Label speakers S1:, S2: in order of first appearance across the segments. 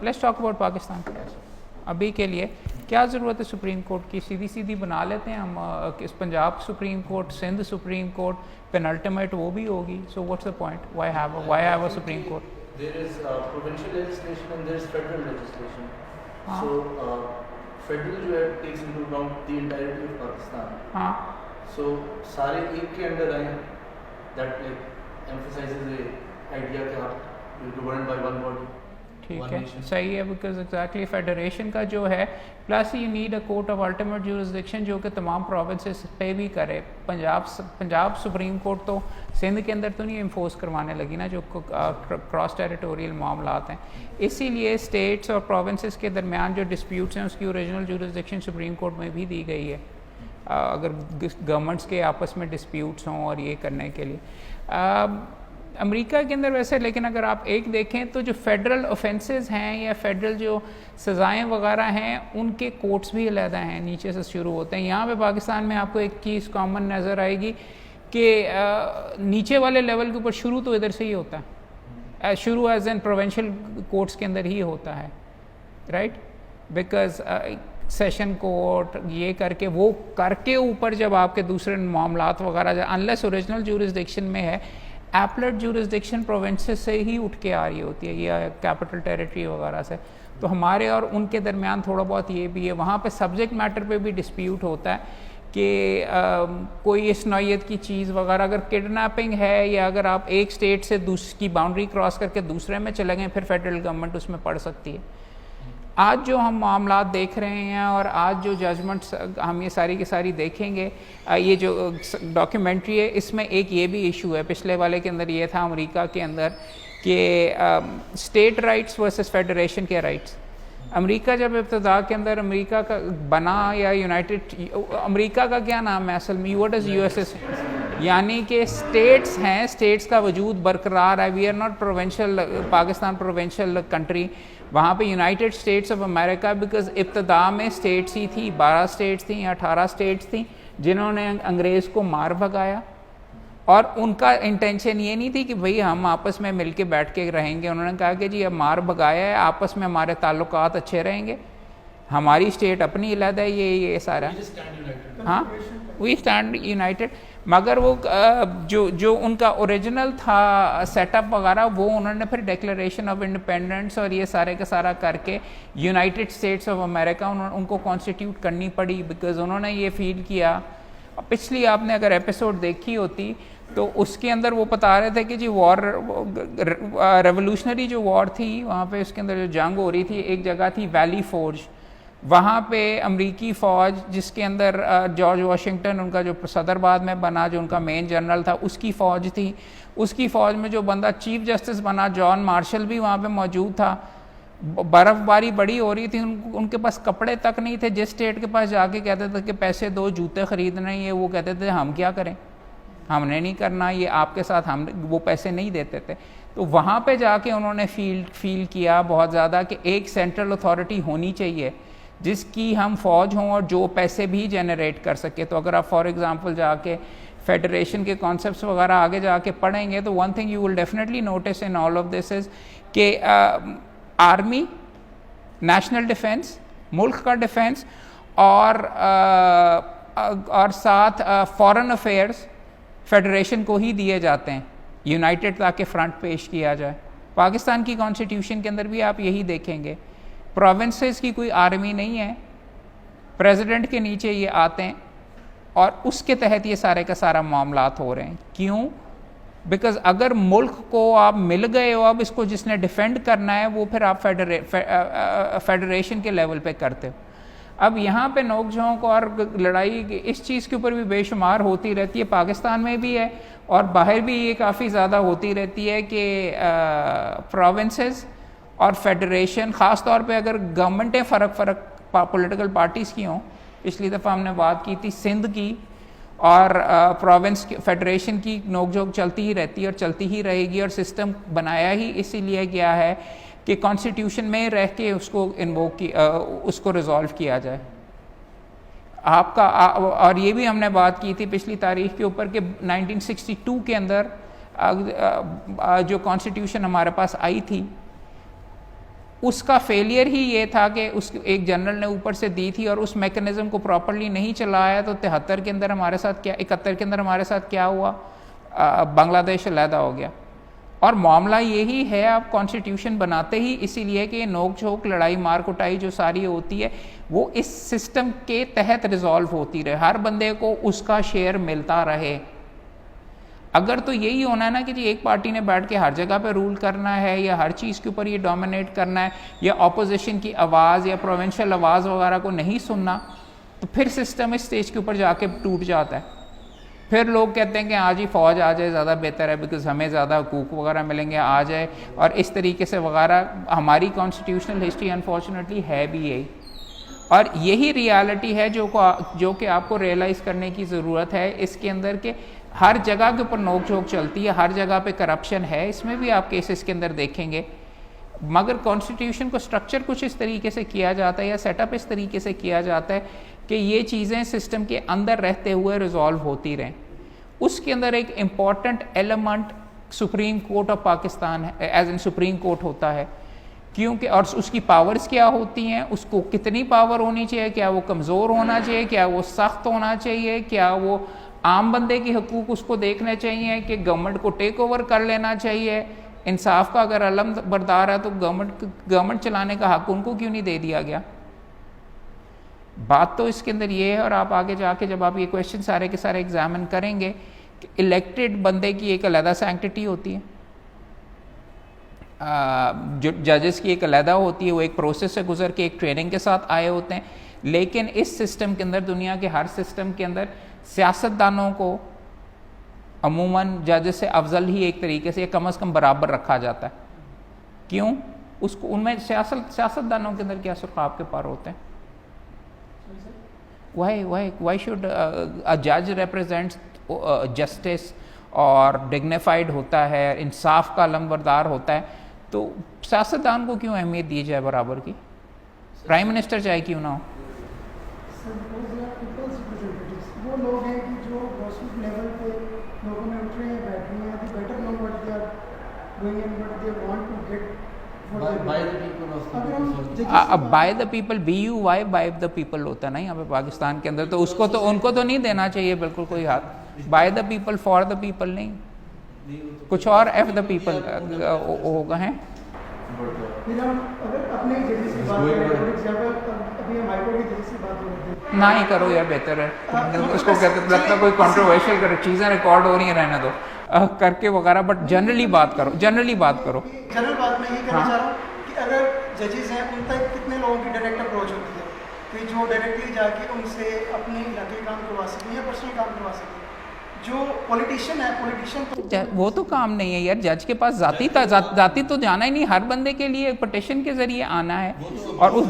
S1: Let's talk about Pakistan. अभी के लिए क्या ज़रूरत है सुप्रीम कोर्ट की? सीधी सीधी बना लेते हैं हम इस Punjab supreme court, Sindh supreme court, penultimate वो भी होगी। So what's the point? Why have a supreme court?
S2: There is provincial legislation and there is federal legislation.
S1: हाँ.
S2: So federal जो है takes into account the entirety of Pakistan.
S1: हाँ.
S2: So सारे एक के अंडर आए, that like emphasizes the idea कि आप governed by one body.
S1: ठीक है, सही है, बिकॉज एग्जैक्टली फेडरेशन का जो है, plus you need a court of ultimate jurisdiction जो कि तमाम प्रोविंसेस पे भी करे। पंजाब सुप्रीम कोर्ट तो सिंध के अंदर तो नहीं इम्पोज करवाने लगी ना, जो क्रॉस टेरिटोरियल मामलात हैं। इसीलिए स्टेट्स और प्रोविंसेस के दरमियान जो डिस्प्यूट्स हैं उसकी ओरिजिनल ज्यूरिसडिक्शन सुप्रीम कोर्ट में भी दी गई है, अगर गवर्नमेंट्स के आपस में डिस्प्यूट्स हों और ये करने के लिए। अमेरिका के अंदर वैसे, लेकिन अगर आप एक देखें तो जो फेडरल ऑफेंसेस हैं या फेडरल जो सज़ाएं वगैरह हैं उनके कोर्ट्स भी अलहदा हैं, नीचे से शुरू होते हैं। यहाँ पे पाकिस्तान में आपको एक चीज़ कॉमन नज़र आएगी कि नीचे वाले लेवल के ऊपर शुरू तो इधर से ही होता है, शुरू एज एन प्रोविंशियल कोर्ट्स के अंदर ही होता है, राइट? बिकॉज सेशन कोर्ट ये करके वो करके ऊपर जब आपके दूसरे मामलात वगैरह अनलेस ओरिजिनल ज्यूरिसडिक्शन में है, एपलेट ज्यूरिसडिक्शन प्रोविंसेस से ही उठ के आ रही होती है या कैपिटल टेरिटरी वगैरह से। तो हमारे और उनके दरमियान थोड़ा बहुत ये भी है, वहाँ पे सब्जेक्ट मैटर पे भी डिस्प्यूट होता है कि कोई इस नौयत की चीज़ वगैरह, अगर किडनैपिंग है या अगर आप एक स्टेट से दूसरी की बाउंड्री क्रॉस करके दूसरे में चले गए, फिर फेडरल गवर्नमेंट उसमें पड़ सकती है। आज जो हम मामलात देख रहे हैं और आज जो जजमेंट्स हम ये सारी की सारी देखेंगे, ये जो डॉक्यूमेंट्री है इसमें एक ये भी इशू है, पिछले वाले के अंदर ये था अमेरिका के अंदर कि स्टेट राइट्स वर्सेस फेडरेशन के राइट्स। अमेरिका जब इब्तदा के अंदर अमेरिका का बना या यूनाइटेड, अमेरिका का क्या नाम है असल में? व्हाट इज़ यूएसएस, यानी कि स्टेट्स हैं, स्टेट्स का वजूद बरकरार है। We are not provincial, Pakistan provincial country, वहाँ पे United States of America, because इब्तदा में स्टेट्स ही थी, 12 स्टेट्स थी या 18 स्टेट्स थी जिन्होंने अंग्रेज़ को मार भगाया। और उनका इंटेंशन ये नहीं थी कि भाई हम आपस में मिलके बैठ के रहेंगे, उन्होंने कहा कि जी अब मार भगाया है, आपस में हमारे ताल्लुकात अच्छे रहेंगे, हमारी स्टेट अपनी अलग है, ये सारा। हाँ, वी स्टैंड यूनाइटेड। मगर वो जो उनका ओरिजिनल था सेटअप वगैरह, वो उन्होंने फिर डिक्लेरेशन ऑफ इंडिपेंडेंस और ये सारे का सारा करके यूनाइटेड स्टेट्स ऑफ अमेरिका उनको कॉन्स्टिट्यूट करनी पड़ी, बिकॉज उन्होंने ये फील किया। पिछली आपने अगर एपिसोड देखी होती तो उसके अंदर वो बता रहे थे कि जी वॉर, रेवोल्यूशनरी जो वॉर थी वहाँ पे उसके अंदर जो जंग हो रही थी, एक जगह थी वैली फोर्ज, वहाँ पे अमरीकी फ़ौज जिसके अंदर जॉर्ज वाशिंगटन उनका जो सदर बाद में बना, जो उनका मेन जनरल था, उसकी फ़ौज थी। उसकी फ़ौज में जो बंदा चीफ जस्टिस बना जॉन मार्शल भी वहाँ पे मौजूद था। बर्फ़बारी बड़ी हो रही थी, उनके पास कपड़े तक नहीं थे। जिस स्टेट के पास जाके कहते थे कि पैसे दो जूते ख़रीदने ही है, वो कहते थे हम क्या करें, हमने नहीं करना ये आपके साथ, हम वो पैसे नहीं देते थे। तो वहाँ पे जाके उन्होंने फील किया बहुत ज़्यादा कि एक सेंट्रल अथॉरिटी होनी चाहिए जिसकी हम फ़ौज हों और जो पैसे भी जनरेट कर सके। तो अगर आप फॉर एग्ज़ाम्पल जाके फेडरेशन के कॉन्सेप्ट्स वगैरह आगे जाके पढ़ेंगे तो one thing you will definitely notice in all of this is कि आर्मी, नेशनल डिफेंस, मुल्क का डिफेंस और साथ फॉरेन अफेयर्स फेडरेशन को ही दिए जाते हैं, यूनाइटेड ताकि फ्रंट पेश किया जाए। पाकिस्तान की कॉन्स्टिट्यूशन के अंदर भी आप यही देखेंगे, प्रोविंसेस की कोई आर्मी नहीं है, प्रेसिडेंट के नीचे ये आते हैं और उसके तहत ये सारे का सारा मामलात हो रहे हैं। क्यों? बिकॉज अगर मुल्क को आप मिल गए हो, अब इसको जिसने डिफेंड करना है वो फिर आप फेडरेशन के लेवल पे करते हो। अब यहाँ पे नोक झोंक और लड़ाई इस चीज़ के ऊपर भी बेशुमार होती रहती है, पाकिस्तान में भी है और बाहर भी ये काफ़ी ज़्यादा होती रहती है कि प्रोविंसेस और फेडरेशन, ख़ास तौर पे अगर गवर्नमेंटें फ़र्क पॉलिटिकल पार्टीज़ की हों। पिछली दफ़ा हमने बात की थी सिंध की और प्रोविंस की, फेडरेशन की नोकझोंक चलती ही रहती है और चलती ही रहेगी। और सिस्टम बनाया ही इसीलिए गया है कि कॉन्स्टिट्यूशन में रह के उसको इन्वोक की उसको रिजॉल्व किया जाए। आपका और ये भी हमने बात की थी पिछली तारीख के ऊपर कि 1962 के अंदर जो कॉन्स्टिट्यूशन हमारे पास आई थी उसका फेलियर ही ये था कि उस एक जनरल ने ऊपर से दी थी और उस मैकेनिज़्म को प्रॉपरली नहीं चलाया, तो 73 के अंदर हमारे साथ क्या, 71 के अंदर हमारे साथ क्या हुआ, बांग्लादेश अलहदा हो गया। और मामला यही है, आप कॉन्स्टिट्यूशन बनाते ही इसीलिए कि नोक झोंक, लड़ाई मार कुटाई जो सारी होती है वो इस सिस्टम के तहत रिजॉल्व होती रहे, हर बंदे को उसका शेयर मिलता रहे। अगर तो यही होना है ना कि जी एक पार्टी ने बैठ के हर जगह पे रूल करना है या हर चीज़ के ऊपर ये डोमिनेट करना है या ऑपोजिशन की आवाज़ या प्रोविंशियल आवाज़ वगैरह को नहीं सुनना, तो फिर सिस्टम इस स्टेज के ऊपर जाके टूट जाता है। फिर लोग कहते हैं कि आज ही फ़ौज आ जाए ज़्यादा बेहतर है, बिकॉज हमें ज़्यादा हकूक़ वगैरह मिलेंगे, आ जाए, और इस तरीके से वगैरह। हमारी कॉन्स्टिट्यूशनल हिस्ट्री अनफॉर्चुनेटली है भी यही, और यही रियलिटी है जो कि आपको रियलाइज़ करने की ज़रूरत है। इसके अंदर के हर जगह के ऊपर नोक झोंक चलती है, हर जगह पे करप्शन है, इसमें भी आप केसेस के अंदर देखेंगे। मगर कॉन्स्टिट्यूशन को स्ट्रक्चर कुछ इस तरीके से किया जाता है या सेटअप इस तरीके से किया जाता है कि ये चीज़ें सिस्टम के अंदर रहते हुए रिजॉल्व होती रहें। उसके अंदर एक important element supreme court of Pakistan है, एज इन सुप्रीम कोर्ट होता है, क्योंकि और उसकी पावर्स क्या होती हैं, उसको कितनी पावर होनी चाहिए, क्या वो कमज़ोर होना चाहिए, क्या वो सख्त होना चाहिए, क्या वो आम बंदे की हकूक़ उसको देखने चाहिए कि गवर्नमेंट को टेक ओवर कर लेना चाहिए। इंसाफ का अगर अलम बरदार है तो गवर्नमेंट चलाने का हक उनको क्यों नहीं दे दिया गया। बात तो इसके अंदर ये है, और आप आगे जाके जब आप ये क्वेश्चन सारे के सारे एग्जामिन करेंगे कि इलेक्टेड बंदे की एक अलहदा सैंक्टिटी होती है, जो जजेस की एक अलहदा होती है, वो एक प्रोसेस से गुजर के एक ट्रेनिंग के साथ आए होते हैं। लेकिन इस सिस्टम के अंदर, दुनिया के हर सिस्टम के अंदर, सियासतदानों को अमूमन जजेस से अफजल ही एक तरीके से, कम से कम बराबर रखा जाता है। क्यों? उसको उनमें सियासतदानों के अंदर क्या सुर्खाब के पार होते हैं। Why should a judge represents justice और डिग्निफाइड होता है, इंसाफ का अलमबरदार होता है, तो सियासतदान को क्यों अहमियत दी जाए बराबर की? प्राइम मिनिस्टर चाहे क्यों ना हो।
S3: वो लोग हैं कि जो ग्रासरूट लेवल पे लोगों में उठ रहे हैं, बैठ रहे हैं, they better know what they are doing and what they want to get
S2: by the people of the people.
S1: अब by the people, BUY by the people होता है ना यहाँ पे पाकिस्तान के अंदर, तो उसको तो उनको तो नहीं देना चाहिए बिल्कुल कोई हाथ। By the people for the people नहीं, कुछ और एफ द पीपल होगा है।
S3: फिर हम अगर अपने जजेस की बात करें, अभी हम हाई कोर्ट के जजेस की बात कर रहे थे,
S1: ना ही करो यार, बेहतर है। उसको कहते लगता कोई कंट्रोवर्शियल कर चीज़ें रिकॉर्ड हो रही हैं, रहने दो करके वगैरह, बट जनरली बात करो, जनरल बात
S3: मैं ये कहना चाह रहा हूँ कि अगर जजेस हैं उन तक कितने लोगों की डायरेक्ट अप्रोच होती है कि जो डायरेक्टली जाके उनसे अपने इलाके काम करवा सकें या पर्सनल काम करवा सकें। जो पॉलिटिशियन है, पॉलिटिशियन
S1: वो तो काम नहीं है यार, जज के पास जाती तो जाना ही नहीं, हर बंदे के लिए पटिशन के जरिए आना है और उस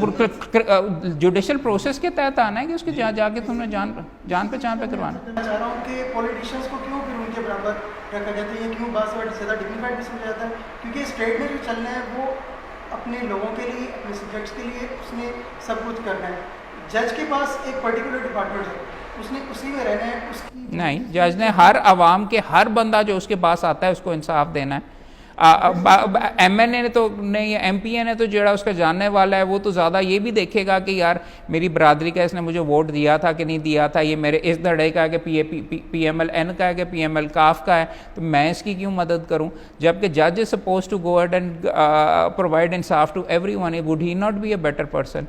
S1: जुडिशल प्रोसेस के तहत आना है कि उसके जाके तुमने जान पहचान पे करवाना।
S3: चाह रहा हूँ कि पॉलिटिशियंस को क्यों फिर उनके बराबर रखा जाता है, क्यों बात ज़्यादा डिग्निफाइड भी समझा जाता है, क्योंकि स्टेट में जो चलना है वो अपने लोगों के लिए, अपने सब्जेक्ट्स के लिए उसने सब कुछ करना है। जज के पास एक पर्टिकुलर डिपार्टमेंट है, उसने उसी में रहना है, उसकी
S1: नहीं, जज ने हर आवाम के हर बंदा जो उसके पास आता है उसको इंसाफ देना है। MNA ने तो नहीं, MPA ने तो जड़ा उसका जानने वाला है वो तो ज़्यादा ये भी देखेगा कि यार मेरी बरादरी का इसने मुझे वोट दिया था कि नहीं दिया था, ये मेरे इस धड़े का है कि PMLN का है कि PML काफ का है, तो मैं इसकी क्यों मदद करूं। जबकि जज is suppose to go ahead and provide इंसाफ to everyone, would he not be a better person?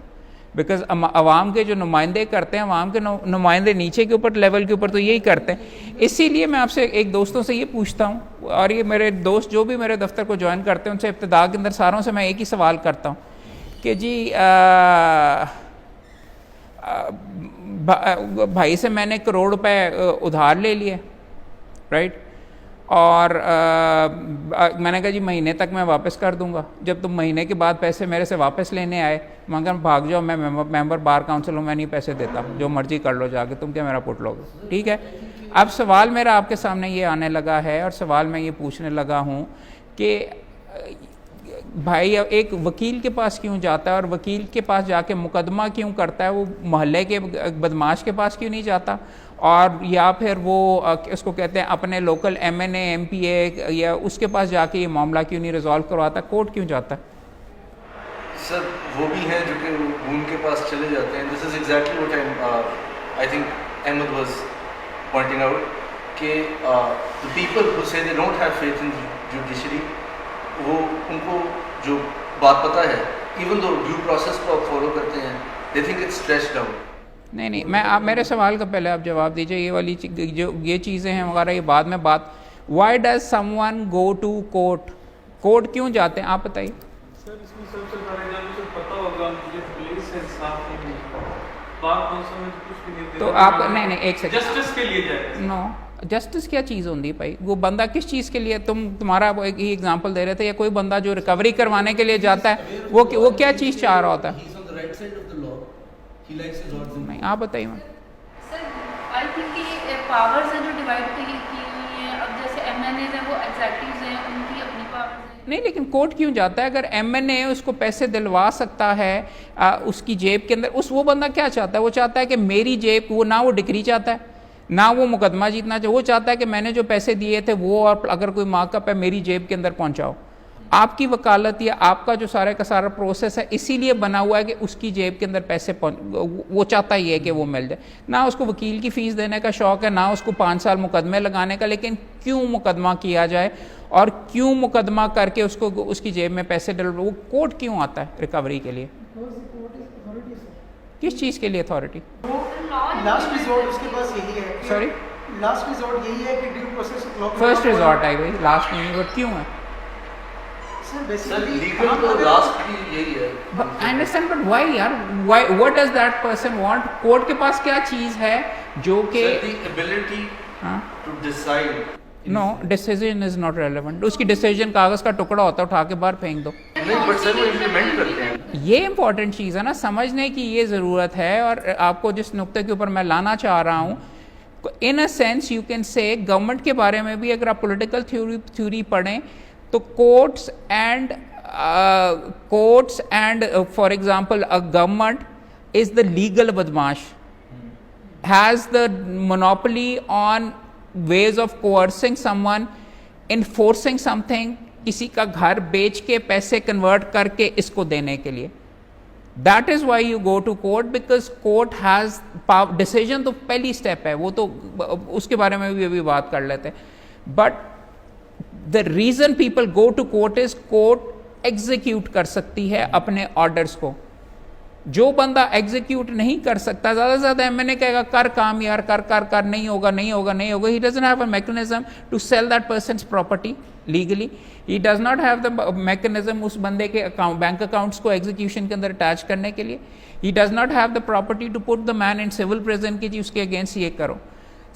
S1: Because अवाम के जो नुमाइंदे करते हैं, अवाम के नुमाइंदे नीचे के ऊपर लेवल के ऊपर तो यही करते हैं। इसीलिए मैं आपसे एक दोस्तों से ये पूछता हूँ, और ये मेरे दोस्त जो भी मेरे दफ्तर को ज्वाइन करते हैं उनसे इब्तिदा के अंदर सारों से मैं एक ही सवाल करता हूँ कि जी भाई से मैंने ₹1 करोड़ उधार ले लिए, राइट, और मैंने कहा जी महीने तक मैं वापस कर दूंगा। जब तुम महीने के बाद पैसे मेरे से वापस लेने आए, मगर भाग जाओ, मैं मेंबर बार काउंसिल हूँ, मैं नहीं पैसे देता, जो मर्जी कर लो जाके, तुम क्या मेरा पुट लोगे? ठीक है। अब सवाल मेरा आपके सामने ये आने लगा है, और सवाल मैं ये पूछने लगा हूँ कि भाई एक वकील के पास क्यों जाता है, और वकील के पास जाके मुकदमा क्यों करता है, वो मोहल्ले के बदमाश के पास क्यों नहीं जाता, और या फिर वो उसको कहते हैं अपने लोकल MNA MPA या उसके पास जाके ये मामला क्यों नहीं रिजॉल्व करवाता, कोर्ट क्यों जाता है?
S2: वो भी हैं जो कि उनके पास चले जाते हैं. This is exactly what I think Ahmed was pointing out कि the people who say they don't have faith in judiciary, वो उनको जो बात पता है, इवन दो ड्यू प्रोसेस को आप फॉलो करते हैं, they think it's stretched out.
S1: नहीं, मैं आप मेरे सवाल का पहले आप जवाब दीजिए. ये वाली जो ये चीज़ें हैं वगैरह, ये बाद में बात. Why does someone go to court? Court क्यों जाते हैं, आप बताइए.
S4: सर इसमें सबसे पहले जब मुझे पता होगा मुझे पुलिस है साथ में बात मौसम में कुछ भी नहीं.
S1: तो आप नहीं एक सेकंड,
S4: जस्टिस के लिए जाए.
S1: नो, जस्टिस क्या चीज़ होती है भाई? वो बंदा किस चीज़ के लिए, तुम्हारा वो एक ही एग्जांपल दे रहे थे, या कोई बंदा जो रिकवरी करवाने के लिए जाता है वो क्या चीज़ चाह रहा होता है? नहीं, आप बताइए.
S5: सर आई थिंक ये पावर्स हैं जो डिवाइड की हुई हैं. अब जैसे एमएनएज हैं वो एग्जेक्टिव्स हैं, उनकी अपनी पावर्स हैं.
S1: नहीं, लेकिन कोर्ट क्यों जाता है? अगर एमएनए उसको पैसे दिलवा सकता है उसकी जेब के अंदर, वो बंदा क्या चाहता है? वो चाहता है कि मेरी जेब, वो ना वो डिग्री चाहता है ना वो मुकदमा जीतना चाहिए. वो चाहता है कि मैंने जो पैसे दिए थे वो, और अगर कोई मार्कअप है, मेरी जेब के अंदर पहुंचाओ. आपकी वकालत या आपका जो सारे का सारा प्रोसेस है इसीलिए बना हुआ है कि उसकी जेब के अंदर पैसे वो चाहता ही है कि वो मिल जाए. ना उसको वकील की फ़ीस देने का शौक़ है, ना उसको 5 साल मुकदमे लगाने का. लेकिन क्यों मुकदमा किया जाए और क्यों मुकदमा करके उसको उसकी जेब में पैसे डल, वो कोर्ट क्यों आता है रिकवरी के लिए? किस चीज़ के लिए अथॉरिटी?
S3: लास्ट रिजॉर्ट उसके पास यही है.
S1: सॉरी,
S3: लास्ट रिजॉर्ट यही है कि ड्यू प्रोसेस
S1: फर्स्ट रिजॉर्ट है भाई, लास्ट नहीं. बट क्यों है?
S2: सर लीगल तो लास्ट भी यही है.
S1: आई अंडरस्टैंड, बट व्हाई यार? Why, what does that person want? Court के पास क्या चीज़ है जो कि
S2: ability to decide.
S1: No, decision is not relevant. उसकी डिसीजन कागज़ का टुकड़ा होता है, उठा के बाहर फेंक दो.
S2: नहीं, बट सर वो इम्प्लीमेंट करते हैं.
S1: ये इंपॉर्टेंट चीज़ है ना, समझने की ये ज़रूरत है. और आपको जिस नुक्ते के ऊपर मैं लाना चाह रहा हूँ, in a sense you can say government के बारे में भी अगर आप पॉलिटिकल थ्योरी पढ़ें तो courts and for example a government is the legal बदमाश, has the monopoly on ways of coercing someone, enforcing something, किसी का घर बेच के पैसे कन्वर्ट करके इसको देने के लिए. That is why you go to court, because court has power. Decision तो पहली स्टेप है, वो तो उसके बारे में भी अभी बात कर लेते हैं. But the reason people go to court is court execute कर सकती है अपने ऑर्डर्स को. जो बंदा एग्जीक्यूट नहीं कर सकता, ज़्यादा से ज़्यादा मैंने कहेगा कर काम यार, कर नहीं होगा. He doesn't have a mechanism to sell that person's property legally. He does not have the mechanism उस बंदे के बैंक अकाउंट्स को एग्जीक्यूशन के अंदर अटैच करने के लिए. He does not have the property to put the man in civil prison की जी उसके अगेंस्ट ये करो.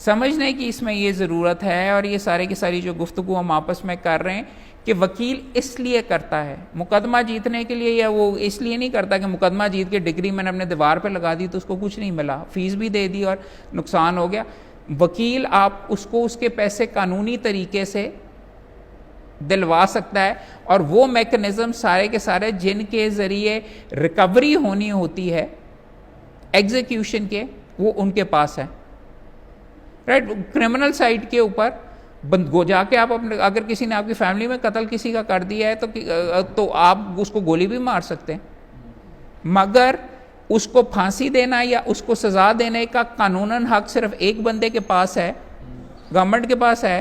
S1: समझने की इसमें ये ज़रूरत है. और ये सारे की सारी जो गुफ्तगू हम आपस में कर रहे हैं कि वकील इसलिए करता है मुकदमा जीतने के लिए, या वो इसलिए नहीं करता कि मुकदमा जीत के डिग्री मैंने अपने दीवार पे लगा दी तो उसको कुछ नहीं मिला, फीस भी दे दी और नुकसान हो गया. वकील आप उसको उसके पैसे कानूनी तरीके से दिलवा सकता है. और वो मैकेनिज़्म सारे के सारे जिनके ज़रिए रिकवरी होनी होती है एग्जीक्यूशन के, वो उनके पास है. राइट, क्रिमिनल साइड के ऊपर गो जाके आप अपने, अगर किसी ने आपकी फैमिली में कत्ल किसी का कर दिया है तो आप उसको गोली भी मार सकते हैं. मगर उसको फांसी देना या उसको सज़ा देने का कानूनन हक सिर्फ एक बंदे के पास है, गवर्नमेंट के पास है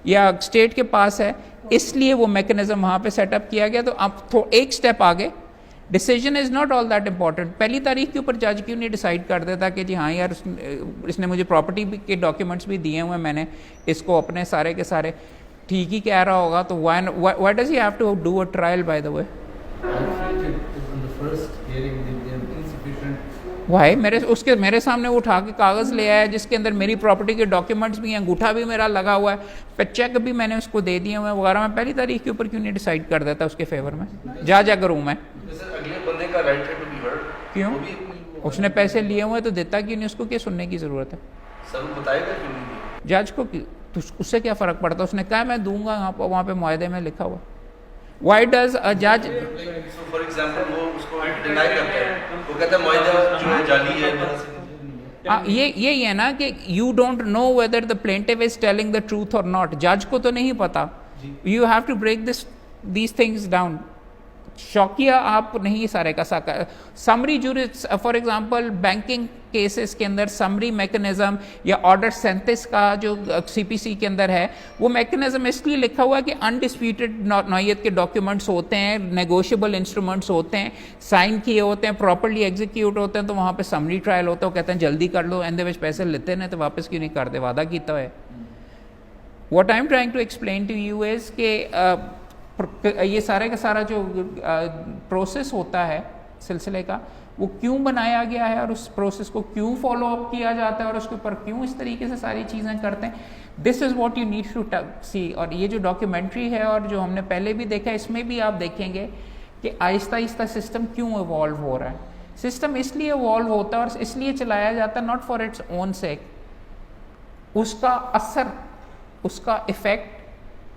S1: या स्टेट के पास है. इसलिए वो मैकेनिज्म वहाँ पे सेटअप किया गया. तो आप एक स्टेप आगे, decision is not all that important. पहली तारीख के ऊपर जज क्यों नहीं डिसाइड कर देता कि जी हाँ यार इसने मुझे प्रॉपर्टी के डॉक्यूमेंट्स भी दिए हुए, मैंने इसको अपने सारे के सारे ठीक ही कह रहा होगा. तो why does he have to do a trial by the way? भाई मेरे सामने वो उठा के कागज़ ले आया जिसके अंदर मेरी प्रॉपर्टी के डॉक्यूमेंट्स भी हैं, अंगूठा भी मेरा लगा हुआ है, चेक भी मैंने उसको दे दिए हुए हैं वगैरह. मैं पहली तारीख के ऊपर क्यों नहीं डिसाइड कर देता उसके फेवर में? जा करूँ मैं?
S2: अगले बंदे का राइट है टू बी हर्ड.
S1: क्यों? उसने पैसे लिए हुए तो देता क्यों नहीं? उसको क्या सुनने की ज़रूरत है?
S2: सर बताएगा क्यों नहीं?
S1: जज को तो उससे क्या फ़र्क पड़ता? उसने कहा मैं दूंगा, वहाँ पे मुआहदे में लिखा हुआ. Why does a judge?
S2: So for example वो उसको डिनाई करता है, वो कहता है मुआहदा जो है जाली है.
S1: ये है ना कि you don't know whether the plaintiff is telling the truth or not. जज को तो नहीं पता. You have to break these things down. शौकिया आप नहीं सारे का साका समरी जूरिस फॉर एग्जांपल बैंकिंग केसेस के अंदर समरी मैकेनिज्म या ऑर्डर 37 का जो सीपीसी के अंदर है वो मैकेनिज्म इसलिए लिखा हुआ है कि अनडिस्प्यूटेड नौयत के डॉक्यूमेंट्स होते हैं, नेगोशिएबल इंस्ट्रूमेंट्स होते हैं, साइन किए होते हैं, प्रॉपर्ली एग्जीक्यूट होते हैं, तो वहाँ पे समरी ट्रायल होता है, वो कहते हैं जल्दी कर लो, एंड विच पैसे लेते हैं तो वापस क्यों नहीं करते, वादा किया है। What I am trying to explain to you is कि ये सारे का सारा जो प्रोसेस होता है सिलसिले का वो क्यों बनाया गया है और उस प्रोसेस को क्यों फॉलो अप किया जाता है और उसके ऊपर क्यों इस तरीके से सारी चीज़ें करते हैं, this is what you need to see. और ये जो डॉक्यूमेंट्री है और जो हमने पहले भी देखा है इसमें भी आप देखेंगे कि आहिस्ता आहिस्ता सिस्टम क्यों इवॉल्व हो रहा है। सिस्टम इसलिए इवॉल्व होता है और इसलिए चलाया जाता है नॉट फॉर इट्स ओन सेक, उसका असर, उसका इफ़ेक्ट,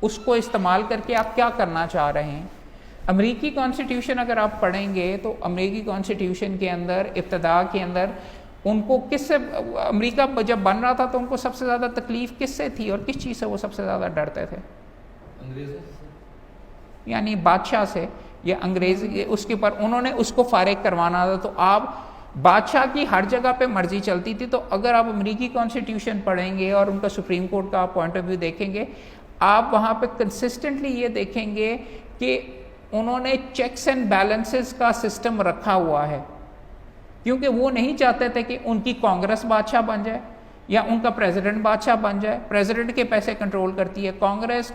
S1: उसको इस्तेमाल करके आप क्या करना चाह रहे हैं। अमेरिकी कॉन्स्टिट्यूशन अगर आप पढ़ेंगे तो अमेरिकी कॉन्स्टिट्यूशन के अंदर इब्तदा के अंदर उनको किससे, अमेरिका जब बन रहा था तो उनको सबसे ज़्यादा तकलीफ़ किससे थी और किस चीज़ से वो सबसे ज़्यादा डरते थे? यानी बादशाह से या अंग्रेज़, उसके ऊपर उन्होंने उसको फारिग करवाना था। तो आप बादशाह की हर जगह पे मर्जी चलती थी। तो अगर आप अमेरिकी कॉन्स्टिट्यूशन पढ़ेंगे और उनका सुप्रीम कोर्ट का पॉइंट ऑफ व्यू देखेंगे, आप वहाँ पे कंसिस्टेंटली ये देखेंगे कि उन्होंने चेक्स एंड बैलेंसेस का सिस्टम रखा हुआ है, क्योंकि वो नहीं चाहते थे कि उनकी कांग्रेस बादशाह बन जाए या उनका प्रेसिडेंट बादशाह बन जाए। प्रेसिडेंट के पैसे कंट्रोल करती है कांग्रेस,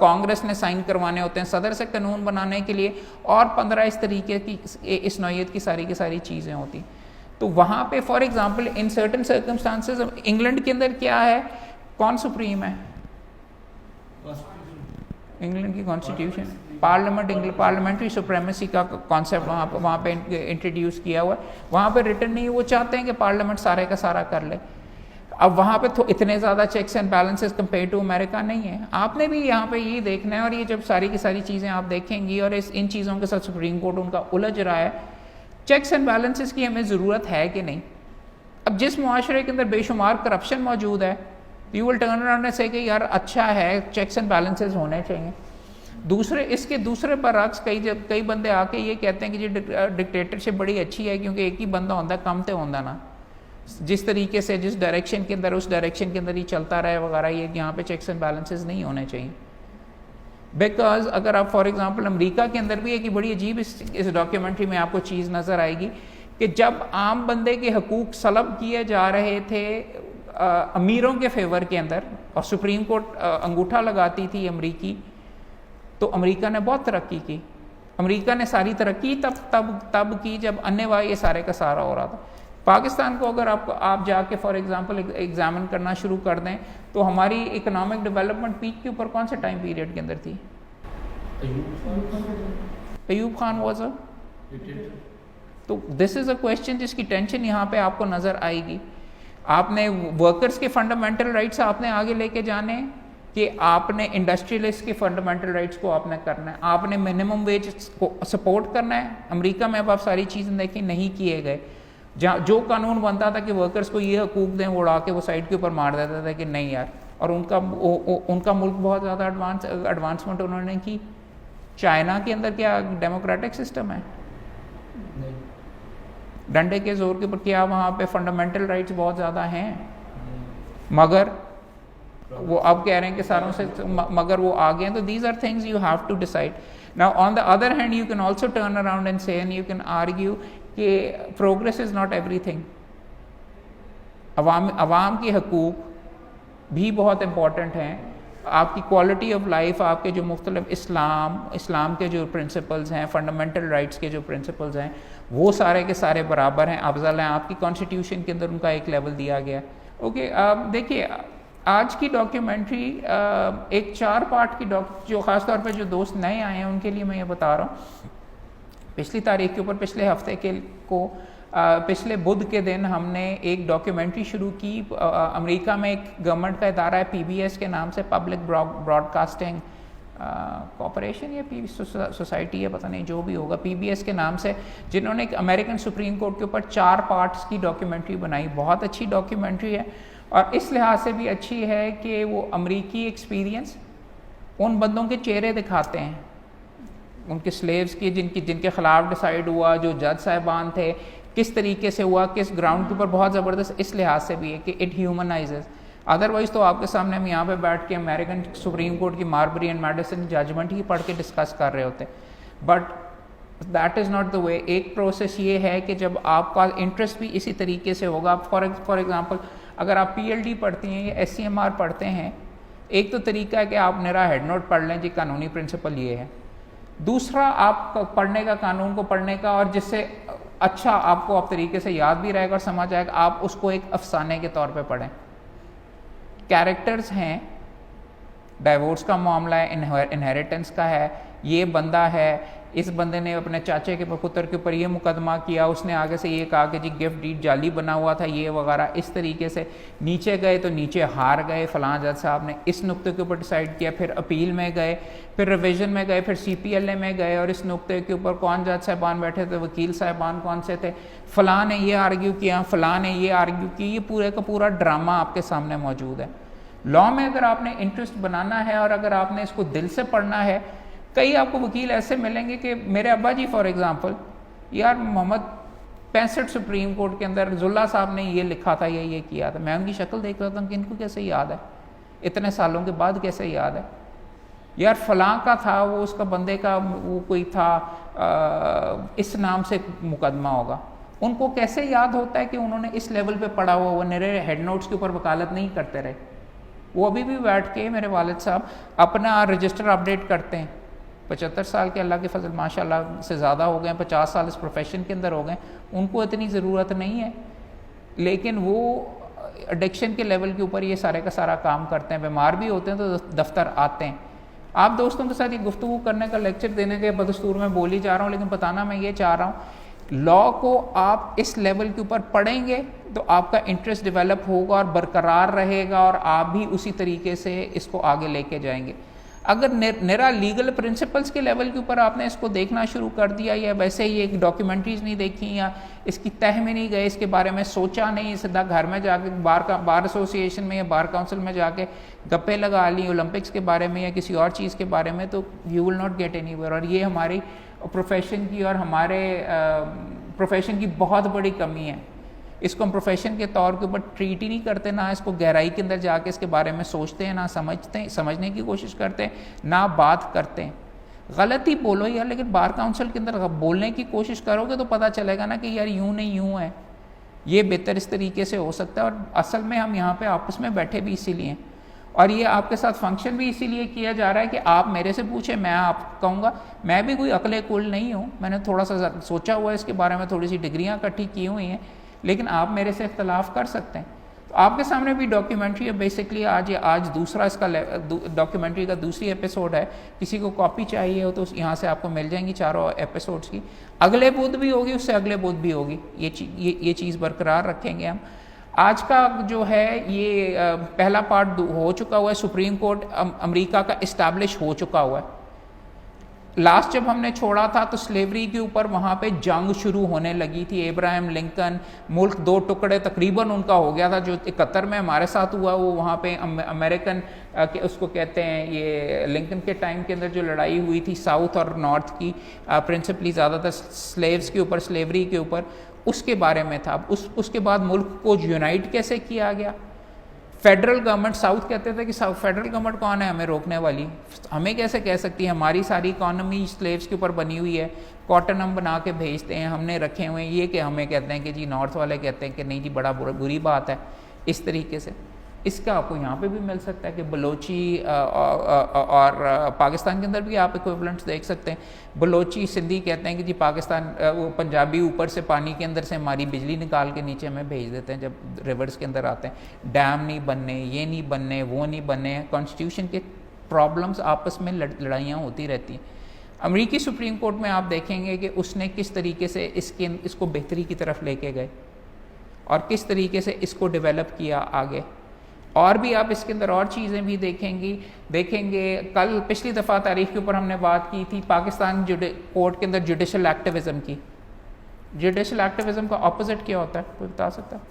S1: कांग्रेस ने साइन करवाने होते हैं सदर से कानून बनाने के लिए, और 15 इस तरीके की इस नौयत की सारी चीज़ें होती। तो वहाँ पे for example in certain circumstances England के अंदर क्या है, कौन सुप्रीम है? इंग्लैंड की कॉन्स्टिट्यूशन, पार्लियामेंट, पार्लियामेंट्री सुप्रीमेसी का कॉन्सेप्ट वहाँ पे इंट्रोड्यूस किया हुआ है। वहाँ पे रिटर्न नहीं, वो चाहते हैं कि पार्लियामेंट सारे का सारा कर ले। अब वहाँ पे तो इतने ज़्यादा checks and balances compare to America नहीं है। आपने भी यहाँ पे ये देखना है, और ये जब सारी की सारी चीज़ें आप देखेंगी और इन चीज़ों के साथ सुप्रीम कोर्ट उनका उलझ रहा है, चेक्स एंड बैलेंसेस की हमें ज़रूरत है कि नहीं। अब जिस मुआशरे के अंदर बेशुमार करप्शन मौजूद है, यू विल टर्न अराउंड से कि यार अच्छा है, चेक्स एंड बैलेंसेस होने चाहिए। इसके दूसरे बरअक्स कई बंदे आके ये कहते हैं कि जी डिक्टेटरशिप बड़ी अच्छी है क्योंकि एक ही बंदा होता, कम तो होता ना, जिस तरीके से जिस डायरेक्शन के अंदर उस डायरेक्शन के अंदर ही चलता रहे वगैरह, ये यहाँ पे चेक्स एंड बैलेंसेस नहीं होने चाहिए। बिकॉज अगर आप फॉर एग्जांपल अमेरिका के अंदर भी एक बड़ी अजीब इस डॉक्यूमेंट्री में आपको चीज़ नज़र आएगी कि जब आम बंदे के हकूक सलब किए जा रहे थे अमीरों के फेवर के अंदर और सुप्रीम कोर्ट अंगूठा लगाती थी अमरीकी, तो अमेरिका ने बहुत तरक्की की। अमेरिका ने सारी तरक्की तब की जब अन्यवा ये सारे का सारा हो रहा था। पाकिस्तान को अगर आप जाके फॉर एग्जांपल एग्जामिन करना शुरू कर दें तो हमारी इकोनॉमिक डेवलपमेंट पीक के ऊपर कौन से टाइम पीरियड के अंदर थी? अयूब खान वाज अ, तो दिस इज़ अ क्वेश्चन जिसकी टेंशन यहाँ पे आपको नज़र आएगी। आपने वर्कर्स के फंडामेंटल राइट्स आपने आगे लेके जाने कि आपने इंडस्ट्रियलिस्ट के फंडामेंटल राइट्स को आपने करना है, आपने मिनिमम वेज को सपोर्ट करना है। अमेरिका में अब आप सारी चीज़ें देखी नहीं किए गए। जहाँ जो कानून बनता था कि वर्कर्स को ये हकूक दें, वो उड़ा के वो साइड के ऊपर मार देता था कि नहीं यार। और उनका मुल्क बहुत ज़्यादा एडवांसमेंट उन्होंने की। चाइना के अंदर क्या डेमोक्रेटिक सिस्टम है? डंडे के जोर के ऊपर क्या वहाँ पे फंडामेंटल राइट्स बहुत ज़्यादा हैं, मगर वो अब कह रहे हैं कि सारों से मगर वो आ गए हैं। तो these are things you have to decide. Now on the other hand you can also turn around and say, and you can argue कि प्रोग्रेस इज़ नॉट एवरीथिंग। अवाम के हकूक भी बहुत इम्पॉर्टेंट हैं, आपकी क्वालिटी ऑफ लाइफ, आपके जो मुख्तलिफ इस्लाम के जो प्रिंसिपल्स हैं, फंडामेंटल राइट्स के जो प्रिंसिपल्स हैं, वो सारे के सारे बराबर हैं, अफजल हैं। आपकी कॉन्स्टिट्यूशन के अंदर उनका एक लेवल दिया गया। ओके, देखिए आज की डॉक्यूमेंट्री एक 4 पार्ट की जो ख़ास तौर पे जो दोस्त नए आए हैं उनके लिए मैं ये बता रहा हूँ। पिछली तारीख के ऊपर पिछले हफ्ते पिछले बुध के दिन हमने एक डॉक्यूमेंट्री शुरू की। अमेरिका में एक गवर्नमेंट का इदारा है PBS के नाम से, पब्लिक ब्रॉडकास्टिंग कॉरपोरेशन या सोसाइटी है, पता नहीं जो भी होगा, PBS के नाम से, जिन्होंने एक अमेरिकन सुप्रीम कोर्ट के ऊपर 4 पार्ट्स की डॉक्यूमेंट्री बनाई। बहुत अच्छी डॉक्यूमेंट्री है और इस लिहाज से भी अच्छी है कि वो अमेरिकी एक्सपीरियंस, उन बंदों के चेहरे दिखाते हैं उनके स्लेव्स की जिनके ख़िलाफ़ डिसाइड हुआ, जो जज साहिबान थे, किस तरीके से हुआ, किस ग्राउंड के ऊपर, बहुत ज़बरदस्त इस लिहाज से भी है कि इट ह्यूमनाइजेस। अदरवाइज़ तो आपके सामने हम यहाँ पे बैठ के अमेरिकन सुप्रीम कोर्ट की मार्बरी एंड मैडिसन जजमेंट ही पढ़ के डिस्कस कर रहे होते, but that is not the way. एक प्रोसेस ये है कि जब आपका इंटरेस्ट भी इसी तरीके से होगा, आप फॉर एग्ज़ाम्पल अगर आप PLD पढ़ती हैं या SCMR पढ़ते हैं, एक तो तरीका है कि आप मेरा हेड नोट पढ़ लें जी कानूनी प्रिंसिपल ये है, दूसरा आप पढ़ने का, कानून को पढ़ने का, और जिससे अच्छा आपको आप तरीके से याद भी रहेगा और समझ आएगा, आप उसको एक अफसाने के तौर पे पढ़ें। कैरेक्टर्स हैं, डाइवोर्स का मामला है, इनहेरिटेंस का है, ये बंदा है, इस बंदे ने अपने चाचे के पुत्र के ऊपर ये मुकदमा किया, उसने आगे से ये कहा कि जी गिफ्ट डीड जाली बना हुआ था, ये वगैरह, इस तरीके से नीचे गए तो नीचे हार गए, फलां जज साहब ने इस नुक्ते के ऊपर डिसाइड किया, फिर अपील में गए, फिर रिवीजन में गए, फिर CPLA में गए, और इस नुक्ते के ऊपर कौन जज साहबान बैठे थे, वकील साहबान कौन से थे, फलां ने ये आर्ग्यू किया, फलां ने ये आर्ग्यू किया, ये पूरे का पूरा ड्रामा आपके सामने मौजूद है। लॉ में अगर आपने इंटरेस्ट बनाना है और अगर आपने इसको दिल से पढ़ना है, कई आपको वकील ऐसे मिलेंगे कि मेरे अब्बा जी फॉर एग्ज़ाम्पल, यार मोहम्मद 65 सुप्रीम कोर्ट के अंदर जुल्ला साहब ने ये लिखा था, ये किया था, मैं उनकी शक्ल देख रहा था कि इनको कैसे याद है, इतने सालों के बाद कैसे याद है, यार फलां का था वो, उसका बंदे का वो कोई था, इस नाम से मुकदमा होगा, उनको कैसे याद होता है कि उन्होंने इस लेवल पे पढ़ा हुआ, वो मेरे हेड नोट्स के ऊपर वकालत नहीं करते रहे, वो अभी भी बैठ के मेरे वालिद साहब अपना रजिस्टर अपडेट करते हैं। 75 साल के अल्लाह के फजल माशाल्लाह से ज़्यादा हो गए, 50 साल इस प्रोफेशन के अंदर हो गए, उनको इतनी ज़रूरत नहीं है, लेकिन वो एडिक्शन के लेवल के ऊपर ये सारे का सारा काम करते हैं, बीमार भी होते हैं तो दफ्तर आते हैं। आप दोस्तों के साथ ये गुफ्तगू करने का, लेक्चर देने के बदस्तूर में बोल ही जा रहा हूँ, लेकिन बताना मैं ये चाह रहा हूँ, लॉ को आप इस लेवल के ऊपर पढ़ेंगे तो आपका इंटरेस्ट डेवलप होगा और बरकरार रहेगा, और आप भी उसी तरीके से इसको आगे लेके जाएंगे। अगर निरा लीगल प्रिंसिपल्स के लेवल के ऊपर आपने इसको देखना शुरू कर दिया, या वैसे ही एक डॉक्यूमेंट्रीज नहीं देखी, या इसकी तह में नहीं गए, इसके बारे में सोचा नहीं, सीधा घर में जाके बार एसोसिएशन में या बार काउंसिल में जाके गप्पे लगा ली ओलंपिक्स के बारे में या किसी और चीज़ के बारे में, तो you will not gate anywhere. और ये हमारी प्रोफेशन की और हमारे प्रोफेशन की बहुत बड़ी कमी है। इसको हम प्रोफेशन के तौर के ऊपर ट्रीट ही नहीं करते, ना इसको गहराई के अंदर जाके इसके बारे में सोचते हैं, ना समझने की कोशिश करते हैं, ना बात करते हैं। गलत ही बोलो यार, लेकिन बार काउंसिल के अंदर बोलने की कोशिश करोगे तो पता चलेगा ना कि यार यूँ नहीं यूँ है, ये बेहतर इस तरीके से हो सकता है। और असल में हम यहाँ पे आपस में बैठे भी इसीलिए हैं, और ये आपके साथ फंक्शन भी इसीलिए किया जा रहा है कि आप मेरे से पूछें, मैं आप कहूँगा। मैं भी कोई अकले कुल नहीं हूँ, मैंने थोड़ा सा सोचा हुआ है इसके बारे में, थोड़ी सी डिग्रियाँ इकट्ठी की हुई हैं, लेकिन आप मेरे से इख्तलाफ कर सकते हैं। तो आपके सामने भी डॉक्यूमेंट्री है बेसिकली, आज दूसरा इसका डॉक्यूमेंट्री का दूसरी एपिसोड है। किसी को कॉपी चाहिए हो तो यहाँ से आपको मिल जाएंगी चारों एपिसोड्स की। अगले बुध भी होगी, उससे अगले बुध भी होगी, ये चीज़ बरकरार रखेंगे हम। आज का जो है ये पहला पार्ट हो चुका हुआ है, सुप्रीम कोर्ट अमेरिका का इस्टेब्लिश हो चुका हुआ है। लास्ट जब हमने छोड़ा था तो स्लेवरी के ऊपर वहाँ पे जंग शुरू होने लगी थी। अब्राहम लिंकन, मुल्क दो टुकड़े तकरीबन उनका हो गया था। जो 71 में हमारे साथ हुआ वो वहाँ पे अमेरिकन के उसको कहते हैं, ये लिंकन के टाइम के अंदर जो लड़ाई हुई थी साउथ और नॉर्थ की, प्रिंसिपली ज़्यादातर स्लेव्स के ऊपर, स्लेवरी के ऊपर, उसके बारे में था। उसके बाद मुल्क को यूनाइट कैसे किया गया। फेडरल गवर्नमेंट, साउथ कहते थे कि फेडरल गवर्नमेंट कौन है हमें रोकने वाली, हमें कैसे कह सकती है, हमारी सारी इकॉनमी स्लेव्स के ऊपर बनी हुई है, कॉटन हम बना के भेजते हैं, हमने रखे हुए हैं। ये कि हमें कहते हैं कि जी नॉर्थ वाले कहते हैं कि नहीं जी बड़ा बुरी बात है। इस तरीके से इसका आपको यहाँ पे भी मिल सकता है कि बलोची और पाकिस्तान के अंदर भी आप इक्विवेलेंट्स देख सकते हैं। बलोची सिंधी कहते हैं कि जी पाकिस्तान, वो पंजाबी ऊपर से पानी के अंदर से हमारी बिजली निकाल के नीचे हमें भेज देते हैं जब रिवर्स के अंदर आते हैं। डैम नहीं बनने, ये नहीं बनने, वो नहीं बनने, कॉन्स्टिट्यूशन के प्रॉब्लम्स, आपस में लड़ाइयाँ होती रहती हैं। अमेरिकी सुप्रीम कोर्ट में आप देखेंगे कि उसने किस तरीके से इसको बेहतरी की तरफ लेके गए और किस तरीके से इसको डेवलप किया आगे। और भी आप इसके अंदर और चीज़ें भी देखेंगे। कल पिछली दफ़ा तारीख के ऊपर हमने बात की थी पाकिस्तान कोर्ट के अंदर जुडिशल एक्टिविज़म की। जुडिशल एक्टिविज़म का ऑपोजिट क्या होता है, कोई बता सकता है?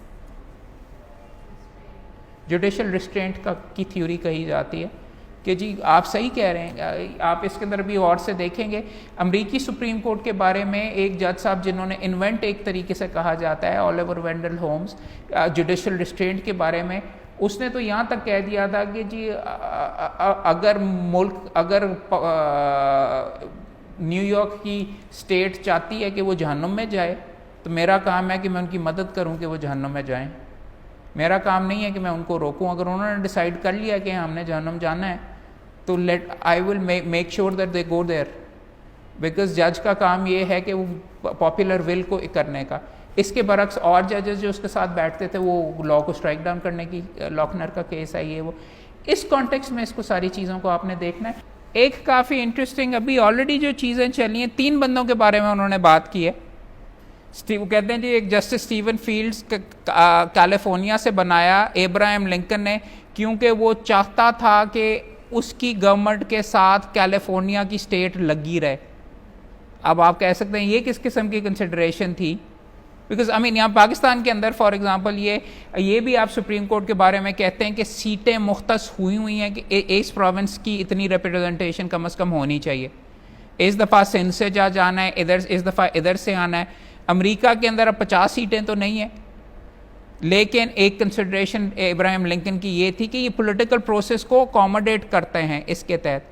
S1: जुडिशल रिस्ट्रेंट की थ्योरी कही जाती है कि जी आप सही कह रहे हैं। आप इसके अंदर भी और से देखेंगे, अमेरिकी सुप्रीम कोर्ट के बारे में एक जज साहब जिन्होंने इन्वेंट एक तरीके से कहा जाता है, ओलिवर वेंडल होम्स, जुडिशल रिस्ट्रेंट के बारे में, उसने तो यहाँ तक कह दिया था कि जी अगर न्यूयॉर्क की स्टेट चाहती है कि वो जहन्नुम में जाए तो मेरा काम है कि मैं उनकी मदद करूं कि वो जहन्नुम में जाएं। मेरा काम नहीं है कि मैं उनको रोकूं। अगर उन्होंने डिसाइड कर लिया कि हमने जहन्नुम जाना है तो I will make sure that they go there, because जज का काम ये है कि वो पॉपुलर विल को करने का। इसके बरक्स और जजेस जो उसके साथ बैठते थे वो लॉ को स्ट्राइक डाउन करने की, लॉकनर का केस है ये वो। इस कॉन्टेक्स्ट में इसको सारी चीज़ों को आपने देखना है। एक काफ़ी इंटरेस्टिंग अभी ऑलरेडी जो चीज़ें चली हैं, 3 बंदों के बारे में उन्होंने बात की है। वो कहते हैं जी एक जस्टिस स्टीवन फील्ड्स कैलिफोर्निया से बनाया एब्राहम लिंकन ने, क्योंकि वो चाहता था कि उसकी गवर्नमेंट के साथ कैलिफोर्निया की स्टेट लगी रहे। अब आप कह सकते हैं ये किस किस्म की कंसिडरेशन थी, बिकॉज आई मीन यहाँ पाकिस्तान के अंदर फॉर एग्जांपल ये भी आप सुप्रीम कोर्ट के बारे में कहते हैं कि सीटें मुख्तस हुई हैं कि इस प्रोविंस की इतनी रिप्रेजेंटेशन कम से कम होनी चाहिए। इस दफ़ा सिंध से जाना है, इस दफ़ा इधर से आना है। अमेरिका के अंदर अब 50 सीटें तो नहीं है, लेकिन एक कंसिडरेशन इब्राहिम लिंकन की ये थी कि ये पॉलिटिकल प्रोसेस को अकोमोडेट करते हैं इसके तहत।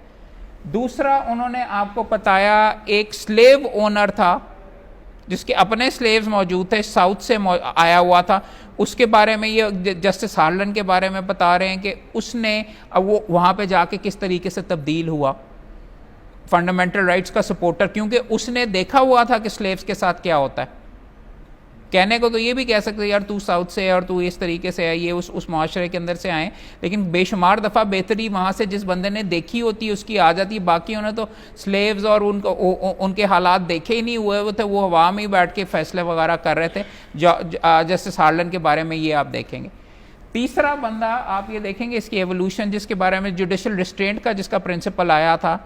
S1: दूसरा उन्होंने आपको बताया एक स्लेव ओनर था जिसके अपने स्लेव्स मौजूद थे, साउथ से आया हुआ था, उसके बारे में ये जस्टिस हार्लन के बारे में बता रहे हैं कि उसने अब वो वहाँ पे जाके किस तरीके से तब्दील हुआ फंडामेंटल राइट्स का सपोर्टर, क्योंकि उसने देखा हुआ था कि स्लेव्स के साथ क्या होता है। कहने को तो ये भी कह सकते यार तू साउथ से है और तू इस तरीके से है, ये उस माशरे के अंदर से आए, लेकिन बेशुमार दफ़ा बेहतरी वहाँ से जिस बंदे ने देखी होती है उसकी आ जाती है। बाकी उन्हें तो स्लेव्स और उनके हालात देखे ही नहीं हुए वो थे, वो हवा में ही बैठ के फैसले वगैरह कर रहे थे। जस्टिस हार्लन के बारे में ये आप देखेंगे। तीसरा बंदा आप ये देखेंगे इसकी एवोल्यूशन, जिसके बारे में जुडिशल रिस्ट्रेंट का जिसका प्रिंसिपल आया था।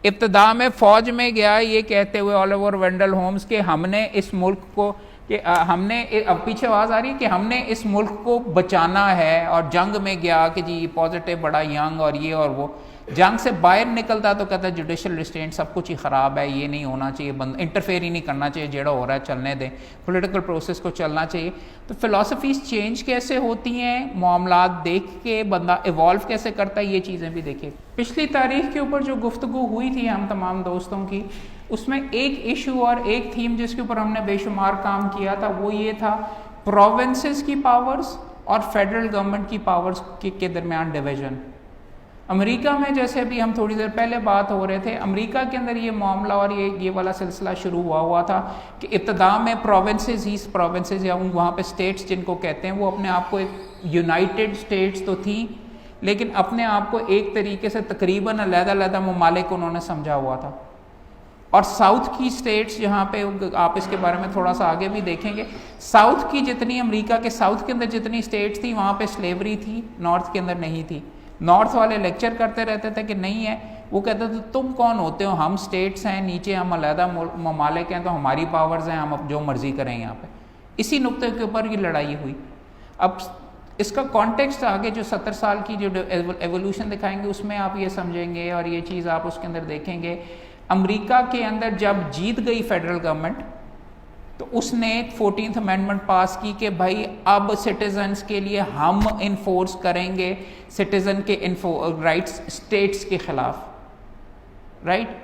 S1: इब्तदा में फ़ौज में गया ये कहते हुए ओलिवर वेंडल होम्स के हमने इस मुल्क को कि हमने, अब पीछे आवाज़ आ रही है कि हमने इस मुल्क को बचाना है, और जंग में गया कि जी पॉजिटिव बड़ा यंग और ये और वो। जंग से बाहर निकलता तो कहता है जुडिशल रिस्ट्रेंट सब कुछ ही ख़राब है, ये नहीं होना चाहिए, इंटरफेयर ही नहीं करना चाहिए, जेड़ा हो रहा है चलने दें, पॉलिटिकल प्रोसेस को चलना चाहिए। तो फ़िलासफ़ीज़ चेंज कैसे होती हैं, मामलात देख के बंदा इवॉल्व कैसे करता है, ये चीज़ें भी देखिए। पिछली तारीख के ऊपर जो गुफ्तगू हुई थी हम तमाम दोस्तों की, उसमें एक इशू और एक थीम जिसके ऊपर हमने बेशुमार काम किया था वो ये था प्रोविंसेस की पावर्स और फेडरल गवर्नमेंट की पावर्स के दरमियान डिवीज़न। अमेरिका में जैसे अभी हम थोड़ी देर पहले बात हो रहे थे, अमेरिका के अंदर ये मामला और ये वाला सिलसिला शुरू हुआ था कि इब्तदा में प्रोविंसेस या वहाँ पे स्टेट्स जिनको कहते हैं वो अपने आप को एक यूनाइटेड स्टेट्स तो थी, लेकिन अपने आप को एक तरीके से तकरीबन अलग-अलग ममालिक उन्होंने समझा हुआ था। और साउथ की स्टेट्स जहाँ पे आप इसके बारे में थोड़ा सा आगे भी देखेंगे, साउथ की जितनी अमेरिका के साउथ के अंदर जितनी स्टेट्स थी वहाँ पे स्लेवरी थी, नॉर्थ के अंदर नहीं थी। नॉर्थ वाले लेक्चर करते रहते थे कि नहीं है, वो कहते थे तुम कौन होते हो, हम स्टेट्स हैं, नीचे हम अलहदा ममालिक हैं, तो हमारी पावर्स हैं, हम अब जो मर्जी करें यहाँ पे। इसी नुक्ते के ऊपर ये लड़ाई हुई। अब इसका कॉन्टेक्स्ट आगे जो 70 साल की जो एवोल्यूशन दिखाएंगे उसमें आप ये समझेंगे और ये चीज़ आप उसके अंदर देखेंगे। अमेरिका के अंदर जब जीत गई फेडरल गवर्नमेंट तो उसने 14th अमेंडमेंट पास की कि भाई अब सिटीजन्स के लिए हम इन्फोर्स करेंगे सिटीजन के राइट्स स्टेट्स के खिलाफ, राइट।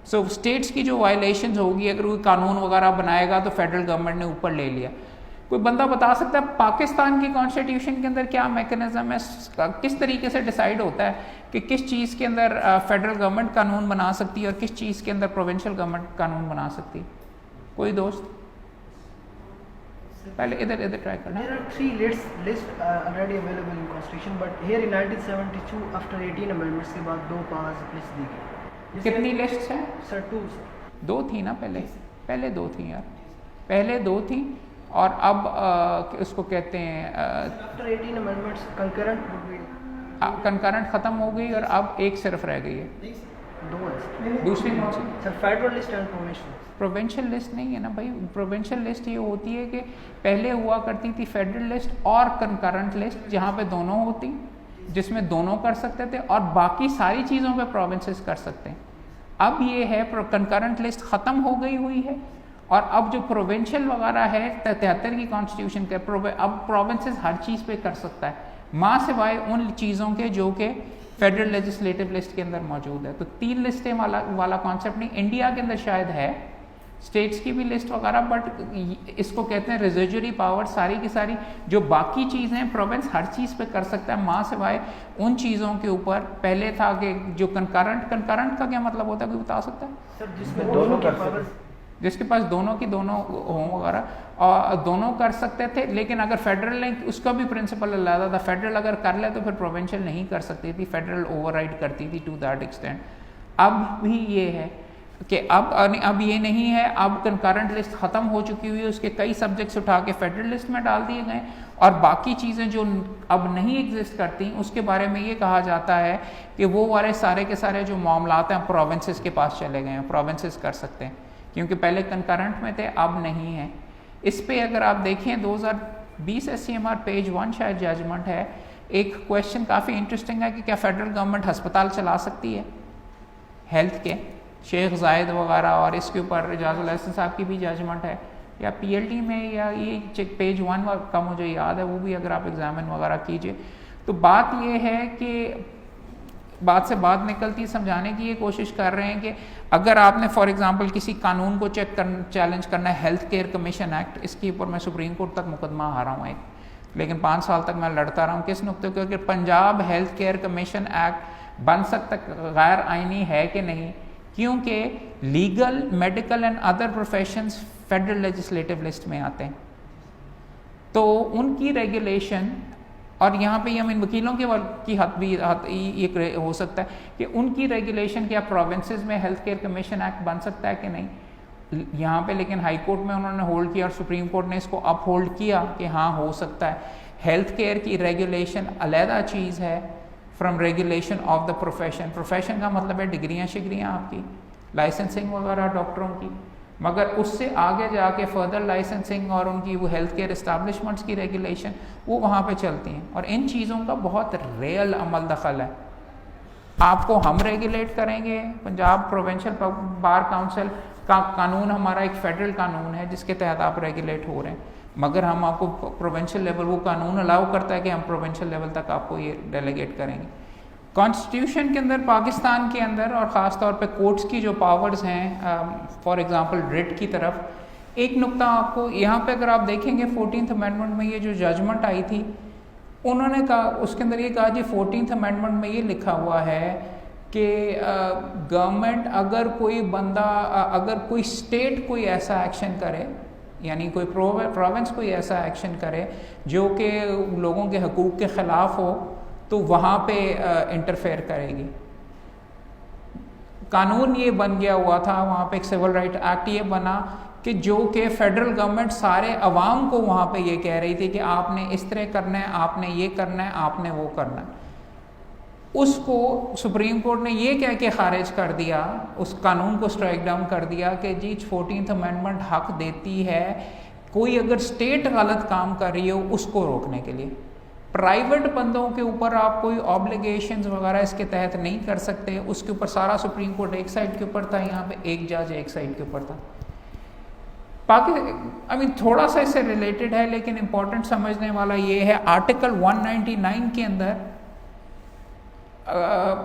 S1: सो स्टेट्स की जो वायलेशंस होगी, अगर कोई कानून वगैरह बनाएगा तो फेडरल गवर्नमेंट ने ऊपर ले लिया। कोई बंदा बता सकता है पाकिस्तान की कॉन्स्टिट्यूशन के अंदर क्या मैकेनिज्म है, किस तरीके से डिसाइड होता है कि किस चीज़ के अंदर फेडरल गवर्नमेंट कानून बना सकती है और किस चीज़ के अंदर प्रोविंशियल गवर्नमेंट कानून बना सकती है? कोई दोस्त पहले इधर ट्राई करना।
S6: There are 3 lists already available in constitution, but here in 1972 after 18 amendments के बाद 2 powers लिस्ट दी गई।
S1: कितनी लिस्ट है
S6: सर? 2 सर।
S1: 2 थी ना पहले 2 थी यार, पहले 2 थी और अब उसको कहते हैं
S6: आफ्टर 18 अमेंडमेंट्स
S1: कंकरेंट ख़त्म हो गई और अब एक सिर्फ रह गई है।
S6: 2 है
S1: दूसरी कौन सी?
S6: Sir federal list and provincial.
S1: Provincial list नहीं है ना भाई। प्रोविंशियल लिस्ट ये होती है कि पहले हुआ करती थी फेडरल लिस्ट और कंकरेंट लिस्ट, जहाँ पे दोनों होती। जिसमें दोनों कर सकते थे और बाकी सारी चीज़ों पे प्रोविंसेस कर सकते हैं। अब ये है कंकरेंट लिस्ट ख़त्म हो गई हुई है और अब जो प्रोविंशियल वगैरह है 73 की कॉन्स्टिट्यूशन के अब प्रोविंसेस हर चीज़ पे कर सकता है, माँ सिवाय उन चीज़ों के जो कि फेडरल लेजिस्लेटिव लिस्ट के अंदर मौजूद है। तो 3 लिस्टें वाला कॉन्सेप्ट नहीं, इंडिया के अंदर शायद है स्टेट्स की भी लिस्ट वगैरह, बट इसको कहते हैं रेजिडुअरी पावर। सारी की सारी जो बाकी चीज़ें प्रोविंस हर चीज़ पे कर सकता है माँ सिवाय उन चीज़ों के ऊपर। पहले था कि जो कंकरेंट का क्या मतलब होता है, कोई बता सकता है?
S6: सर जिसमें दोनों के पावर,
S1: जिसके पास दोनों की दोनों हों वगैरह और दोनों कर सकते थे, लेकिन अगर फेडरल ने, उसका भी प्रिंसिपल अलग था, फेडरल अगर कर ले तो फिर प्रोविंशियल नहीं कर सकती थी, फेडरल ओवरराइड करती थी टू दैट एक्सटेंट। अब भी ये है कि अब ये नहीं है, अब कंकरेंट लिस्ट ख़त्म हो चुकी हुई है, उसके कई सब्जेक्ट्स उठा के फेडरल लिस्ट में डाल दिए गए और बाकी चीज़ें जो अब नहीं एग्जिस्ट करती उसके बारे में ये कहा जाता है कि वो वाले सारे के सारे जो मामलात हैं प्रोविंसेस के पास चले गए हैं, प्रोविंसेस कर सकते हैं, क्योंकि पहले कंकरेंट में थे अब नहीं है। इस पे अगर आप देखें 2020 SCMR पेज 1 शायद जजमेंट है, एक क्वेश्चन काफ़ी इंटरेस्टिंग है कि क्या फेडरल गवर्नमेंट अस्पताल चला सकती है हेल्थ के, शेख जायद वगैरह, और इसके ऊपर इजाज़ुल हसन साहब की भी जजमेंट है, या PLD में, या ये पेज 1 का मुझे याद है, वो भी अगर आप एग्जामिन वगैरह कीजिए। तो बात ये है कि बात से बात निकलती, समझाने की ये कोशिश कर रहे हैं कि अगर आपने फॉर एग्जांपल किसी कानून को चैलेंज करना है, हेल्थ केयर कमीशन एक्ट, इसके ऊपर मैं सुप्रीम कोर्ट तक मुकदमा हारा हूँ एक, लेकिन 5 साल तक मैं लड़ता रहा हूँ। किस नुक्ते के, Punjab health care commission act बन सकता गैर आइनी है कि नहीं, क्योंकि legal, medical and other professions federal legislative list में आते हैं, तो उनकी रेगुलेशन, और यहाँ पे हम इन वकीलों की हद भी ये हो सकता है कि उनकी रेगुलेशन क्या प्रोविंसेस में हेल्थ केयर कमीशन एक्ट बन सकता है कि नहीं यहाँ पे, लेकिन हाई कोर्ट में उन्होंने होल्ड किया और सुप्रीम कोर्ट ने इसको अप होल्ड किया कि हाँ हो सकता है। हेल्थ केयर की रेगुलेशन अलहदा चीज़ है from regulation of the profession. Profession का मतलब है डिग्रियाँ शिग्रियाँ आपकी, लाइसेंसिंग वगैरह डॉक्टरों की, मगर उससे आगे जाके फर्दर लाइसेंसिंग और उनकी वो हेल्थ केयर इस्टेब्लिशमेंट्स की रेगुलेशन वो वहाँ पे चलती हैं, और इन चीज़ों का बहुत रियल अमल दखल है। आपको हम रेगुलेट करेंगे, पंजाब प्रोविंशियल बार काउंसिल का कानून हमारा एक फेडरल कानून है जिसके तहत आप रेगुलेट हो रहे हैं, मगर हम आपको प्रोविंशियल लेवल, वो कानून अलाउ करता है कि हम प्रोविंशियल लेवल तक आपको ये डेलीगेट करेंगे। कॉन्स्टिट्यूशन के अंदर, पाकिस्तान के अंदर, और ख़ास तौर पे कोर्ट्स की जो पावर्स हैं, फॉर एग्जांपल रिट की तरफ, एक नुक्ता आपको यहाँ पे अगर आप देखेंगे 14th अमेंडमेंट में ये जो जजमेंट आई थी, उन्होंने कहा, उसके अंदर ये कहा जी 14th अमेंडमेंट में ये लिखा हुआ है कि गवर्नमेंट अगर कोई बंदा, अगर कोई स्टेट कोई ऐसा एक्शन करे, यानी कोई प्रोविंस कोई ऐसा एक्शन करे जो कि लोगों के हकूक़ के ख़िलाफ़ हो, तो वहाँ पे इंटरफेयर करेगी। कानून ये बन गया हुआ था वहाँ पे, एक सिविल राइट एक्ट ये बना कि जो कि फेडरल गवर्नमेंट सारे अवाम को वहाँ पे ये कह रही थी कि आपने इस तरह करना है, आपने ये करना है, आपने वो करना है। उसको सुप्रीम कोर्ट ने ये कह के खारिज कर दिया, उस कानून को स्ट्राइक डाउन कर दिया कि जी 14th अमेंडमेंट हक देती है कोई अगर स्टेट गलत काम कर रही हो उसको रोकने के लिए। प्राइवेट बंदों के ऊपर आप कोई ऑब्लिगेशंस वगैरह इसके तहत नहीं कर सकते, उसके ऊपर सारा सुप्रीम कोर्ट एक साइड के ऊपर था, यहाँ पे एक जज एक साइड के ऊपर था। थोड़ा सा इससे रिलेटेड है लेकिन इंपॉर्टेंट समझने वाला ये है, आर्टिकल 199 के अंदर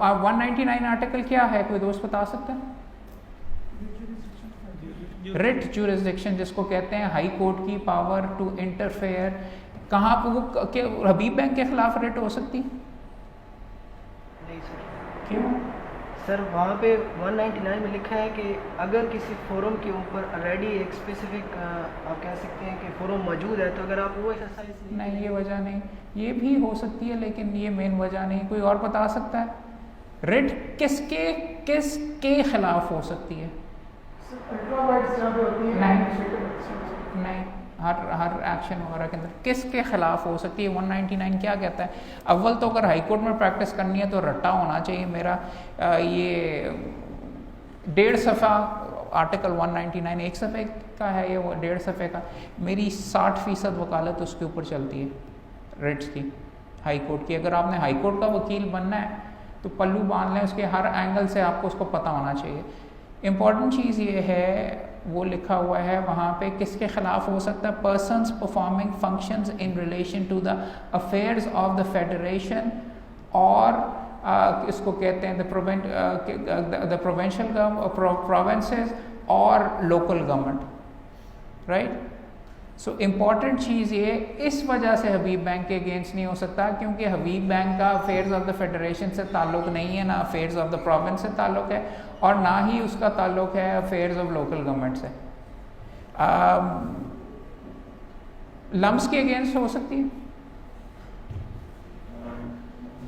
S1: 199 आर्टिकल क्या है, कोई दोस्त बता सकता है? रिट ज्यूरिसडिक्शन जिसको कहते हैं, हाई कोर्ट की पावर टू इंटरफेयर। कहाँ पर हबीब बैंक के खिलाफ रिट हो सकती?
S6: नहीं सर।
S1: क्यों?
S6: सर वहाँ पे 199 में लिखा है कि अगर किसी फोरम के ऊपर ऑलरेडी एक स्पेसिफिक आप कह सकते हैं कि फोरम मौजूद है, तो अगर आप वो एक्सरसाइज
S1: नहीं, ये वजह नहीं, ये भी हो सकती है लेकिन ये मेन वजह नहीं। कोई और बता सकता है रिट किसके खिलाफ हो सकती है? नहीं, हर एक्शन वगैरह के अंदर किसके खिलाफ हो सकती है? 199 क्या कहता है? अव्वल तो अगर हाई कोर्ट में प्रैक्टिस करनी है तो रट्टा होना चाहिए मेरा। ये 1.5 सफ़ा आर्टिकल 199 1 सफ़े का है, ये 1.5 सफ़े का। मेरी 60% वकालत उसके ऊपर चलती है रिट्स की, हाई कोर्ट की। अगर आपने हाई कोर्ट का वकील बनना है तो पल्लू बांध लें, उसके हर एंगल से आपको उसको पता होना चाहिए। इम्पॉर्टेंट चीज़ ये है, वो लिखा हुआ है वहाँ पे किसके ख़िलाफ़ हो सकता है, persons performing functions in relation to the affairs of the federation, और इसको कहते हैं द प्रोविंशियल प्रोविंसेस और local government, right. So important चीज़ ये, इस वजह से हबीब बैंक के अगेंस्ट नहीं हो सकता क्योंकि हबीब बैंक का अफेयर्स ऑफ द फेडरेशन से ताल्लुक़ नहीं है, ना अफेयर्स ऑफ द प्रोविंस से ताल्लुक़ है, और ना ही उसका ताल्लुक़ है अफेयर्स ऑफ लोकल गवर्नमेंट से। लम्स के अगेंस्ट हो सकती है,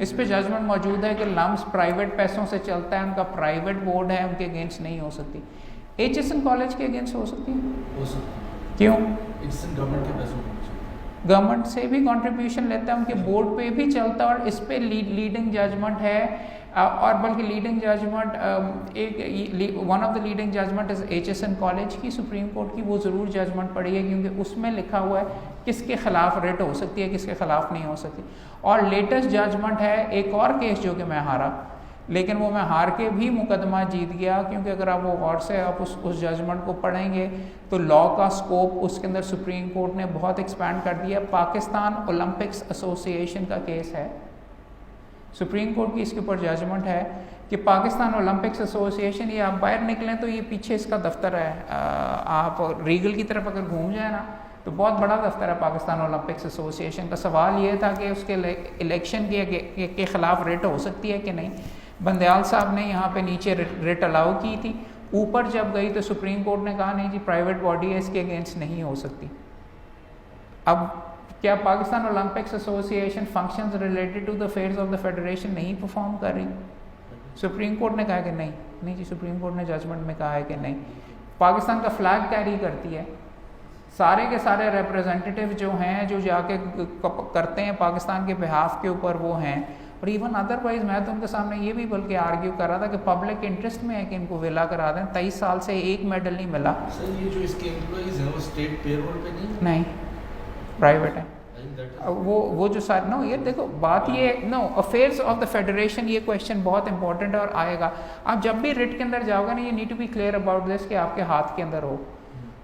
S1: इस पे जजमेंट मौजूद है कि लम्स प्राइवेट पैसों से चलता है, उनका प्राइवेट बोर्ड है, उनके अगेंस्ट नहीं हो सकती। एचएसएन कॉलेज के अगेंस्ट हो सकती है,
S2: हो सकती है।
S1: क्यों?
S2: एचएसएन गवर्नमेंट के पैसों
S1: गवर्नमेंट से भी कंट्रीब्यूशन लेता है, उनके बोर्ड पे भी चलता है, और इस पे लीडिंग जजमेंट है, और बल्कि leading judgement one of the leading judgement is HSN college की, सुप्रीम कोर्ट की। वो ज़रूर जजमेंट पढ़ी है क्योंकि उसमें लिखा हुआ है किसके ख़िलाफ़ रिट हो सकती है, किसके ख़िलाफ़ नहीं हो सकती। और लेटेस्ट जजमेंट है एक और केस जो कि मैं हारा, लेकिन वो मैं हार के भी मुकदमा जीत गया, क्योंकि अगर आप वो गौर से आप उस जजमेंट को पढ़ेंगे तो लॉ का स्कोप उसके अंदर सुप्रीम कोर्ट ने बहुत एक्सपैंड कर दिया। पाकिस्तान ओलंपिक्स एसोसिएशन का केस है, सुप्रीम कोर्ट की इसके ऊपर जजमेंट है कि पाकिस्तान ओलंपिक्स एसोसिएशन, ये आप बाहर निकलें तो ये पीछे इसका दफ्तर है, आप रीगल की तरफ अगर घूम जाए ना तो बहुत बड़ा दफ्तर है पाकिस्तान ओलंपिक्स एसोसिएशन का। सवाल ये था कि उसके इलेक्शन के ख़िलाफ़ रिट हो सकती है कि नहीं। बंदयाल साहब ने यहाँ पे नीचे रिट अलाउ की थी, ऊपर जब गई तो सुप्रीम कोर्ट ने कहा नहीं जी प्राइवेट बॉडी है, इसके अगेंस्ट नहीं हो सकती। अब क्या Pakistan Olympics association functions related to the affairs of the federation नहीं परफॉर्म कर रही? सुप्रीम कोर्ट ने कहा कि नहीं जी, सुप्रीम कोर्ट ने जजमेंट में कहा है कि नहीं। पाकिस्तान का फ्लैग कैरी करती है, सारे के सारे रिप्रेजेंटेटिव जो हैं जो जाके करते हैं पाकिस्तान के बिहाफ के ऊपर वो हैं, और इवन अदरवाइज मैं तो उनके सामने ये भी बल्कि आर्ग्यू कर रहा था कि पब्लिक इंटरेस्ट में है कि इनको विला करा दें। 23 साल से एक मेडल नहीं मिला।
S2: सर ये जो इसके एम्प्लॉइज हैं वो स्टेट पेरोल पे नहीं
S1: प्राइवेट है। वो जो सारे नो, ये देखो बात ये no affairs of the federation, ये क्वेश्चन बहुत इंपॉर्टेंट है और आएगा। आप जब भी रिट के अंदर जाओगे ना, ये need to be clear about this कि आपके हाथ के अंदर हो।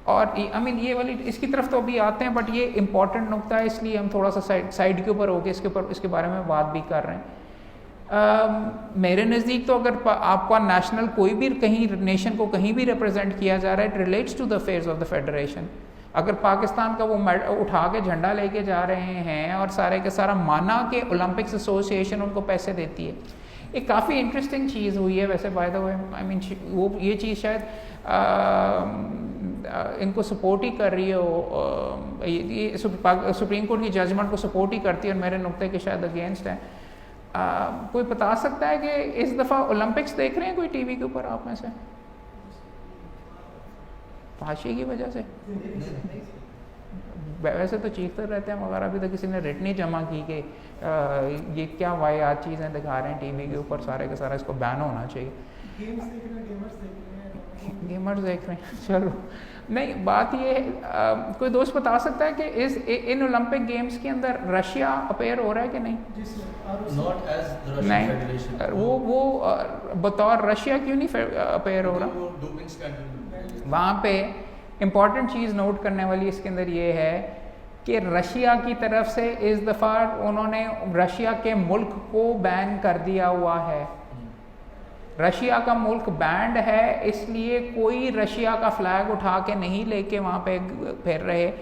S1: और आई मीन ये वाली इसकी तरफ तो अभी आते हैं, बट ये इंपॉर्टेंट नुकता है, इसलिए हम थोड़ा सा साइड के ऊपर होके इसके बारे में बात भी कर रहे हैं। मेरे नज़दीक तो अगर आपका नेशनल कोई भी कहीं नेशन को कहीं भी रिप्रेजेंट किया जा रहा है, it relates to the affairs of the federation. अगर पाकिस्तान का वो उठा के झंडा लेके जा रहे हैं और सारे के सारा माना कि ओलंपिक्स एसोसिएशन उनको पैसे देती है, एक काफ़ी इंटरेस्टिंग चीज़ हुई है वैसे bye the way. I mean वो ये चीज़ शायद इनको सपोर्ट ही कर रही हो, ये सुप्रीम कोर्ट की जजमेंट को सपोर्ट ही करती है और मेरे नुक्ते के शायद अगेंस्ट है। कोई बता सकता है कि इस दफ़ा ओलंपिक्स देख रहे हैं कोई टीवी के ऊपर आप में से? फांसी की वजह से वैसे तो चीखते रहते हैं मगर अभी तक किसी ने रिट नहीं जमा की कि ये क्या वाहियात चीज़ें दिखा रहे हैं टीवी के ऊपर, सारे का सारा इसको बैन होना चाहिए। गेमर्स देख रहे हैं, चलो नहीं बात ये है, कोई दोस्त बता सकता है कि इन ओलंपिक गेम्स के अंदर रशिया अपेयर हो रहा है कि नहीं?
S2: Not as the Russian federation.
S1: वो बतौर रशिया क्यों नहीं अपेयर हो रहा?
S2: डोपिंग स्कैंडल
S1: वहाँ पे इम्पॉर्टेंट चीज़ नोट करने वाली इसके अंदर ये है कि रशिया की तरफ से इस दफ़ा उन्होंने रशिया के मुल्क को बैन कर दिया हुआ है। रशिया का मुल्क बैंड है, इसलिए कोई रशिया का फ्लैग उठा के नहीं लेके वहाँ पे फिर रहे।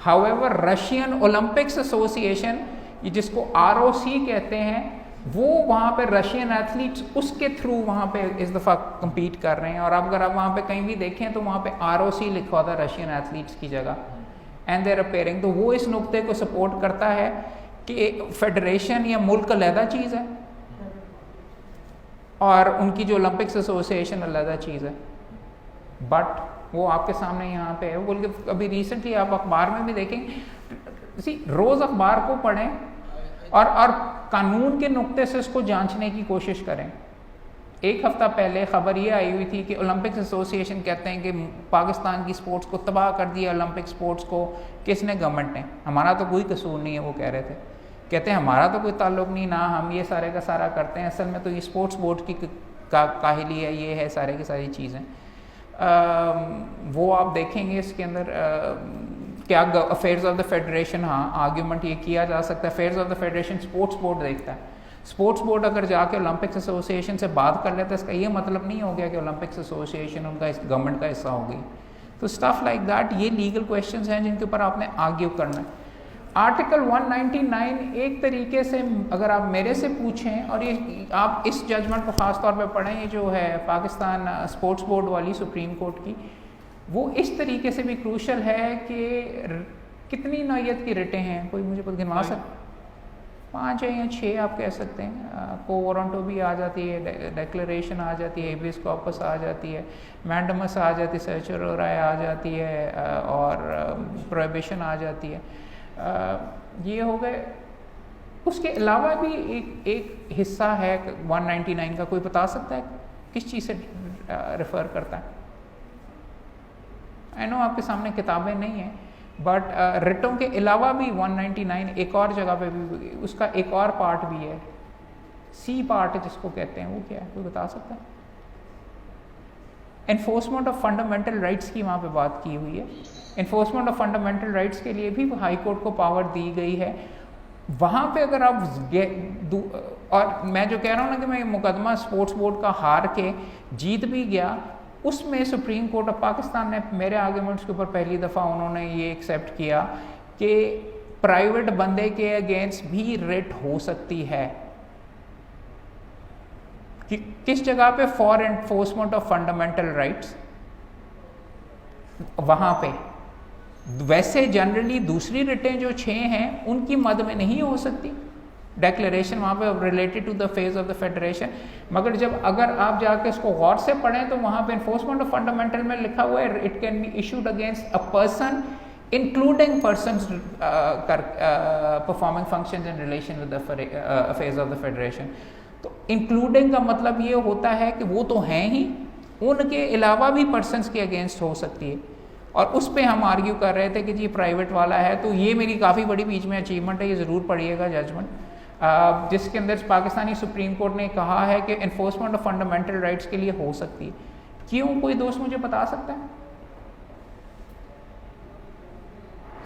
S1: हाउएवर रशियन ओलंपिक्स एसोसिएशन, जिसको ROC कहते हैं, वो वहाँ पे रशियन एथलीट्स उसके थ्रू वहाँ पे इस दफ़ा compete कर रहे हैं। और अगर आप वहाँ पे कहीं भी देखें तो वहाँ पे ROC लिखा होता है रशियन एथलीट्स की जगह, एंड देयर अपेयरिंग। तो वो इस नुक्ते को सपोर्ट करता है कि फेडरेशन या मुल्क अलहदा चीज़ है और उनकी जो ओलंपिक्स एसोसिएशन अलहदा चीज़ है। बट वो आपके सामने यहाँ पे है। बोल के अभी रिसेंटली आप अखबार में भी देखेंगे, रोज़ अखबार को पढ़ें और कानून के नुक्ते से इसको जांचने की कोशिश करें। एक हफ़्ता पहले ख़बर ये आई हुई थी कि ओलंपिक्स एसोसिएशन कहते हैं कि पाकिस्तान की स्पोर्ट्स को तबाह कर दिया, ओलंपिक स्पोर्ट्स को किसने? गवर्नमेंट ने। हमारा तो कोई कसूर नहीं है, वो कह रहे थे। कहते हैं हमारा तो कोई ताल्लुक़ नहीं, ना हम ये सारे का सारा करते हैं, असल में तो ये स्पोर्ट्स बोर्ड की काहिली है, ये है सारे की सारी चीज़ें। वो आप देखेंगे इसके अंदर क्या अफेयर्स ऑफ द फेडरेशन, हाँ आर्ग्यूमेंट ये किया जा सकता है, affairs of the federation sports board देखता है। स्पोर्ट्स बोर्ड अगर जाके ओलंपिक्स एसोसिएशन से बात कर लेता है, इसका ये मतलब नहीं हो गया कि ओलंपिक्स एसोसिएशन उनका गवर्नमेंट का हिस्सा हो गई। तो स्टफ लाइक दैट, ये लीगल क्वेश्चंस हैं जिनके ऊपर आपने आर्ग्यू करना है। आर्टिकल 199 एक तरीके से अगर आप मेरे से पूछें, और ये आप इस जजमेंट को ख़ास तौर पे पढ़ें, ये जो है पाकिस्तान स्पोर्ट्स बोर्ड वाली सुप्रीम कोर्ट की, वो इस तरीके से भी क्रूशल है कि कितनी नौयत की रिटें हैं, कोई मुझे गिनवा सकता, 5 है या 6 आप कह सकते हैं। को वारंटो भी आ जाती है, डिक्लेरेशन आ जाती है, हेबियस कॉर्पस आ जाती है, मैंडमस आ जाती है, सर्चुरोराई आ जाती है, और प्रोहिबिशन आ जाती है। ये हो गए। उसके अलावा भी एक हिस्सा है 199 का, कोई बता सकता है किस चीज़ से रेफ़र करता है? आई नो आपके सामने किताबें नहीं हैं, बट रिटों के अलावा भी 199 एक और जगह पे भी उसका एक और पार्ट भी है, सी पार्ट जिसको कहते हैं, वो क्या है, कोई बता सकता है? एनफोर्समेंट ऑफ फंडामेंटल राइट्स की वहाँ पे बात की हुई है। एनफोर्समेंट ऑफ फंडामेंटल राइट्स के लिए भी हाई कोर्ट को पावर दी गई है। वहाँ पे अगर आप और मैं जो कह रहा हूँ ना कि मैं मुकदमा स्पोर्ट्स बोर्ड का हार के जीत भी गया, उसमें सुप्रीम कोर्ट ऑफ पाकिस्तान ने मेरे आर्ग्यूमेंट्स के ऊपर पहली दफ़ा उन्होंने ये एक्सेप्ट किया कि प्राइवेट बंदे के अगेंस्ट भी रिट हो सकती है। कि किस जगह पे? For enforcement of fundamental rights, वहाँ पे। वैसे जनरली दूसरी रिटें जो 6 हैं उनकी मद में नहीं हो सकती डेक्लेरेशन, वहाँ पे related to the phase of the federation. मगर जब अगर आप जाके इसको गौर से पढ़ें तो वहाँ पे एनफोर्समेंट ऑफ फंडामेंटल में लिखा हुआ है it can be issued against a person including persons performing functions in relation with the phase of the federation. तो इंक्लूडिंग का मतलब ये होता है कि वो तो हैं ही, उनके अलावा भी पर्सन्स के अगेंस्ट हो सकती है। और उस पे हम आर्ग्यू कर रहे थे कि जी प्राइवेट वाला है। तो ये मेरी काफ़ी बड़ी बीच में अचीवमेंट है, ये ज़रूर पढ़िएगा जजमेंट, जिसके अंदर पाकिस्तानी सुप्रीम कोर्ट ने कहा है कि एनफोर्समेंट ऑफ फंडामेंटल राइट्स के लिए हो सकती है। क्यों, कोई दोस्त मुझे बता सकता है?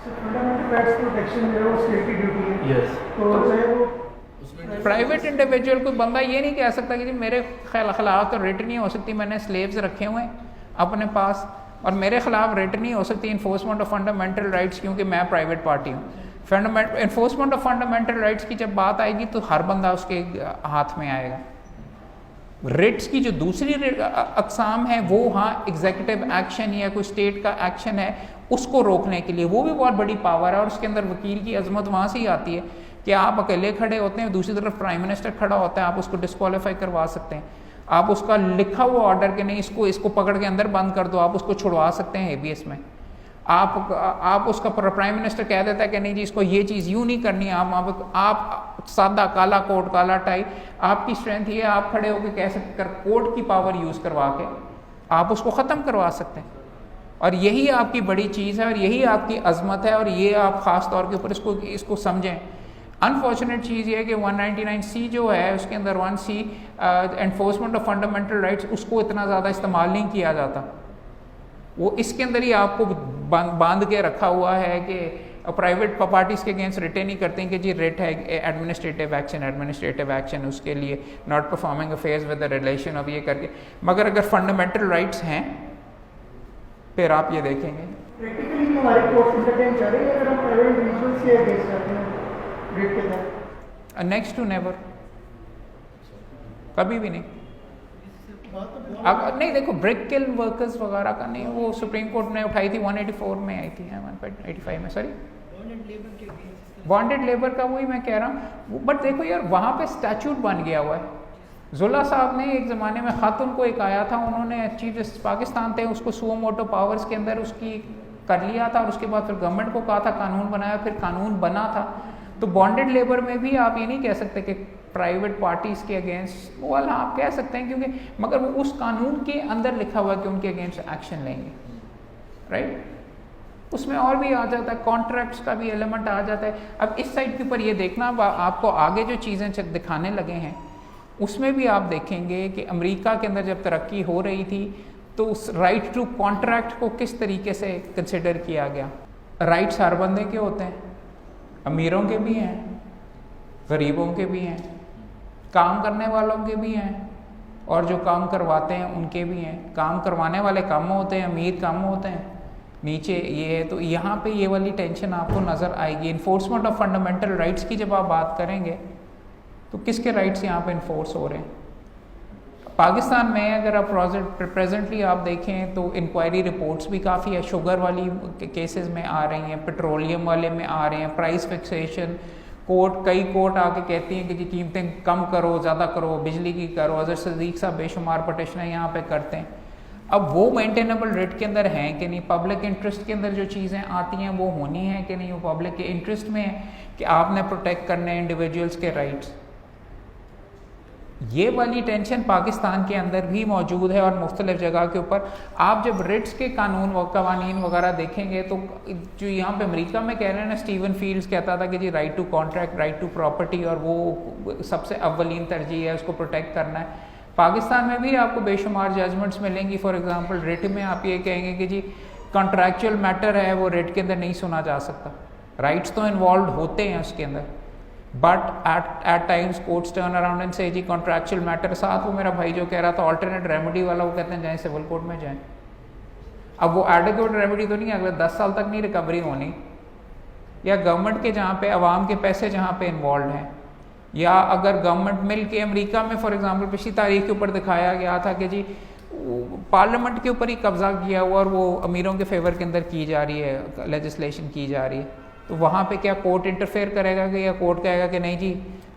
S3: फंडामेंटल राइट्स प्रोटेक्शन जो है वो स्टेट की ड्यूटी है।
S2: यस।
S3: तो चाहे वो
S1: प्राइवेट इंडिविजुअल कोई बंदा ये नहीं कह सकता कि जी मेरे खिलाफ तो रिट नहीं हो सकती, मैंने स्लेव्स रखे हुए हैं अपने पास और मेरे खिलाफ रिट नहीं हो सकती इन्फोर्समेंट ऑफ फंडामेंटल राइट्स क्योंकि मैं प्राइवेट पार्टी हूँ। इन्फोर्समेंट ऑफ फंडामेंटल राइट्स की जब बात आएगी तो हर बंदा उसके हाथ में आएगा। रिट्स की जो दूसरी अकसाम है वो हाँ एग्जीक्यूटिव एक्शन या कोई स्टेट का एक्शन है उसको रोकने के लिए, वो भी बहुत बड़ी पावर है। और उसके अंदर वकील की अजमत वहाँ से ही आती है कि आप अकेले खड़े होते हैं, दूसरी तरफ प्राइम मिनिस्टर खड़ा होता है, आप उसको डिस्क्वालीफाई करवा सकते हैं। आप उसका लिखा हुआ ऑर्डर के नहीं इसको पकड़ के अंदर बंद कर दो, आप उसको छुड़वा सकते हैं हेबियस में। आप उसका प्राइम मिनिस्टर कह देता है कि नहीं जी इसको ये चीज़ यूँ नहीं करनी, आप सादा काला कोट काला टाई, आपकी स्ट्रेंथ ये आप खड़े होकर कह सकते कोर्ट की पावर यूज़ करवा के आप उसको ख़त्म करवा सकते हैं। और यही आपकी बड़ी चीज़ है और यही आपकी अजमत है और ये आप ख़ास तौर के ऊपर इसको समझें। अनफॉर्चुनेट चीज़ ये है कि 199C जो है उसके अंदर 1C enforcement of fundamental rights उसको इतना ज़्यादा इस्तेमाल नहीं किया जाता। वो इसके अंदर ही आपको बांध के रखा हुआ है कि प्राइवेट पार्टीज़ के अगेंस्ट रिटेन नहीं करते हैं कि जी रिट है एडमिनिस्ट्रेटिव एक्शन उसके लिए not performing affairs with the relation of ये करके। मगर अगर फंडामेंटल राइट्स हैं फिर आप ये देखेंगे
S3: प्रैक्टिकली हमारे कोर्ट इंटरटेन कर रहे हैं अगर हम प्राइवेट इंडिविजुअल्स के अगेंस्ट करते हैं रिट के तहत।
S1: नेक्स्ट टू नेवर, कभी भी नहीं। अब नहीं देखो ब्रिक किल्न वर्कर्स वगैरह का नहीं, वो सुप्रीम कोर्ट ने उठाई थी 184 में आई थी 185 में सॉरी बॉन्डेड लेबर का, वही मैं कह रहा हूँ। बट देखो यार वहाँ पे स्टैच्यूट बन गया हुआ है। जुल्ला साहब ने एक ज़माने में ख़त उनको एक आया था, उन्होंने चीफ जस्टिस पाकिस्तान थे उसको सुओ मोटो पावर्स के अंदर उसकी कर लिया था और उसके बाद फिर गवर्नमेंट को कहा था कानून बनाया, फिर कानून बना था। तो बॉन्डेड लेबर में भी आप ये नहीं कह सकते कि प्राइवेट पार्टीज़ के अगेंस्ट, वाल आप कह सकते हैं क्योंकि मगर वो उस कानून के अंदर लिखा हुआ है कि उनके अगेंस्ट एक्शन लेंगे, राइट। उसमें और भी आ जाता है, कॉन्ट्रैक्ट्स का भी एलिमेंट आ जाता है। अब इस साइड के ऊपर ये देखना, आपको आगे जो चीज़ें दिखाने लगे हैं उसमें भी आप देखेंगे कि अमेरिका के अंदर जब तरक्की हो रही थी तो उस राइट टू कॉन्ट्रैक्ट को किस तरीके से कंसिडर किया गया। राइट्स हर बंदे के होते हैं, अमीरों के भी हैं, गरीबों के भी हैं, काम करने वालों के भी हैं और जो काम करवाते हैं उनके भी हैं। काम करवाने वाले कम होते हैं, अमीर कम होते हैं, नीचे ये है। तो यहाँ पे ये वाली टेंशन आपको नज़र आएगी। इन्फोर्समेंट ऑफ फंडामेंटल राइट्स की जब आप बात करेंगे तो किसके राइट्स यहाँ पे इन्फोर्स हो रहे हैं? पाकिस्तान में अगर आप प्रेजेंटली आप देखें तो इंक्वायरी रिपोर्ट्स भी काफ़ी है, शुगर वाली केसेस में आ रही हैं, पेट्रोलियम वाले में आ रहे हैं, प्राइस फिक्सेशन, कई कोर्ट आके कहती हैं कि जी कीमतें कम करो, ज़्यादा करो, बिजली की करो। अजहर सदीक साहब बेशुमार पटिशनें यहाँ पे करते हैं। अब वो मेंटेनेबल रेट के अंदर हैं कि नहीं, पब्लिक इंटरेस्ट के अंदर जो चीज़ें आती हैं वो होनी है कि नहीं, वो पब्लिक के इंटरेस्ट में है कि आपने प्रोटेक्ट करने इंडिविजुअल्स के राइट्स। ये वाली टेंशन पाकिस्तान के अंदर भी मौजूद है और मुख्तलिफ जगह के ऊपर। आप जब रिट्स के कानून व कवानीन वगैरह देखेंगे तो जो यहाँ पे अमेरिका में कह रहे हैं ना, स्टीवन फील्ड्स कहता था कि जी right to contract, right to property, और वो सबसे अव्वलीन तरजीह है, उसको प्रोटेक्ट करना है। पाकिस्तान में भी आपको बेशुमार जजमेंट्स मिलेंगी। फॉर एग्जांपल रिट में आप ये कहेंगे कि जी कॉन्ट्रैक्चुअल मैटर है, वो रिट के अंदर नहीं सुना जा सकता। राइट्स तो इन्वॉल्व होते हैं उसके अंदर, but at times courts turn around and से जी कॉन्ट्रैक्चुअल मैटर। साथ वो मेरा भाई जो कह रहा था ऑल्टरनेट रेमेडी वाला, वो कहते हैं जाएँ सिविल कोर्ट में जाएँ। अब वो एडिक्वेट रेमेडी तो नहीं है, अगले 10 साल तक नहीं रिकवरी होनी, या गवर्नमेंट के जहाँ पे आवाम के पैसे जहाँ पे इन्वॉल्व हैं, या अगर गवर्नमेंट मिल के अमेरिका में फॉर एग्जांपल पिछली तारीख के ऊपर दिखाया गया था कि जी पार्लियामेंट के ऊपर ही कब्जा किया हुआ और वो अमीरों के फेवर के अंदर की जा रही है, लेजिस्लेशन की जा रही है, तो वहाँ पे क्या कोर्ट इंटरफेयर करेगा कि या कोर्ट कहेगा कि नहीं जी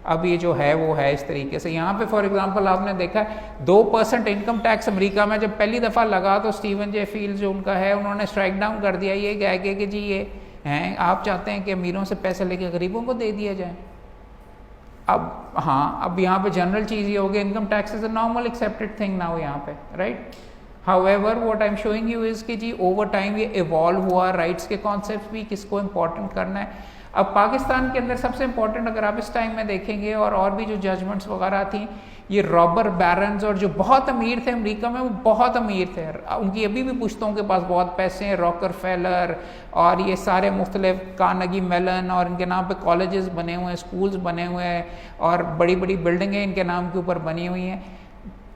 S1: अब ये जो है वो है इस तरीके से। यहाँ पे फॉर एग्जांपल आपने देखा है 2% इनकम टैक्स अमेरिका में जब पहली दफ़ा लगा तो स्टीवन जे फील्ड जो उनका है उन्होंने स्ट्राइक डाउन कर दिया, ये कह के कि जी ये हैं आप चाहते हैं कि अमीरों से पैसे लेके गरीबों को दे दिया जाए। अब हाँ, अब यहाँ पे जनरल चीज़ ये हो गई, income tax is a normal accepted thing now यहाँ पे, right. However what I am showing you is कि जी ओवर टाइम ये इवॉल्व हुआ, राइट्स के कॉन्सेप्ट भी किसको इंपॉर्टेंट करना है। अब पाकिस्तान के अंदर सबसे इंपॉर्टेंट अगर आप इस टाइम में देखेंगे और भी जो जजमेंट्स वगैरह थी, ये रॉबर बैरन्स और जो बहुत अमीर थे अमेरिका में, वो बहुत अमीर थे, उनकी अभी भी पुश्तों के पास बहुत पैसे हैं, रॉकरफेलर और ये सारे मुख्तलिफ कार्नेगी मेलन और इनके नाम पे कॉलेजेस बने हुए हैं, स्कूल्स बने हुए हैं और बड़ी बड़ी बिल्डिंगें इनके नाम के ऊपर बनी हुई हैं।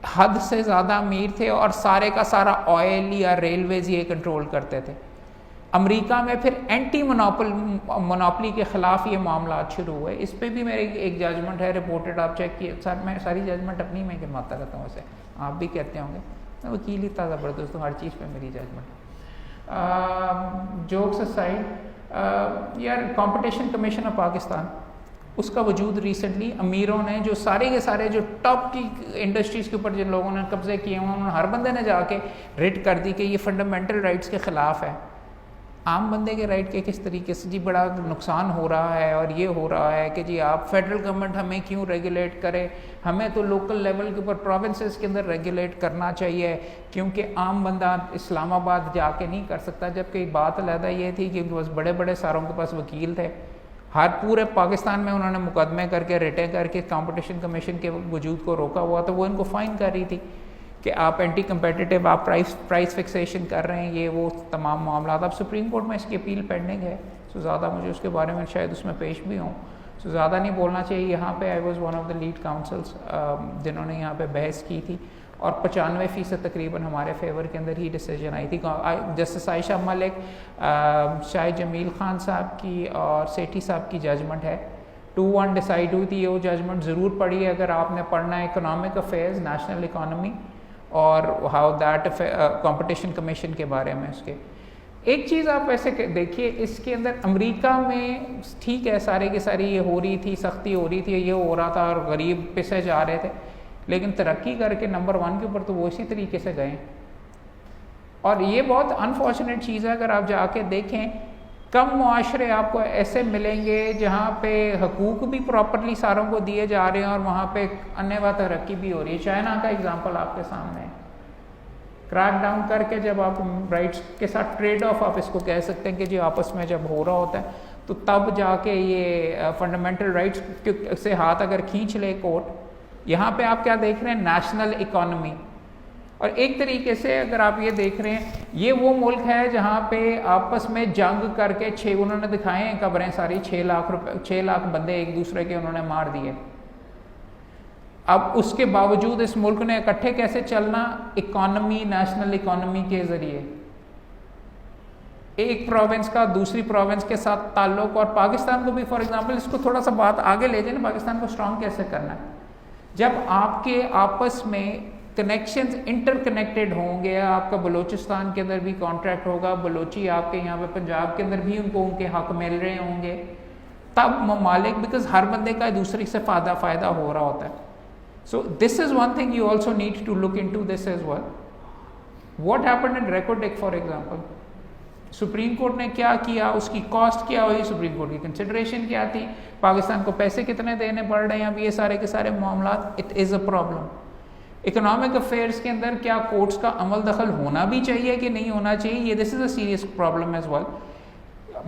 S1: हद से ज़्यादा अमीर थे और सारे का सारा ऑयल या रेलवेज ये कंट्रोल करते थे। अमेरिका में फिर एंटी मोनोपली के ख़िलाफ़ ये मामला शुरू हुए। इस पर भी मेरे एक जजमेंट है रिपोर्टेड, आप चेक किए। सर मैं सारी जजमेंट अपनी में गिनवाता रहता हूँ, वैसे आप भी कहते होंगे, मैं वकील ही था ज़बरदस्त हूँ, हर चीज़ पे मेरी जजमेंट। जोक्स असाइड, यार कंपटीशन कमीशन ऑफ पाकिस्तान, उसका वजूद रिसेंटली अमीरों ने जो सारे के सारे जो टॉप की इंडस्ट्रीज़ के ऊपर जिन लोगों ने कब्जे किए हुए, उन्होंने हर बंदे ने जाके रिट कर दी कि ये फंडामेंटल राइट्स के ख़िलाफ़ है। आम बंदे के राइट के किस तरीके से जी बड़ा नुकसान हो रहा है और ये हो रहा है कि जी आप फेडरल गवर्नमेंट हमें क्यों रेगुलेट करे, हमें तो लोकल लेवल के ऊपर प्रोविंसेस के अंदर रेगुलेट करना चाहिए, क्योंकि आम बंदा इस्लामाबाद जाके नहीं कर सकता। जबकि बात अलहदा ये थी कि बस बड़े बड़े सारों के पास वकील थे, हर पूरे पाकिस्तान में उन्होंने मुकदमे करके रिटें करके कंपटीशन कमीशन के वजूद को रोका हुआ, तो वो इनको फ़ाइन कर रही थी कि आप एंटी कम्पेटिटिव, आप प्राइस फिक्सेशन कर रहे हैं, ये वो तमाम मामला। अब सुप्रीम कोर्ट में इसकी अपील पेंडिंग है, सो ज़्यादा मुझे उसके बारे में शायद उसमें पेश भी हूँ, सो ज़्यादा नहीं बोलना चाहिए। यहाँ पे I was one of the lead councils जिन्होंने यहाँ पे बहस की थी और 95% तकरीबन हमारे फेवर के अंदर ही डिसीजन आई थी। जस्टिस आयशा मलिक, शाहिद जमील ख़ान साहब की और सेठी साहब की जजमेंट है, 2-1 डिसाइड हुई थी। वो जजमेंट ज़रूर पढ़ी अगर आपने पढ़ना है इकोनॉमिक अफेयर्स, नेशनल इकानमी और हाउ दैट कंपटीशन कमीशन के बारे में। उसके एक चीज़ आप वैसे देखिए, इसके अंदर अमेरिका में ठीक है सारे की सारी ये हो रही थी, सख्ती हो रही थी, ये हो रहा था और गरीब पिसे जा रहे थे, लेकिन तरक्की करके नंबर 1 के ऊपर तो वो इसी तरीके से गए। और ये बहुत अनफॉर्चुनेट चीज़ है, अगर आप जाके देखें कम मुआशरे आपको ऐसे मिलेंगे जहाँ पे हकूक़ भी प्रॉपरली सारों को दिए जा रहे हैं और वहाँ पे अन्य तरक्की भी हो रही है। चाइना का एग्जांपल आपके सामने है। क्रैक डाउन करके जब आप राइट्स के साथ ट्रेड ऑफ आप इसको कह सकते हैं कि जी आपस में जब हो रहा होता है तो तब जाके ये फंडामेंटल राइट्स से हाथ अगर खींच ले कोर्ट। यहाँ पे आप क्या देख रहे हैं, नेशनल इकोनॉमी। और एक तरीके से अगर आप ये देख रहे हैं, ये वो मुल्क है जहाँ पे आपस में जंग करके उन्होंने दिखाए हैं खबरें सारी, 6 लाख बंदे एक दूसरे के उन्होंने मार दिए। अब उसके बावजूद इस मुल्क ने इकट्ठे कैसे चलना, इकोनॉमी, नेशनल इकोनॉमी के जरिए। एक प्रोविंस का दूसरी प्रोविंस के साथ ताल्लुक, और पाकिस्तान को भी फॉर एग्जांपल, इसको थोड़ा सा बात आगे ले जाए ना, पाकिस्तान को स्ट्रांग कैसे करना है। जब आपके आपस में कनेक्शंस इंटरकनेक्टेड होंगे, आपका बलूचिस्तान के अंदर भी कॉन्ट्रैक्ट होगा, बलोची आपके यहाँ पे पंजाब के अंदर भी उनको उनके हक मिल रहे होंगे, तब ममालिक, बिकॉज हर बंदे का दूसरे से फ़ायदा हो रहा होता है। So this is one thing you also need to look into this as well. What happened in Reko Diq for example, Supreme court ने क्या किया, उसकी कॉस्ट क्या हुई, सुप्रीम कोर्ट की कंसिडरेशन क्या थी, पाकिस्तान को पैसे कितने देने पड़ रहे हैं, अब ये सारे के सारे मामला, it is a problem. Economic affairs के अंदर क्या कोर्ट्स का अमल दखल होना भी चाहिए कि नहीं होना चाहिए, ये this is a serious problem as well.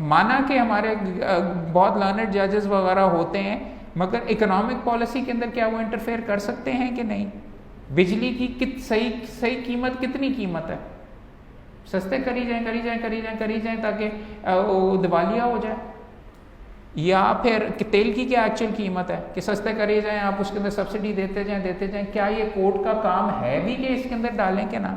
S1: माना कि हमारे बहुत लर्नड जजेस वगैरह होते हैं, मगर इकोनॉमिक पॉलिसी के अंदर क्या वो इंटरफेयर कर सकते हैं कि नहीं। बिजली की सही कीमत कितनी कीमत है, सस्ते करी जाएं ताकि वो दिवालिया हो जाए, या फिर तेल की क्या एक्चुअल कीमत है कि सस्ते करे जाएं, आप उसके अंदर सब्सिडी देते जाएं। क्या ये कोर्ट का काम है भी कि इसके अंदर डालें कि ना।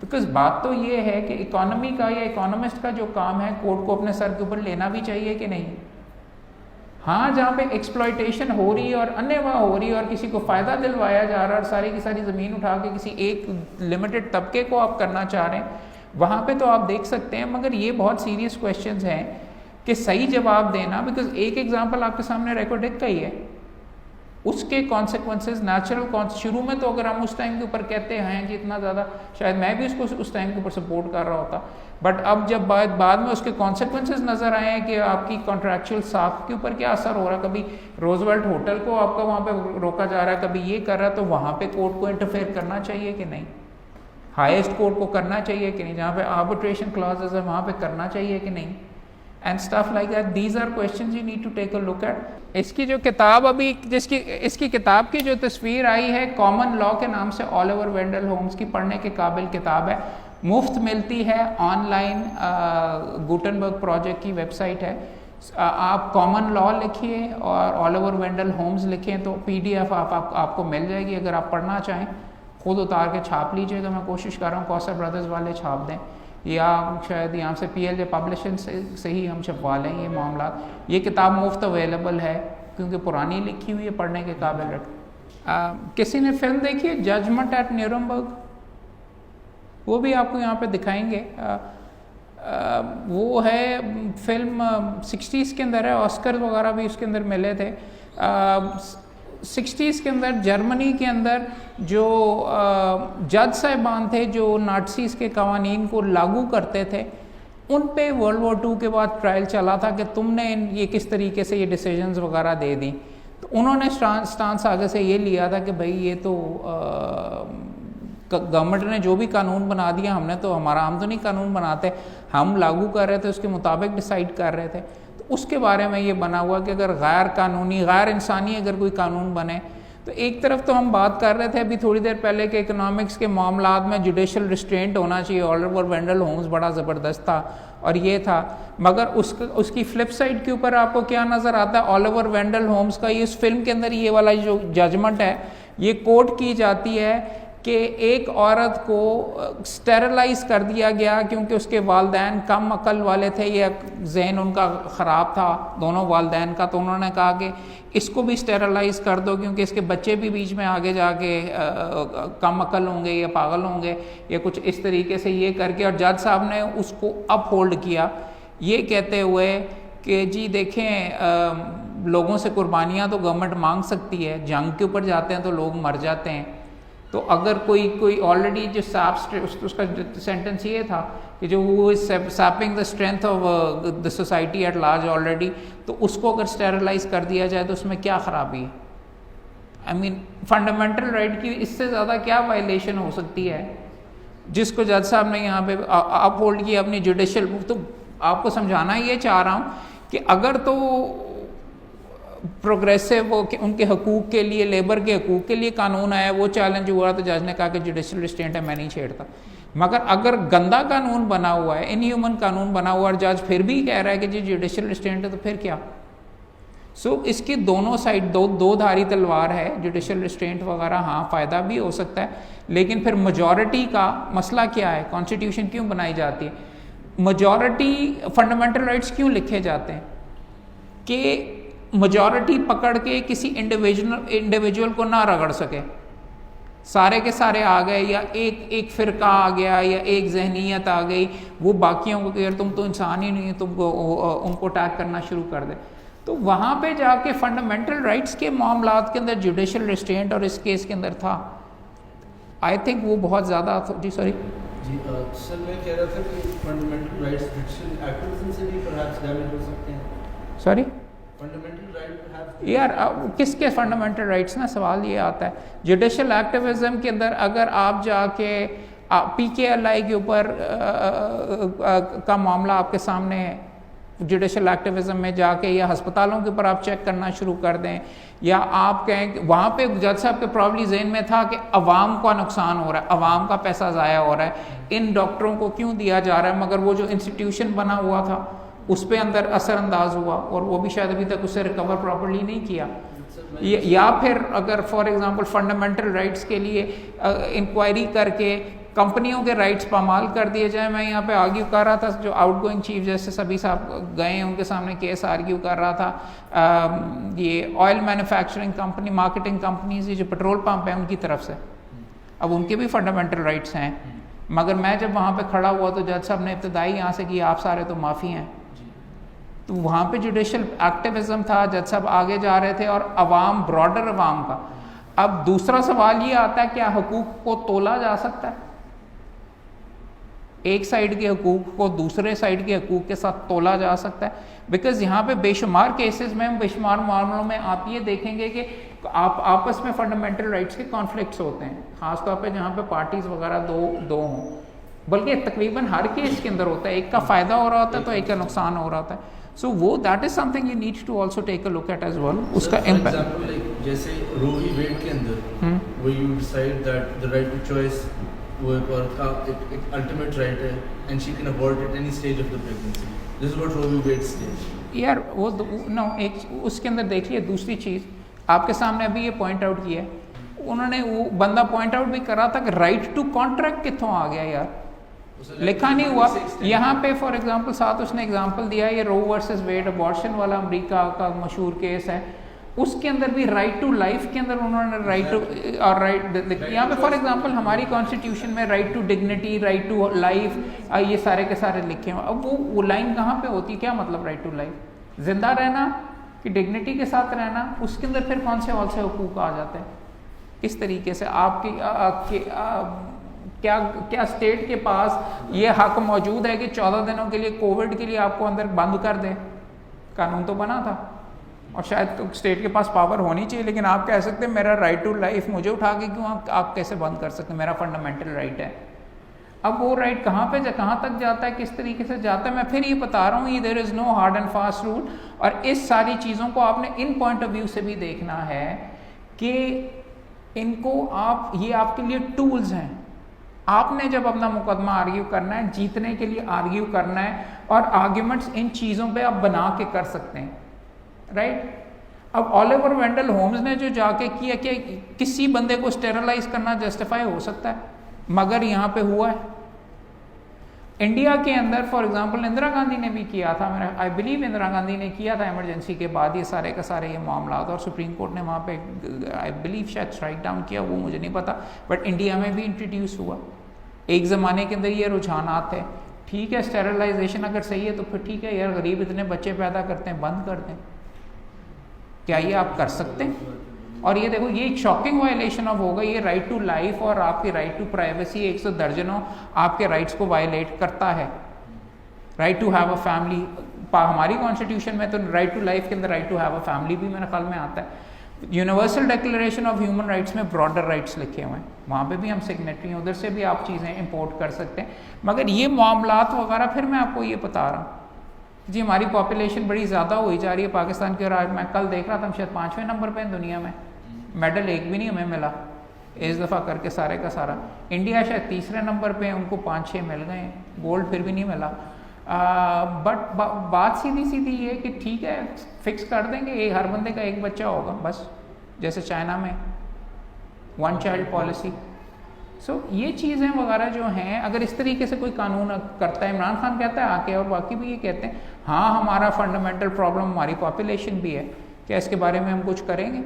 S1: बिकॉज बात तो ये है कि इकोनॉमी का या इकोनॉमिस्ट का जो काम है, कोर्ट को अपने सर के ऊपर लेना भी चाहिए कि नहीं। हाँ, जहाँ पे एक्सप्लॉयटेशन हो रही है और अन्यथा हो रही है और किसी को फ़ायदा दिलवाया जा रहा है और सारी की सारी ज़मीन उठा के किसी एक लिमिटेड तबके को आप करना चाह रहे हैं, वहाँ पे तो आप देख सकते हैं। मगर ये बहुत सीरियस क्वेश्चंस हैं कि सही जवाब देना। बिकॉज एक एग्जांपल आपके सामने रेकॉर्डिक का ही है, उसके कॉन्सिक्वेंसेस नेचुरल शुरू में तो अगर हम उस टाइम के ऊपर कहते हैं जी इतना ज़्यादा, शायद मैं भी उसको उस टाइम के ऊपर सपोर्ट कर रहा होता, बट अब जब बाद में उसके कॉन्सिक्वेंसेस नज़र आए हैं कि आपकी कॉन्ट्रैक्चुअल साख के ऊपर क्या असर हो रहा है, कभी रोजवेल्ट होटल को आपका वहाँ पे रोका जा रहा है, कभी ये कर रहा है, तो वहाँ पे कोर्ट को इंटरफेयर करना चाहिए कि नहीं, हाईएस्ट कोर्ट को करना चाहिए कि नहीं, जहाँ पे आर्बिट्रेशन क्लॉजेस है वहाँ पे करना चाहिए कि नहीं, and stuff like that. These are questions you need to take a look at. इसकी जो किताब अभी इसकी किताब की जो तस्वीर आई है, कॉमन लॉ के नाम से, ऑलिवर वेंडल होम्स की, पढ़ने के काबिल किताब है, मुफ्त मिलती है ऑनलाइन, गुटनबर्ग प्रोजेक्ट की वेबसाइट है। आप कॉमन लॉ लिखिए और ऑलिवर वेंडल होम्स लिखें तो PDF आपको मिल जाएगी। अगर आप पढ़ना चाहें खुद उतार के छाप लीजिएगा, मैं कोशिश कर रहा हूँ कौसर ब्रदर्स वाले छाप दें, या शायद यहाँ से PLJ पब्लिशिंग से ही हम छपवा लें ये मामला। ये किताब मुफ्त अवेलेबल है क्योंकि पुरानी लिखी हुई है, पढ़ने के काबिल रख। किसी ने फिल्म देखी है जजमेंट एट न्यूरमबर्ग, वो भी आपको यहाँ पे दिखाएंगे। वो है फिल्म 60s के अंदर है, ऑस्कर वगैरह भी उसके अंदर मिले थे। 60s के अंदर जर्मनी के अंदर जो जज साहिबान थे जो नाटसीज़ के कवानीन को लागू करते थे, उन पे वर्ल्ड वॉर 2 के बाद ट्रायल चला था कि तुमने ये किस तरीके से ये डिसीजंस वगैरह दे दी। तो उन्होंने स्टांस आगे से ये लिया था कि भाई ये तो गवर्नमेंट ने जो भी कानून बना दिया, हमने तो हमारा हम तो नहीं कानून बनाते, हम लागू कर रहे थे, उसके मुताबिक डिसाइड कर रहे थे। तो उसके बारे में ये बना हुआ कि अगर गैर कानूनी, गैर इंसानी अगर कोई कानून बने, तो एक तरफ तो हम बात कर रहे थे अभी थोड़ी देर पहले कि इकोनॉमिक्स के मामलात में जुडिशल रिस्ट्रेंट होना चाहिए, ऑलिवर वेंडल होम्स बड़ा ज़बरदस्त था और ये था, मगर उसकी फ्लिप साइड के ऊपर आपको क्या नज़र आता है, ऑलिवर वेंडल होम्स का ये, इस फिल्म के अंदर ये वाला जो जजमेंट है, ये कोट की जाती है कि एक औरत को स्टेरलाइज कर दिया गया क्योंकि उसके वालदैन कम अकल वाले थे, ये जहन उनका ख़राब था दोनों वालदैन का, तो उन्होंने कहा कि इसको भी स्टेरलाइज कर दो क्योंकि इसके बच्चे भी बीच में आगे जाके कम अकल होंगे या पागल होंगे या कुछ इस तरीके से ये करके, और जज साहब ने उसको अप होल्ड किया ये कहते हुए कि जी देखें लोगों से कुर्बानियाँ तो गवर्नमेंट मांग सकती है, जंग के ऊपर जाते हैं तो लोग मर जाते हैं, तो अगर कोई ऑलरेडी जो उसका सेंटेंस ये था कि जो वो sapping the strength of the society at large already, तो उसको अगर स्टेरलाइज कर दिया जाए तो उसमें क्या ख़राबी है। आई मीन फंडामेंटल राइट की इससे ज़्यादा क्या वायलेशन हो सकती है। जिसको जज साहब ने यहाँ पे अप होल्ड किया अपनी जुडिशल, तो आपको समझाना ये चाह रहा हूँ कि अगर तो प्रोग्रेसिव वो कि उनके हकूक़ के लिए, लेबर के हकूक़ के लिए कानून आया, वो चैलेंज हुआ तो जज ने कहा कि जुडिशल रिस्ट्रेंट है, मैं नहीं छेड़ता। मगर अगर गंदा कानून बना हुआ है, इनह्यूमन कानून बना हुआ है, और जज फिर भी कह रहा है कि जी जुडिशल रिस्ट्रेंट है, तो फिर क्या? इसकी दोनों साइड, दो धारी तलवार है। जुडिशल रिस्ट्रेंट वगैरह हाँ फ़ायदा भी हो सकता है, लेकिन फिर मेजॉरिटी का मसला क्या है? कॉन्स्टिट्यूशन क्यों बनाई जाती है? मेजॉरिटी, फंडामेंटल राइट्स क्यों लिखे जाते हैं? कि मेजॉरिटी पकड़ के किसी इंडिविजुअल को ना रगड़ सके, सारे के सारे आ गए, या एक फ़िरका आ गया, या एक जहनीत आ गई, वो बाकियों को यार तुम तो इंसान ही नहीं है, तुमको उनको अटैक करना शुरू कर दे। तो वहाँ पे जाके फंडामेंटल राइट्स के मामलात के अंदर जुडिशल रिस्ट्रेंट और इस केस के अंदर था, आई थिंक वो बहुत ज़्यादा। जी सॉरी
S2: जी सर, मैं कह रहा था कि फंडामेंटल राइट्स जुडिशल एक्टिविज्म से भी परहैप्स डैमेज हो सकते हैं।
S1: सॉरी
S2: फंडामेंटल राइट
S1: यार, किसके फंडामेंटल राइट्स ना, सवाल ये आता है। जुडिशल एक्टिविज्म के अंदर अगर आप जाके PKLI के ऊपर का मामला आपके सामने है, जुडिशल एक्टिविज्म में जाके, या अस्पतालों के ऊपर आप चेक करना शुरू कर दें, या आप कहें कि वहाँ पे जज साहब के प्रॉब्ली जहन में था कि अवाम का नुकसान हो रहा है, अवाम का पैसा ज़ाया हो रहा है, इन डॉक्टरों को क्यों दिया जा रहा है, मगर वो जो इंस्टीट्यूशन बना हुआ था उस पर अंदर असरअंदाज हुआ, और वो भी शायद अभी तक उससे रिकवर प्रॉपर्ली नहीं किया। या फिर अगर फॉर एग्जांपल फंडामेंटल राइट्स के लिए इंक्वायरी करके कंपनियों के राइट्स पामाल कर दिए जाए। मैं यहाँ पे आर्ग्यू कर रहा था, जो आउटगोइंग चीफ जस्टिस अभी साहब गए उनके सामने केस आर्ग्यू कर रहा था, ये oil manufacturing company, marketing companies, ये जो पेट्रोल पंप है उनकी तरफ से, अब उनके भी फंडामेंटल राइट्स हैं, मगर मैं जब वहाँ पे खड़ा हुआ तो जज साहब ने इब्तदाई यहाँ से कि आप सारे तो माफ़ी हैं, तो वहाँ पे जुडिशल एक्टिविज्म था, जज साहब आगे जा रहे थे, और अवाम, ब्रॉडर अवाम का। अब दूसरा सवाल ये आता है, क्या हुकूक को तोला जा सकता है? एक साइड के हकूक़ को दूसरे साइड के हकूक़ के साथ तोला जा सकता है? बिकॉज यहाँ पे बेशुमार केसेस में, बेशुमार मामलों में आप ये देखेंगे कि आप आपस में फंडामेंटल राइट्स के कॉन्फ्लिक्ट्स होते हैं, ख़ासतौर पे जहाँ पे पार्टीज़ वगैरह दो हों, बल्कि तकरीबन हर केस के अंदर होता है, एक का फ़ायदा हो रहा होता है तो एक का नुकसान हो रहा होता है। सो वो that is something you need to also take a look at as well, उसका इम्पैक्ट।
S2: जैसे रो वी वेड के अंदर वो you decide that the right to choice वो एक अल्टीमेट राइट है, and she can abort at any stage of the pregnancy. This is what Roe v Wade stage.
S1: यार वो नो, एक उसके अंदर देखिए दूसरी चीज़ आपके सामने अभी ये पॉइंट आउट किया है, उन्होंने वो बंदा पॉइंट आउट भी करा था कि राइट टू कॉन्ट्रैक्ट कितों आ गया यार, लिखा नहीं हुआ यहाँ पे। फॉर एग्जांपल साथ उसने एग्जांपल दिया, ये रो वर्सेस वेड अबॉर्शन वाला अमेरिका का मशहूर केस है, उसके अंदर भी राइट टू लाइफ के अंदर उन्होंने राइट टू, और राइट यहाँ पे फॉर एग्जांपल हमारी कॉन्स्टिट्यूशन में right to dignity, right to life, ये सारे के सारे लिखे हुए। अब वो लाइन कहाँ पे होती है? क्या मतलब राइट टू लाइफ? जिंदा रहना कि डिग्निटी के साथ रहना? उसके अंदर फिर कौन से और से हुकूक आ जाते हैं? किस तरीके से आपकी क्या स्टेट के पास ये हक मौजूद है कि 14 दिनों के लिए कोविड के लिए आपको अंदर बंद कर दें? कानून तो बना था, और शायद तो स्टेट के पास पावर होनी चाहिए, लेकिन आप कह सकते हैं मेरा राइट टू लाइफ मुझे उठा के क्यों आप कैसे बंद कर सकते हैं? मेरा फंडामेंटल राइट है। अब वो राइट कहाँ तक जाता है, किस तरीके से जाता है? मैं फिर ये बता रहा हूँ, there is no hard and fast rule, और इस सारी चीज़ों को आपने इन पॉइंट ऑफ व्यू से भी देखना है कि इनको ये आपके लिए टूल्स हैं। आपने जब अपना मुकदमा आर्ग्यू करना है, जीतने के लिए आर्ग्यू करना है, और आर्ग्यूमेंट्स इन चीज़ों पे आप बना के कर सकते हैं, राइट? अब ऑलिवर वेंडल होम्स ने जो जाके किया कि किसी बंदे को स्टेरलाइज करना जस्टिफाई हो सकता है, मगर यहाँ पे हुआ है। इंडिया के अंदर फॉर एग्जांपल इंदिरा गांधी ने भी किया था, मेरा आई बिलीव इंदिरा गांधी ने किया था इमरजेंसी के बाद ये सारे का सारे ये मामला, और सुप्रीम कोर्ट ने वहाँ पे आई बिलीव शायद स्ट्राइक डाउन किया, वो मुझे नहीं पता, बट इंडिया में भी इंट्रोड्यूस हुआ। एक ज़माने के अंदर ये रुझानात थे, ठीक है स्टेरलाइजेशन अगर सही है तो फिर ठीक है यार, गरीब इतने बच्चे पैदा करते हैं, बंद कर दें। क्या ये आप कर सकते हैं? और ये देखो, ये एक शॉकिंग वायलेशन ऑफ होगा, ये राइट टू लाइफ और आपके राइट टू प्राइवेसी 100 दर्जनों आपके राइट्स को वायलेट करता है। Right to have a family, हमारी कॉन्स्टिट्यूशन में तो राइट टू लाइफ के अंदर right to have a family भी मेरे ख्याल में आता है। Universal declaration of human rights में ब्रॉडर राइट्स लिखे हुए हैं, वहाँ पे भी हम सिग्नेटरी हैं, उधर से भी आप चीज़ें इंपोर्ट कर सकते हैं। मगर ये मामलात वगैरह फिर मैं आपको ये बता रहा हूँ जी, हमारी पॉपुलेशन बड़ी ज़्यादा हुई जा रही है पाकिस्तान की, और आज मैं कल देख रहा था हम शायद 5वें नंबर पे दुनिया में, मेडल एक भी नहीं हमें मिला इस दफ़ा करके सारे का सारा। इंडिया शायद तीसरे नंबर पे, उनको 5-6 मिल गए, गोल्ड फिर भी नहीं मिला। बट बात सीधी सीधी ये कि ठीक है फिक्स कर देंगे, ये हर बंदे का एक बच्चा होगा बस, जैसे चाइना में 1 चाइल्ड पॉलिसी। सो ये चीज़ें वगैरह जो हैं, अगर इस तरीके से कोई कानून करता है, इमरान खान कहता है आके, और बाकी भी ये कहते हैं हाँ हमारा फंडामेंटल प्रॉब्लम हमारी पॉपुलेशन भी है, क्या इसके बारे में हम कुछ करेंगे,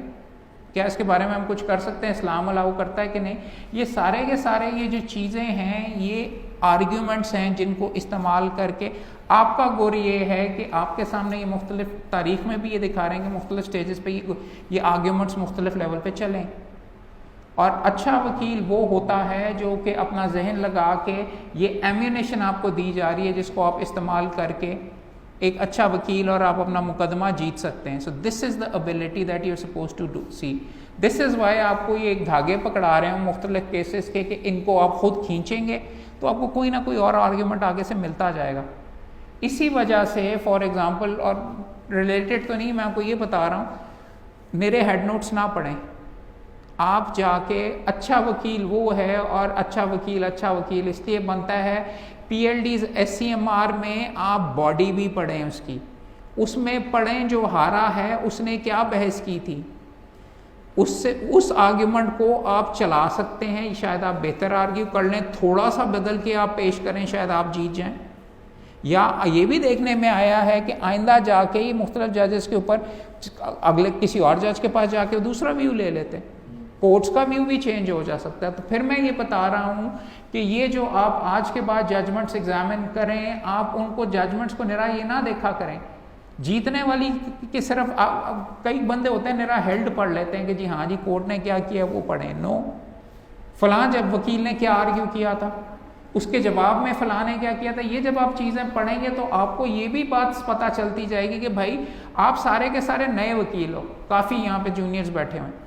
S1: क्या इसके बारे में हम कुछ कर सकते हैं, इस्लाम अलाउ करता है कि नहीं। ये सारे के सारे ये जो चीज़ें हैं ये आर्ग्यूमेंट्स हैं जिनको इस्तेमाल करके आपका गोल ये है कि आपके सामने ये मुख्तलिफ तारीख में भी ये दिखा रहे हैं कि मुख्तलिफ स्टेजेस पे ये आर्ग्यूमेंट्स मुख्तलिफ लेवल पे चलें। और अच्छा वकील वो होता है जो कि अपना जहन लगा के ये एम्यूनेशन आपको दी जा रही है जिसको आप इस्तेमाल करके एक अच्छा वकील और आप अपना मुकदमा जीत सकते हैं। So this is the ability that you are suppose to do see, this is why आपको ये एक धागे पकड़ा रहे हैं मुख्तलिफ केसेस के कि इनको आप खुद खींचेंगे तो आपको कोई ना कोई और आर्ग्यूमेंट आगे से मिलता जाएगा। इसी वजह से फॉर एग्ज़ाम्पल, और रिलेटेड तो नहीं, मैं आपको ये बता रहा हूँ, मेरे हेड नोट्स ना पढ़ें, आप जाके अच्छा वकील वो है, और अच्छा वकील इसलिए बनता है PLDs SCMR में आप बॉडी भी पढ़ें उसकी, उसमें पढ़ें जो हारा है उसने क्या बहस की थी, उससे उस आर्ग्यूमेंट को आप चला सकते हैं, शायद आप बेहतर आर्ग्यू कर लें, थोड़ा सा बदल के आप पेश करें, शायद आप जीत जाएं। या ये भी देखने में आया है कि आइंदा जाके ही मुख्तलिफ जजेस के ऊपर अगले किसी और जज के पास जाके दूसरा व्यू ले लेते हैं, कोर्ट्स का व्यू भी चेंज हो जा सकता है। तो फिर मैं ये बता रहा हूँ कि ये जो आप आज के बाद जजमेंट्स एग्जामिन करें, आप उनको जजमेंट्स को निरा ये ना देखा करें जीतने वाली कि सिर्फ कई बंदे होते हैं निरा हेल्ड पढ़ लेते हैं कि जी हाँ जी कोर्ट ने क्या किया वो पढ़ें। नो, फलां जब वकील ने क्या आर्ग्यू किया था, उसके जवाब में फलां ने क्या किया था, ये जब आप चीज़ें पढ़ेंगे तो आपको ये भी बात पता चलती जाएगी कि भाई आप सारे के सारे नए वकील हो, काफ़ी यहाँ पे जूनियर्स बैठे हुए हैं।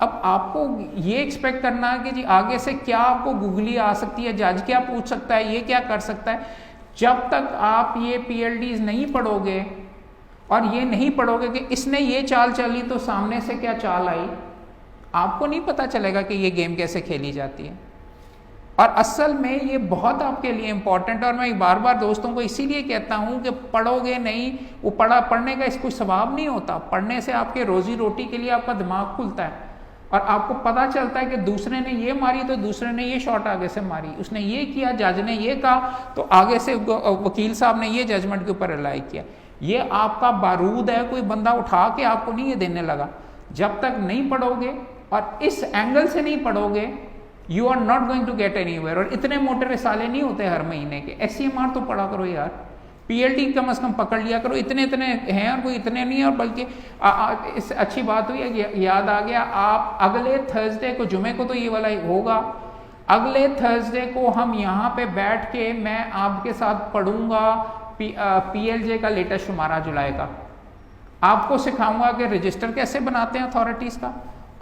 S1: अब आपको ये एक्सपेक्ट करना है कि जी आगे से क्या आपको गूगली आ सकती है, जज क्या पूछ सकता है, ये क्या कर सकता है, जब तक आप ये PLDs नहीं पढ़ोगे और ये नहीं पढ़ोगे कि इसने ये चाल चली तो सामने से क्या चाल आई, आपको नहीं पता चलेगा कि ये गेम कैसे खेली जाती है। और असल में ये बहुत आपके लिए इम्पॉर्टेंट है, और मैं बार बार दोस्तों को इसीलिए कहता हूँ कि पढ़ोगे नहीं, वो पढ़ने का इसको सवाब नहीं होता, पढ़ने से आपके रोजी रोटी के लिए आपका दिमाग खुलता है और आपको पता चलता है कि दूसरे ने ये मारी तो दूसरे ने ये शॉट आगे से मारी, उसने ये किया, जज ने ये कहा तो आगे से वकील साहब ने ये जजमेंट के ऊपर रिलाई किया। ये आपका बारूद है, कोई बंदा उठा के आपको नहीं ये देने लगा। जब तक नहीं पढ़ोगे और इस एंगल से नहीं पढ़ोगे, you are not going to get anywhere. और इतने मोटे रिसाले नहीं होते हर महीने के, SCMR तो पढ़ा करो यार, PLD कम से कम पकड़ लिया करो, इतने हैं और कोई इतने नहीं है। और बल्कि इस अच्छी बात हुई है, याद आ गया, आप अगले थर्सडे को, जुमे को तो ये वाला होगा, अगले थर्सडे को हम यहाँ पे बैठ के मैं आपके साथ पढ़ूंगा PLJ का लेटेस्ट शुमारा जुलाई का, आपको सिखाऊंगा कि रजिस्टर कैसे बनाते हैं अथॉरिटीज़ का,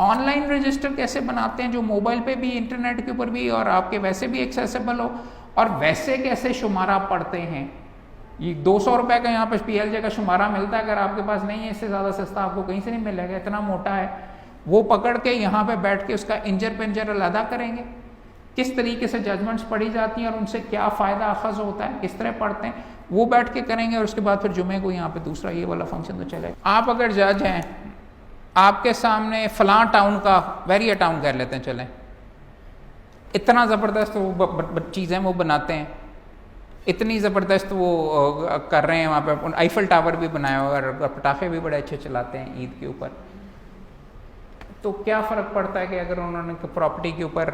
S1: ऑनलाइन रजिस्टर कैसे बनाते हैं जो मोबाइल पे भी, इंटरनेट के ऊपर भी और आपके वैसे भी एक्सेसिबल हो, और वैसे कैसे शुमारा पढ़ते हैं। ये 200 रुपये का यहाँ पर PLJ का शुमारा मिलता है, अगर आपके पास नहीं है इससे ज़्यादा सस्ता आपको कहीं से नहीं मिलेगा, इतना मोटा है। वो पकड़ के यहाँ पे बैठ के उसका इंजर पिंजर अलहदा करेंगे, किस तरीके से जजमेंट्स पढ़ी जाती हैं और उनसे क्या फ़ायदा अखज़ होता है, किस तरह पढ़ते हैं, वो बैठ के करेंगे। और उसके बाद फिर जुमे को यहाँ पे दूसरा ये वाला फंक्शन तो चलेगा। आप अगर जज हैं, आपके सामने फलां टाउन का वेरिया टाउन कर लेते हैं, चलें, इतना ज़बरदस्त वो चीज़ें वो बनाते हैं, इतनी ज़बरदस्त वो कर रहे हैं, वहाँ पे आईफल टावर भी बनाया हुआ और पटाखे भी बड़े अच्छे चलाते हैं ईद के ऊपर। तो क्या फ़र्क पड़ता है कि अगर उन्होंने प्रॉपर्टी के ऊपर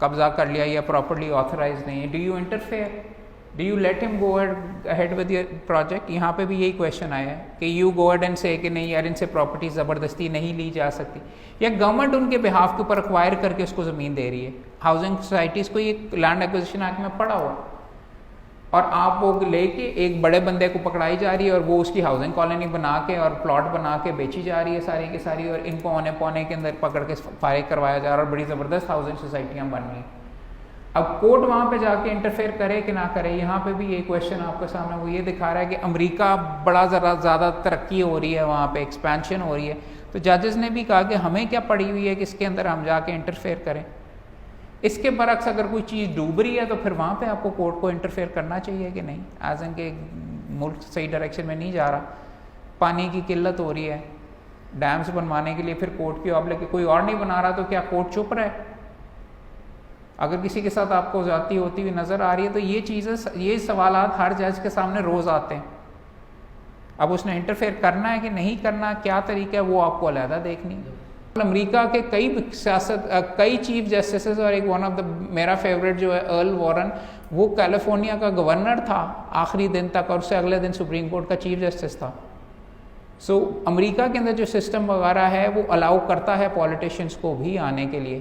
S1: कब्जा कर लिया या प्रॉपर्ली ऑथराइज नहीं है, do you interfere, do you let him go ahead with your project. यहाँ पे भी यही क्वेश्चन आया है कि यू गो अहेड एंड से कि नहीं यार इनसे प्रॉपर्टी ज़बरदस्ती नहीं ली जा सकती, या गवर्नमेंट उनके बिहाफ के ऊपर एक्वायर करके उसको ज़मीन दे रही है। हाउसिंग सोसाइटीज़ को ये लैंड एक्विजिशन एक्ट में पड़ा हुआ, और आप वो लेके एक बड़े बंदे को पकड़ाई जा रही है और वो उसकी हाउसिंग कॉलोनी बना के और प्लॉट बना के बेची जा रही है सारी की सारी, और इनको औने पौने के अंदर पकड़ के फारिग करवाया जा रहा है और बड़ी ज़बरदस्त हाउसिंग सोसाइटियाँ बन रही हैं। अब कोर्ट वहाँ पे जाके इंटरफेयर करे कि ना करे, यहाँ पे भी ये क्वेश्चन आपके सामने वो ये दिखा रहा है कि अमेरिका बड़ा ज़्यादा तरक्की हो रही है, वहाँ पे एक्सपेंशन हो रही है, तो जजेस ने भी कहा कि हमें क्या पड़ी हुई है कि इसके अंदर हम जाके इंटरफेयर करें। इसके बरक्स अगर कोई चीज़ डूब रही है तो फिर वहाँ पे आपको कोर्ट को इंटरफेयर करना चाहिए कि नहीं, एज इन के मुल्क सही डायरेक्शन में नहीं जा रहा, पानी की किल्लत हो रही है, डैम्स बनवाने के लिए फिर कोर्ट की अब लेके कोई और नहीं बना रहा, तो क्या कोर्ट चुप रहा है? अगर किसी के साथ आपको ज़्यादती होती हुई नज़र आ रही है तो ये चीज़ें, ये सवालात हर जज के सामने रोज़ आते हैं। अब उसने इंटरफेयर करना है कि नहीं करना, क्या तरीका है, वो आपको अलहदा देखनी है। अमेरिका के कई चीफ जस्टिस और एक वन ऑफ द मेरा फेवरेट जो है अर्ल वॉरन, वो कैलिफोर्निया का गवर्नर था आखिरी दिन तक और उससे अगले दिन सुप्रीम कोर्ट का चीफ जस्टिस था। सो अमेरिका के अंदर जो सिस्टम वगैरह है वो अलाउ करता है पॉलिटिशियंस को भी आने के लिए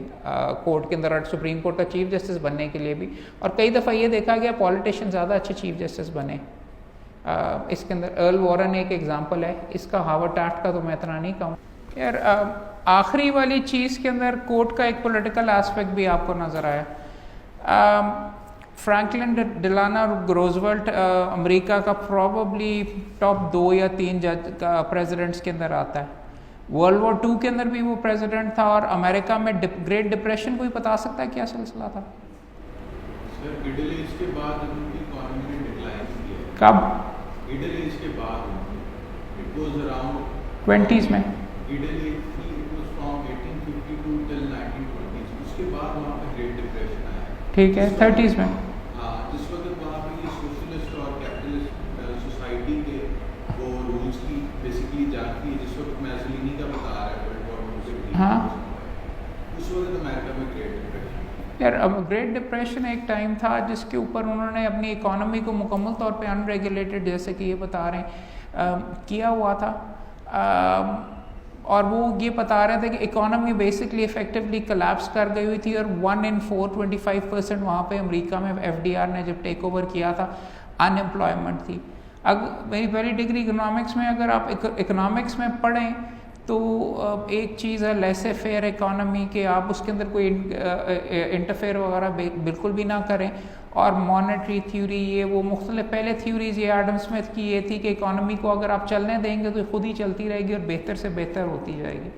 S1: कोर्ट के अंदर, सुप्रीम कोर्ट का चीफ जस्टिस बनने के लिए भी, और कई दफ़ा ये देखा गया पॉलिटिशियन ज़्यादा अच्छे चीफ जस्टिस बने। इसके अंदर अर्ल वॉरन एक एग्जांपल है, इसका हार्वर्ड एक्ट का तो मैं इतना नहीं कहूँ यार। आखिरी वाली चीज़ के अंदर कोर्ट का एक पॉलिटिकल एस्पेक्ट भी आपको नज़र आया। फ्रैंकलिन डिलाना रूजवेल्ट अमेरिका का प्रॉबली टॉप 2 या 3 जज का प्रेसिडेंट्स के अंदर आता है। वर्ल्ड वॉर 2 के अंदर भी वो प्रेसिडेंट था, और अमेरिका में ग्रेट डिप्रेशन कोई बता सकता है क्या सिलसिला था?
S7: सर मिडिल ईस्ट के बाद उनकी इकोनॉमी ने डिक्लाइन किया।
S1: कब?
S7: मिडिल ईस्ट के बाद इट वाज अराउंड
S1: 20s में।
S7: मिडिल ईस्ट की इट वाज फ्रॉम 1852 टिल 1920। उसके बाद वहाँ पे ग्रेट डिप्रेशन आया।
S1: ठीक है, 30s में।
S7: हाँ, जिस वक्त वहाँ पे ये सोशलिस्ट और कैपिटलिस्ट सोसाइटी के वो रूल्स की बेसिकली जांच की, जिस वक्त मैसोलिनी का बता रहा है वर्ल्ड वॉर 2 से,
S1: हाँ,
S7: उस वक्त अमेरिका में ग्रेट डिप्रेशन।
S1: यार अब ग्रेट डिप्रेशन एक टाइम था जिसके ऊपर उन्होंने अपनी इकोनॉमी को मुकम्मल तौर पे अनरेगुलेटेड, जैसे कि ये बता रहे हैं, किया हुआ था। और वो ये बता रहे थे कि इकोनॉमी बेसिकली इफेक्टिवली कोलैप्स कर गई हुई थी, और 1 in 4 25% वहाँ पे अमेरिका में FDR ने जब टेक ओवर किया था अनएम्प्लॉयमेंट थी। अगर मेरी पहली डिग्री इकोनॉमिक्स में, अगर आप इकोनॉमिक्स में पढ़ें तो एक चीज़ है लेसे फेयर इकोनॉमी के, आप उसके अंदर कोई इंटरफेयर वगैरह बिल्कुल भी ना करें, और मॉनेटरी थ्योरी ये वो मुख्तलिफ पहले थ्योरीज, ये एडम स्मिथ की ये थी कि इकोनॉमी को अगर आप चलने देंगे तो खुद ही चलती रहेगी और बेहतर से बेहतर होती जाएगी।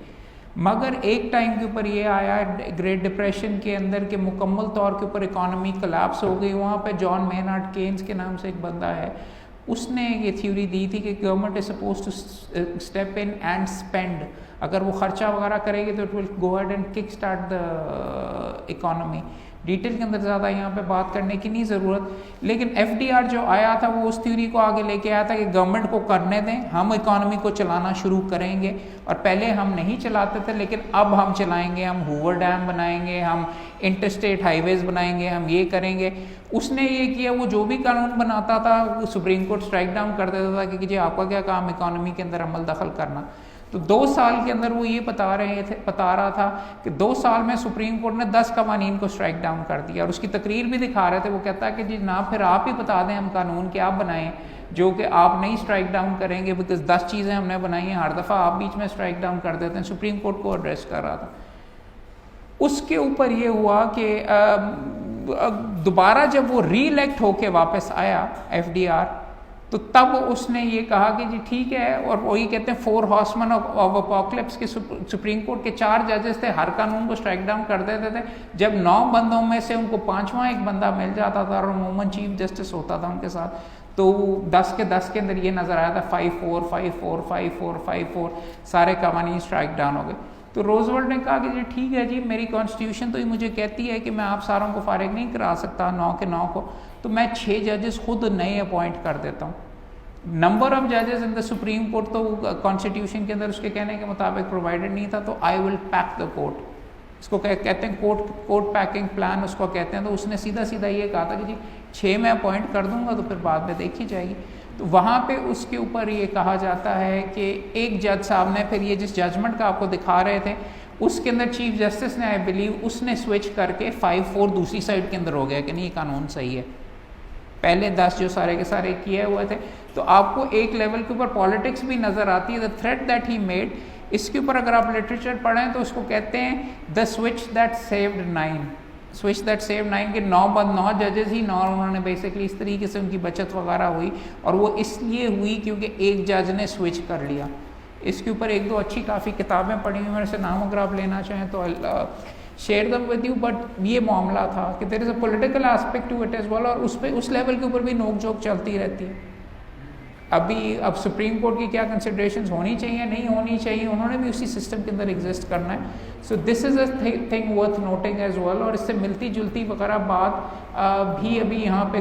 S1: मगर एक टाइम के ऊपर ये आया ग्रेट डिप्रेशन के अंदर के मुकम्मल तौर के ऊपर इकोनॉमी कोलैप्स हो गई। वहाँ पे जॉन मेनहार्ड केन्स के नाम से एक बंदा है, उसने ये थ्योरी दी थी कि government is suppose to step in and spend, अगर वो खर्चा वगैरह करेगी तो it will go ahead and kick start the economy. Detail के अंदर ज़्यादा यहाँ पे बात करने की नहीं ज़रूरत, लेकिन FDR जो आया था वो उस थ्योरी को आगे लेके आया था कि गवर्नमेंट को करने दें, हम इकोनॉमी को चलाना शुरू करेंगे, और पहले हम नहीं चलाते थे लेकिन अब हम चलाएंगे, हम हूवर डैम बनाएंगे, हम इंटरस्टेट हाईवेज बनाएंगे, हम ये करेंगे। उसने ये किया, वो जो भी कानून बनाता था सुप्रीम कोर्ट स्ट्राइक डाउन कर देता था कि जी आपका क्या काम इकोनॉमी के अंदर अमल दखल करना। तो 2 साल के अंदर वो ये बता रहा था कि 2 साल में सुप्रीम कोर्ट ने 10 कवानीन को स्ट्राइक डाउन कर दिया, और उसकी तकरीर भी दिखा रहे थे। वो कहता है कि जी ना फिर आप ही बता दें हम कानून क्या बनाएं जो कि आप नहीं स्ट्राइक डाउन करेंगे, बिकॉज 10 चीज़ें हमने बनाई हैं, हर दफ़ा आप बीच में स्ट्राइक डाउन कर देते हैं। सुप्रीम कोर्ट को एड्रेस कर रहा था। उसके ऊपर ये हुआ कि दोबारा जब वो री इलेक्ट होके वापस आया FDR, तो तब उसने ये कहा कि जी ठीक है, और वही कहते हैं 4 हॉर्समैन ऑफ अपोकलिप्स के सुप्रीम कोर्ट के 4 जजेस थे, हर कानून को स्ट्राइक डाउन कर देते थे। जब 9 बंदों में से उनको 5वां एक बंदा मिल जाता था और अमूमन चीफ जस्टिस होता था उनके साथ, तो 10 के 10 के अंदर ये नज़र आया था 5-4 5-4 5-4 5-4 सारे कवानीन स्ट्राइक डाउन हो गए। तो रोजवेल्ट ने कहा कि जी ठीक है जी, मेरी कॉन्स्टिट्यूशन तो ये मुझे कहती है कि मैं आप सारों को फारिग नहीं करा सकता 9 के 9 को, तो मैं 6 जजेस खुद नए अपॉइंट कर देता हूँ। नंबर ऑफ जजेस इन द सुप्रीम कोर्ट तो कॉन्स्टिट्यूशन के अंदर उसके कहने के मुताबिक प्रोवाइडेड नहीं था, तो I will pack the court, इसको कहते हैं कोर्ट पैकिंग प्लान उसको कहते हैं। तो उसने सीधा सीधा ये कहा था कि जी 6 मैं अपॉइंट कर दूंगा, तो फिर बाद में देखी जाएगी। तो वहाँ पे उसके ऊपर ये कहा जाता है कि एक जज साहब ने फिर ये जिस जजमेंट का आपको दिखा रहे थे उसके अंदर चीफ जस्टिस ने आई बिलीव उसने स्विच करके 5-4 दूसरी साइड के अंदर हो गया कि नहीं ये कानून सही है। पहले 10 जो सारे के सारे किए हुए थे। तो आपको एक लेवल के ऊपर पॉलिटिक्स भी नज़र आती है। The threat that he made, इसके ऊपर अगर आप लिटरेचर पढ़ें तो उसको कहते हैं the switch that saved 9, switch that saved 9 के 9 जजेस ही 9 उन्होंने बेसिकली इस तरीके से उनकी बचत वगैरह हुई, और वो इसलिए हुई क्योंकि एक जज ने स्विच कर लिया। इसके ऊपर एक दो अच्छी काफ़ी किताबें पढ़ी हुई मेरे से, नाम अगर आप लेना चाहें तो शेयर दम विद यू, बट ये मामला था कि there is a political aspect to it as well, और उस लेवल के ऊपर भी नोक झोंक चलती रहती है। अब सुप्रीम कोर्ट की क्या कंसिडरेशंस होनी चाहिए नहीं होनी चाहिए, उन्होंने भी उसी सिस्टम के अंदर एग्जिस्ट करना है। So this is a thing worth noting as well. और इससे मिलती जुलती वगैरह बात भी अभी यहाँ पे,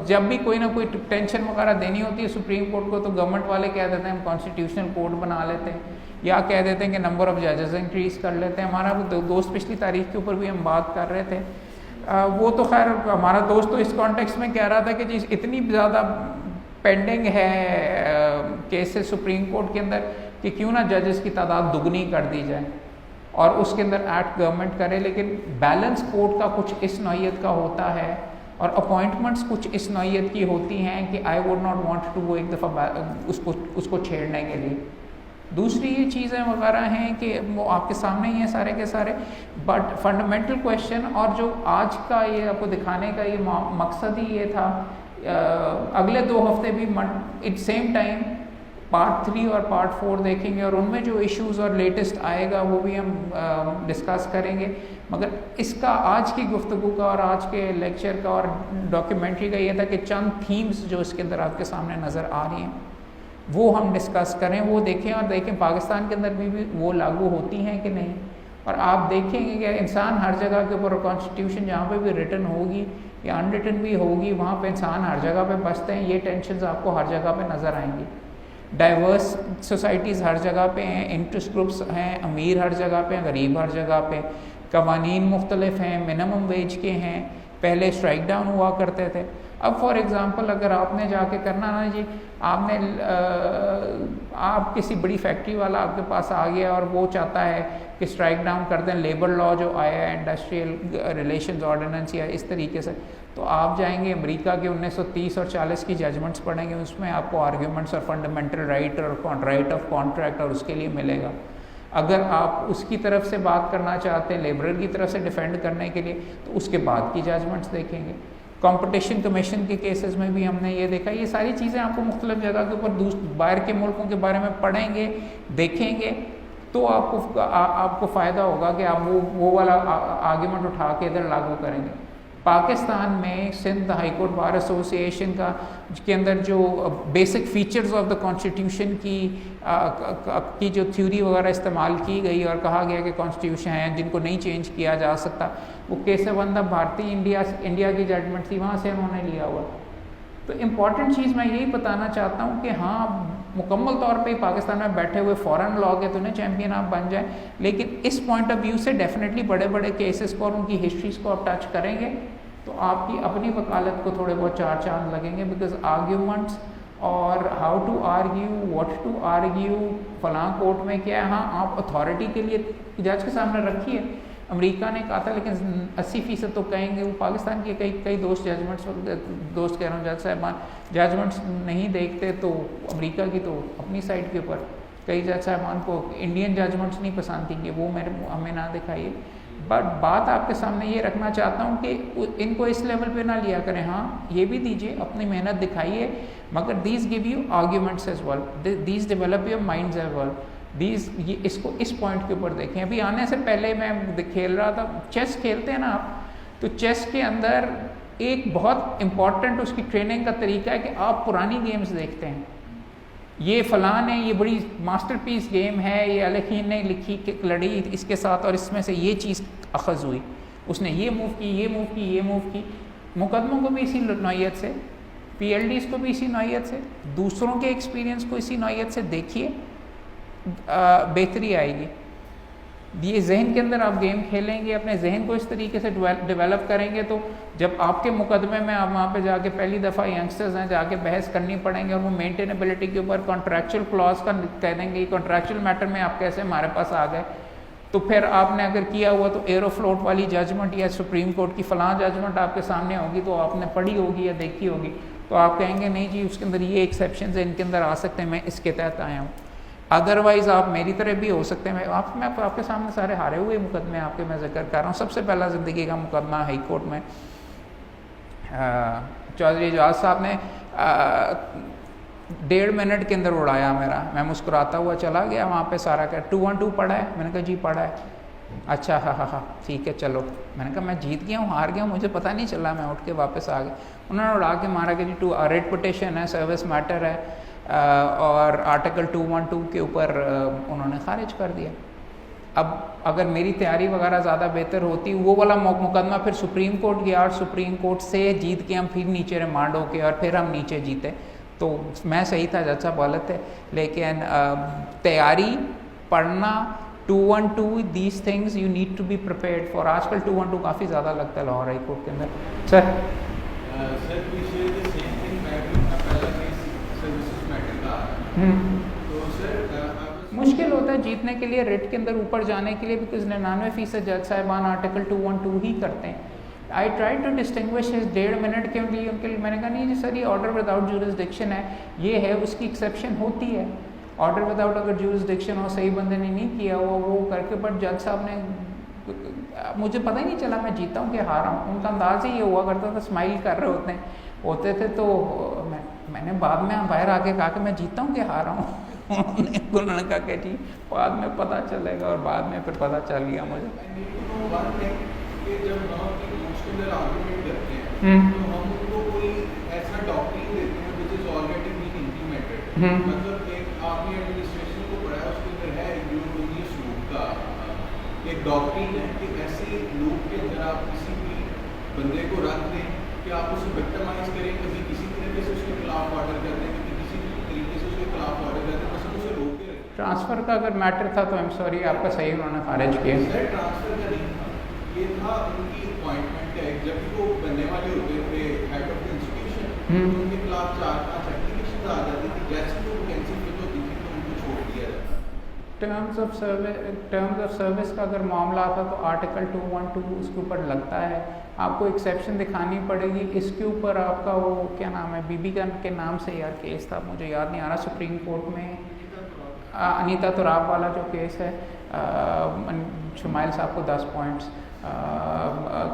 S1: जब भी कोई ना कोई टेंशन वगैरह देनी होती है सुप्रीम कोर्ट को, तो गवर्नमेंट वाले कह देते हैं हम कॉन्स्टिट्यूशनल कोर्ट बना लेते हैं, या कह देते हैं कि नंबर ऑफ़ जजेस इंक्रीज़ कर लेते हैं। हमारा वो दोस्त पिछली तारीख के ऊपर भी हम बात कर रहे थे, वो तो खैर हमारा दोस्त तो इस कॉन्टेक्स्ट में कह रहा था कि जी इतनी ज़्यादा पेंडिंग है केसेस सुप्रीम कोर्ट के अंदर कि क्यों ना जजेस की तादाद दुगनी कर दी जाए और उसके अंदर एक्ट गवर्नमेंट करे। लेकिन बैलेंस कोर्ट का कुछ इस नौइयत का होता है और अपॉइंटमेंट्स कुछ इस नौइयत की होती हैं कि I would not want to वो एक दफ़ा उसको छेड़ने के लिए। दूसरी ये चीज़ें वगैरह हैं कि वो आपके सामने ही हैं सारे के सारे, बट फंडामेंटल क्वेश्चन और जो आज का ये आपको दिखाने का ये मकसद ही ये था। अगले 2 हफ्ते भी इट सेम टाइम पार्ट 3 और पार्ट 4 देखेंगे और उनमें जो इश्यूज और लेटेस्ट आएगा वो भी हम डिस्कस करेंगे। मगर इसका आज की गुफ्तगू का और आज के लेक्चर का और डॉक्यूमेंट्री का ये था कि चंद थीम्स जो इसके अंदर आपके सामने नज़र आ रही हैं वो हम डिस्कस करें, वो देखें और देखें पाकिस्तान के अंदर भी वो लागू होती हैं कि नहीं। और आप देखेंगे कि इंसान हर जगह के ऊपर कॉन्स्टिट्यूशन जहाँ पे भी रिटन होगी या अनरिटन भी होगी वहाँ पे इंसान हर जगह पे बसते हैं, ये टेंशन्स आपको हर जगह पे नज़र आएंगी। डाइवर्स सोसाइटीज़ हर जगह पे हैं, इंटरेस्ट ग्रुप्स हैं, अमीर हर जगह पे हैं, गरीब हर जगह पे, कवानीन मुख्तलिफ हैं, मिनिमम वेज के हैं, पहले स्ट्राइक डाउन हुआ करते थे। अब फॉर एग्ज़ाम्पल अगर आपने जाके करना ना जी, आप किसी बड़ी फैक्ट्री वाला आपके पास आ गया और वो चाहता है कि स्ट्राइक डाउन कर दें लेबर लॉ जो आया है इंडस्ट्रियल रिलेशंस ऑर्डिनेंस या इस तरीके से, तो आप जाएंगे अमेरिका के 1930 और 40 की जजमेंट्स पढ़ेंगे, उसमें आपको आर्ग्यूमेंट्स और फंडामेंटल राइट और राइट ऑफ कॉन्ट्रैक्ट और उसके लिए मिलेगा। अगर आप उसकी तरफ से बात करना चाहते हैं लेबरर की तरफ से डिफेंड करने के लिए तो उसके बाद की जजमेंट्स देखेंगे। कंपटीशन कमीशन के केसेस में भी हमने ये देखा। ये सारी चीज़ें आपको मुख्तलिफ जगह के ऊपर बाहर के मुल्कों के बारे में पढ़ेंगे देखेंगे तो आपको फ़ायदा होगा कि आप वो वाला आर्गूमेंट उठा के इधर लागू करेंगे। पाकिस्तान में Sindh high court bar association के अंदर जो basic features of the constitution की जो थ्योरी वगैरह इस्तेमाल की गई और कहा गया कि कॉन्स्टिट्यूशन है जिनको नहीं चेंज किया जा सकता, वो केशवंदा भारती इंडिया की जजमेंट थी, वहाँ से उन्होंने लिया हुआ। तो इम्पॉर्टेंट चीज़ मैं यही बताना चाहता हूँ कि हाँ मुकम्मल तौर पे पाकिस्तान में बैठे हुए फॉरेन लॉ के तो नहीं चैम्पियन आप बन जाए, लेकिन इस पॉइंट ऑफ व्यू से डेफिनेटली बड़े बड़े केसेस को और उनकी हिस्ट्रीज़ को आप टच करेंगे तो आपकी अपनी वकालत को थोड़े बहुत 4 चांद लगेंगे। बिकॉज आर्ग्यूमेंट्स और how to argue, what to argue, फलां कोर्ट में क्या है, हाँ आप अथॉरिटी के लिए जज के सामने रखिए। अमेरिका ने कहा था लेकिन 80% तो कहेंगे, वो पाकिस्तान के कई दोस्त दोस्त कह रहा हूँ जज साहबान जजमेंट्स नहीं देखते, तो अमेरिका की तो अपनी साइड के ऊपर कई जज साहबान को इंडियन जजमेंट्स नहीं पसंद थी कि वो हमें ना दिखाइए। बट बात आपके सामने ये रखना चाहता हूँ कि इनको इस लेवल पे ना लिया करें, हाँ ये भी दीजिए, अपनी मेहनत दिखाइए, मगर these give you arguments as well, these develop your minds as well. ये इसको इस पॉइंट के ऊपर देखें। अभी आने से पहले मैं खेल रहा था, चेस खेलते हैं ना आप, तो चेस के अंदर एक बहुत इम्पॉर्टेंट उसकी ट्रेनिंग का तरीका है कि आप पुरानी गेम्स देखते हैं, ये फ़लान है, ये बड़ी मास्टरपीस गेम है, ये अलखीन ने लिखी लड़ी इसके साथ और इसमें से ये चीज़ अखज़ हुई, उसने ये मूव की, ये मूव की, ये मूव की। मुकदमों को भी इसी नौइयत से, PLDs को भी इसी नौइयत से, दूसरों के एक्सपीरियंस को इसी नौइयत से देखिए, बेहतरी आएगी। ये जहन के अंदर आप गेम खेलेंगे, अपने जहन को इस तरीके से डेवलप करेंगे तो जब आपके मुकदमे में आप वहाँ पे जाके पहली दफ़ा यंगस्टर्स हैं जाके बहस करनी पड़ेंगे और वो मेंटेनेबिलिटी के ऊपर कॉन्ट्रैक्चुअल क्लॉज का कह देंगे, कॉन्ट्रैक्चुअल मैटर में आप कैसे हमारे पास आ गए, तो फिर आपने अगर किया हुआ तो एरोफ्लोट वाली जजमेंट या सुप्रीम कोर्ट की फ़लाँ जजमेंट आपके सामने होगी तो आपने पढ़ी होगी या देखी होगी, तो आप कहेंगे नहीं जी उसके अंदर ये एक्सेप्शन है, इनके अंदर आ सकते हैं, मैं इसके तहत आया हूँ। अदरवाइज़ आप मेरी तरह भी हो सकते हैं। मैं आपके सामने सारे हारे हुए मुकदमे आपके मैं जिक्र कर रहा हूँ। सबसे पहला ज़िंदगी का मुकदमा हाई कोर्ट में चौधरी एजाज साहब ने 1.5 मिनट के अंदर उड़ाया मेरा। मैं मुस्कुराता हुआ चला गया वहाँ पे, सारा क्या 2-1-2 पढ़ा है? मैंने कहा जी पढ़ा है। अच्छा हाँ ठीक है चलो। मैंने कहा मैं जीत गया हूँ, हार गया हूँ, मुझे पता नहीं चला। मैं उठ के वापस आ गया। उन्होंने उड़ा के मारा कि जी रेट पिटिशन है, सर्विस मैटर है, और आर्टिकल 212 के ऊपर उन्होंने खारिज कर दिया। अब अगर मेरी तैयारी वगैरह ज़्यादा बेहतर होती, वो वाला मुकदमा फिर सुप्रीम कोर्ट गया और सुप्रीम कोर्ट से जीत के हम फिर नीचे रिमांड होके और फिर हम नीचे जीते, तो मैं सही था, जज साहब गलत है। लेकिन तैयारी, पढ़ना, 212 these things you need to be prepared for. आजकल 212 काफ़ी ज़्यादा लगता है लाहौर हाई कोर्ट के अंदर। सर मुश्किल होता है जीतने के लिए, रेट के अंदर ऊपर जाने के लिए, बिकॉज 99% जज साहिबान आर्टिकल 212 ही करते हैं। आई ट्राई टू डिस्टिंग्विश इस 1.5 मिनट के लिए उनके लिए। मैंने कहा नहीं जी सर ये ऑर्डर विदाउट ज्यूरिसडिक्शन है, ये है, उसकी एक्सेप्शन होती है। ऑर्डर विदाउट अगर ज्यूरिसडिक्शन हो, सही बंदे ने नहीं किया हुआ वो करके, बट जज साहब ने, मुझे पता ही नहीं चला मैं जीता हूँ कि हारा हूँ। उनका अंदाज ही ये हुआ करता था, स्माइल कर रहे होते थे। तो मैंने बाद में बाहर आके कहा कि मैं जीता हूँ कि हारा हूँ। उन्होंने कहा कि जी बाद में पता चलेगा, और बाद में फिर पता चल गया मुझे।
S7: जब हम उसके अंदर आर्गुमेंट करते हैं तो हम उनको कोई ऐसा डॉक्ट्रिन देते हैं which is already been implemented. मतलब एक आपने एडमिनिस्ट्रेशन को पढ़ा है, उसके अंदर है यूनियस लूप का एक डॉक्ट्रिन है कि ऐसे लूप के अंदर आप किसी भी बंदे को रख दें कि आप उसे विक्टिमाइज करें, कभी किसी तरीके से उसके खिलाफ ऑर्डर कर दें, कभी किसी तरीके से उसके खिलाफ ऑर्डर कर दें, बस हम उसे रोक के रखें।
S1: ट्रांसफ़र का अगर मैटर था तो आई एम सॉरी, आपका सही उन्होंने खारिज किया।
S7: ट्रांसफ़र का नहीं था, ये था उनकी अपॉइंटमेंट का। जब वो बनने वाले होते थे हेड ऑफ द इंस्टीट्यूशन, तो उनके खिलाफ 4-5 एप्लीकेशन आ जाती थी, जैसे वो वैकेंसी फिल होती थी तो उनको छोड़ दिया जाता।
S1: टर्म्स ऑफ सर्विस का अगर मामला आता तो आर्टिकल 212 उसके ऊपर लगता है। आपको एक्सेप्शन दिखानी पड़ेगी। इसके ऊपर आपका वो क्या नाम है, बीबी के नाम से यार केस था, मुझे याद नहीं आ रहा, सुप्रीम कोर्ट में अनीता तुराब वाला जो केस है, शुमाइल साहब को 10 पॉइंट्स,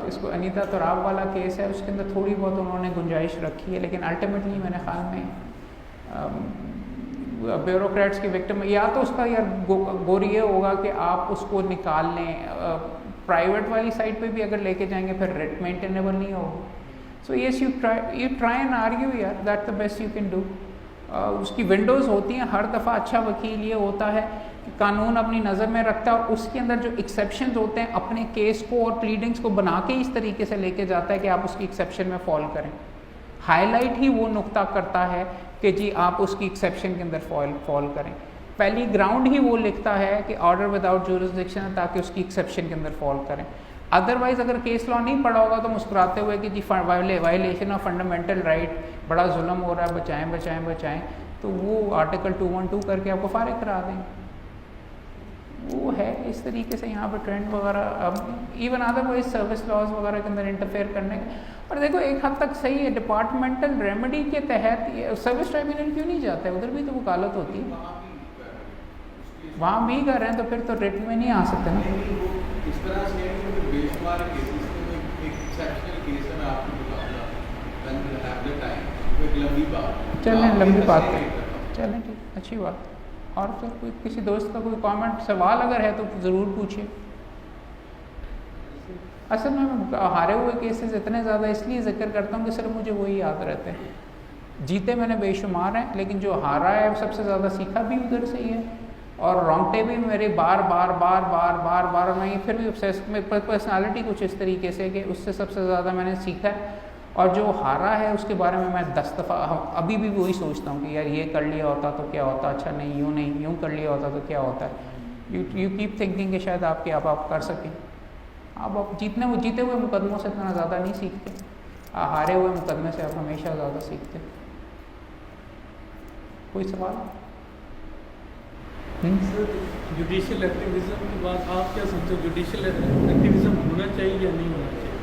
S1: इसको अनीता तुराब वाला केस है, उसके अंदर थोड़ी बहुत उन्होंने गुंजाइश रखी है, लेकिन अल्टीमेटली मेरे ख्याल में ब्यूरोक्रेट्स की विक्टिम, या तो उसका यार गोर ये होगा कि आप उसको निकाल लें। प्राइवेट वाली साइड पे भी अगर लेके जाएंगे फिर रेट मेंटेनेबल नहीं होगा। So yes you try and argue यार, that the best you can do. उसकी विंडोज़ होती हैं, हर दफ़ा अच्छा वकील ये होता है कि कानून अपनी नज़र में रखता है और उसके अंदर जो एक्सेप्शंस होते हैं अपने केस को और प्लीडिंग्स को बना के इस तरीके से लेके जाता है कि आप उसकी एक्सेप्शन में फॉल करें। हाईलाइट ही वो नुक्ता करता है कि जी आप उसकी एक्सेप्शन के अंदर फॉल करें। पहली ग्राउंड ही वो लिखता है कि ऑर्डर विदाउट ज्यूरिसडिक्शन है, ताकि उसकी एक्सेप्शन के अंदर फॉल करें। अदरवाइज़ अगर केस लॉ नहीं पढ़ा होगा तो मुस्कुराते हुए कि जी वायलेशन ऑफ फंडामेंटल राइट, बड़ा जुल्म हो रहा है, बचाएं बचाएं बचाएं, तो वो आर्टिकल 212 करके आपको फारिग करा देंगे। वो है इस तरीके से यहाँ पर ट्रेंड वगैरह। अब इवन अदरवाइज सर्विस लॉज वगैरह के अंदर इंटरफेयर करने का, और देखो एक हद तक सही है, डिपार्टमेंटल रेमेडी के तहत सर्विस ट्राइब्यूनल क्यों नहीं जाता है, उधर भी तो वकालत होती है, वहाँ भी कर रहे हैं, तो फिर तो रेट में नहीं आ सकते ना।
S7: इस तरह से है कि बेशुमार केसेस में एक एक्सेप्शनल केस है, मैं आपको बताऊंगा when we have the time, एक लंबी बात,
S1: चलें लंबी बात चलें, ठीक, अच्छी बात। और फिर कोई किसी दोस्त का कोई कमेंट सवाल अगर है तो ज़रूर पूछिए। असल में मैं हारे हुए केसेस इतने ज़्यादा इसलिए जिक्र करता हूँ कि सिर्फ मुझे वही याद रहते हैं। जीते मैंने बेशुमार हैं, लेकिन जो हारा है सबसे ज़्यादा सीखा भी उधर से ही है, और रोंगटे भी मेरे बार बार नहीं, फिर भी पर्सनालिटी कुछ इस तरीके से कि उससे सबसे ज़्यादा मैंने सीखा है। और जो हारा है उसके बारे में मैं 10 दफ़ा अभी भी वही सोचता हूँ कि यार ये कर लिया होता तो क्या होता, अच्छा नहीं यूँ कर लिया होता तो क्या होता है। यू कीप थिंकिंग कि शायद आप कर सकें। आप जीते हुए मुकदमों से इतना ज़्यादा नहीं सीखते, हारे हुए मुकदमे से आप हमेशा ज़्यादा सीखते। कोई सवाल?
S4: जुडिशियल एक्टिविज्म की बात आप क्या समझते हो? जुडिशियल एक्टिविज्म होना चाहिए या नहीं होना चाहिए?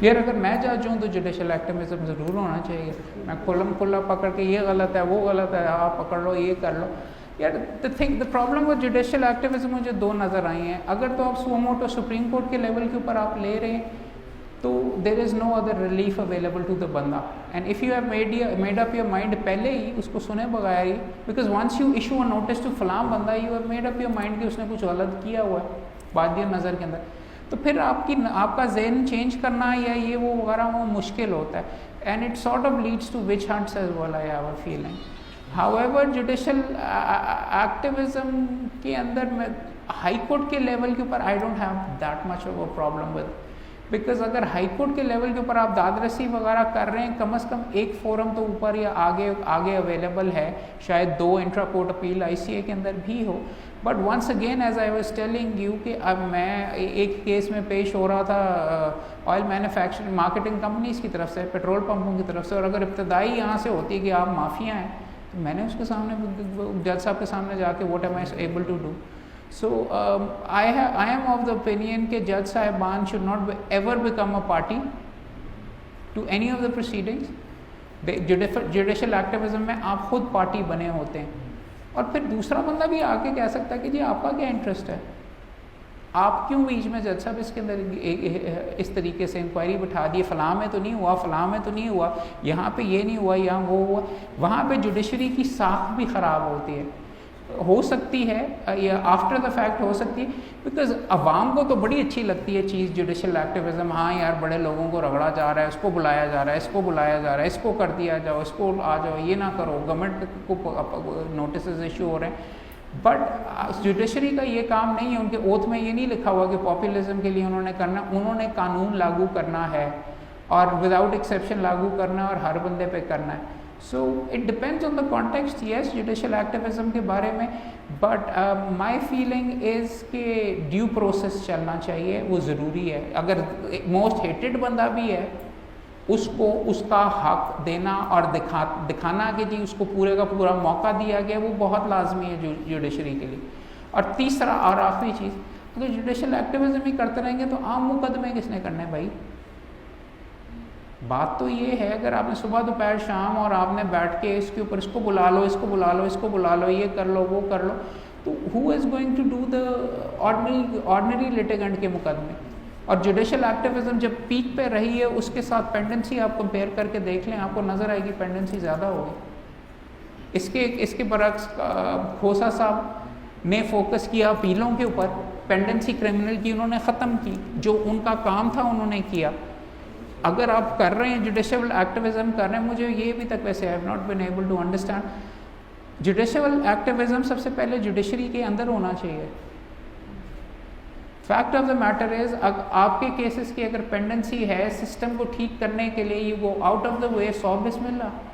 S1: यार अगर मैं जज हूँ तो जुडिशल एक्टिविज्म ज़रूर होना चाहिए। मैं खुल्लम खुल्ला पकड़ के ये गलत है वो गलत है आप पकड़ लो ये कर लो। यार the problem with judicial activism मुझे दो नज़र आई हैं। अगर तो आप सुओ मोटो सुप्रीम कोर्ट के लेवल के ऊपर आप ले रहे हैं तो there is no other relief available to the बंदा। And if you have made up your mind पहले ही उसको सुने बगैर ही, because once you issue a notice to फलाम बंदा you have made up your mind कि उसने कुछ गलत किया हुआ है बाद नज़र के अंदर, तो फिर आपका जहन चेंज करना या ये वो वगैरह वो मुश्किल होता है। And it sort of leads to witch hunts as well I have a feeling. However judicial activism के अंदर मैं हाई कोर्ट के लेवल के ऊपर I don't have that much of a problem with, because अगर हाई कोर्ट के level के ऊपर आप दादरसी वगैरह कर रहे हैं कम से कम एक फोरम तो ऊपर या आगे अवेलेबल है, शायद 2 इंट्रा कोर्ट अपील ICA के अंदर भी हो। But once again as I was telling you कि अब मैं एक केस में पेश हो रहा था ऑयल मैन्युफैक्चरिंग मार्केटिंग कंपनीज़ की तरफ से, पेट्रोल पंपों की तरफ से, और अगर इब्तदाई यहाँ से होती है कि आप माफिया हैं तो मैंने उसके सामने जज साहब के सामने जाके what am I able to do. So I am of the opinion कि जज साहिबान should not ever become a party to any of the proceedings। Judicial activism में आप खुद पार्टी बने होते हैं और फिर दूसरा बंदा भी आके कह सकता है कि जी आपका क्या इंटरेस्ट है, आप क्यों बीच में जज साहब इसके अंदर इस तरीके से इंक्वायरी बिठा दी, फलां में तो नहीं हुआ, फलां में तो नहीं हुआ, यहाँ पे ये नहीं हुआ, यहाँ वो हुआ। वहाँ पे जुडिशरी की साख भी ख़राब होती है, हो सकती है या आफ्टर द फैक्ट हो सकती है, बिकॉज अवाम को तो बड़ी अच्छी लगती है चीज़ जुडिशल एक्टिविज्म। हाँ यार बड़े लोगों को रगड़ा जा रहा है, उसको बुलाया जा रहा है, इसको बुलाया जा रहा है, इसको कर दिया जाओ, इसको आ जाओ, ये ना करो, गवर्नमेंट को नोटिस इशू हो रहे हैं। बट जुडिशरी का ये काम नहीं है, उनके ओथ में ये नहीं लिखा हुआ कि पॉपुलिज्म के लिए उन्होंने करना, उन्होंने कानून लागू करना है और विदाउट एक्सेप्शन लागू करना है और हर बंदे पे करना है। So it depends on the context yes judicial activism के बारे में, बट माय फीलिंग इज़ कि ड्यू प्रोसेस चलना चाहिए, वो ज़रूरी है। अगर मोस्ट हेटेड बंदा भी है उसको उसका हक देना और दिखाना कि जी उसको पूरे का पूरा मौका दिया गया, वो बहुत लाजमी है जुडिशरी के लिए। और तीसरा और आखिरी चीज़, अगर जुडिशल एक्टिविज्म ही करते रहेंगे तो आम मुकदमे किसने करने भाई? बात तो ये है अगर आपने सुबह दोपहर शाम और आपने बैठ के इसके ऊपर इसको बुला लो, इसको बुला लो, इसको बुला लो, ये कर लो, वो कर लो, तो who is going to do the ordinary litigant के मुकदमे? और जुडिशल एक्टिविज्म जब पीक पे रही है उसके साथ पेंडेंसी आप कंपेयर करके देख लें, आपको नज़र आएगी पेंडेंसी ज़्यादा होगी। इसके बरक्स खोसा साहब ने फोकस किया अपीलों के ऊपर, पेंडेंसी क्रिमिनल की उन्होंने ख़त्म की, जो उनका काम था उन्होंने किया। अगर आप कर रहे हैं जुडिशल एक्टिविज्म कर रहे हैं, मुझे ये अभी तक वैसे I have not been able to understand, judicial activism सबसे पहले जुडिशरी के अंदर होना चाहिए। Fact of the matter is आपके केसेस की अगर पेंडेंसी है सिस्टम को ठीक करने के लिए, you go out of the वे, 100 बिस्मिल्लाह,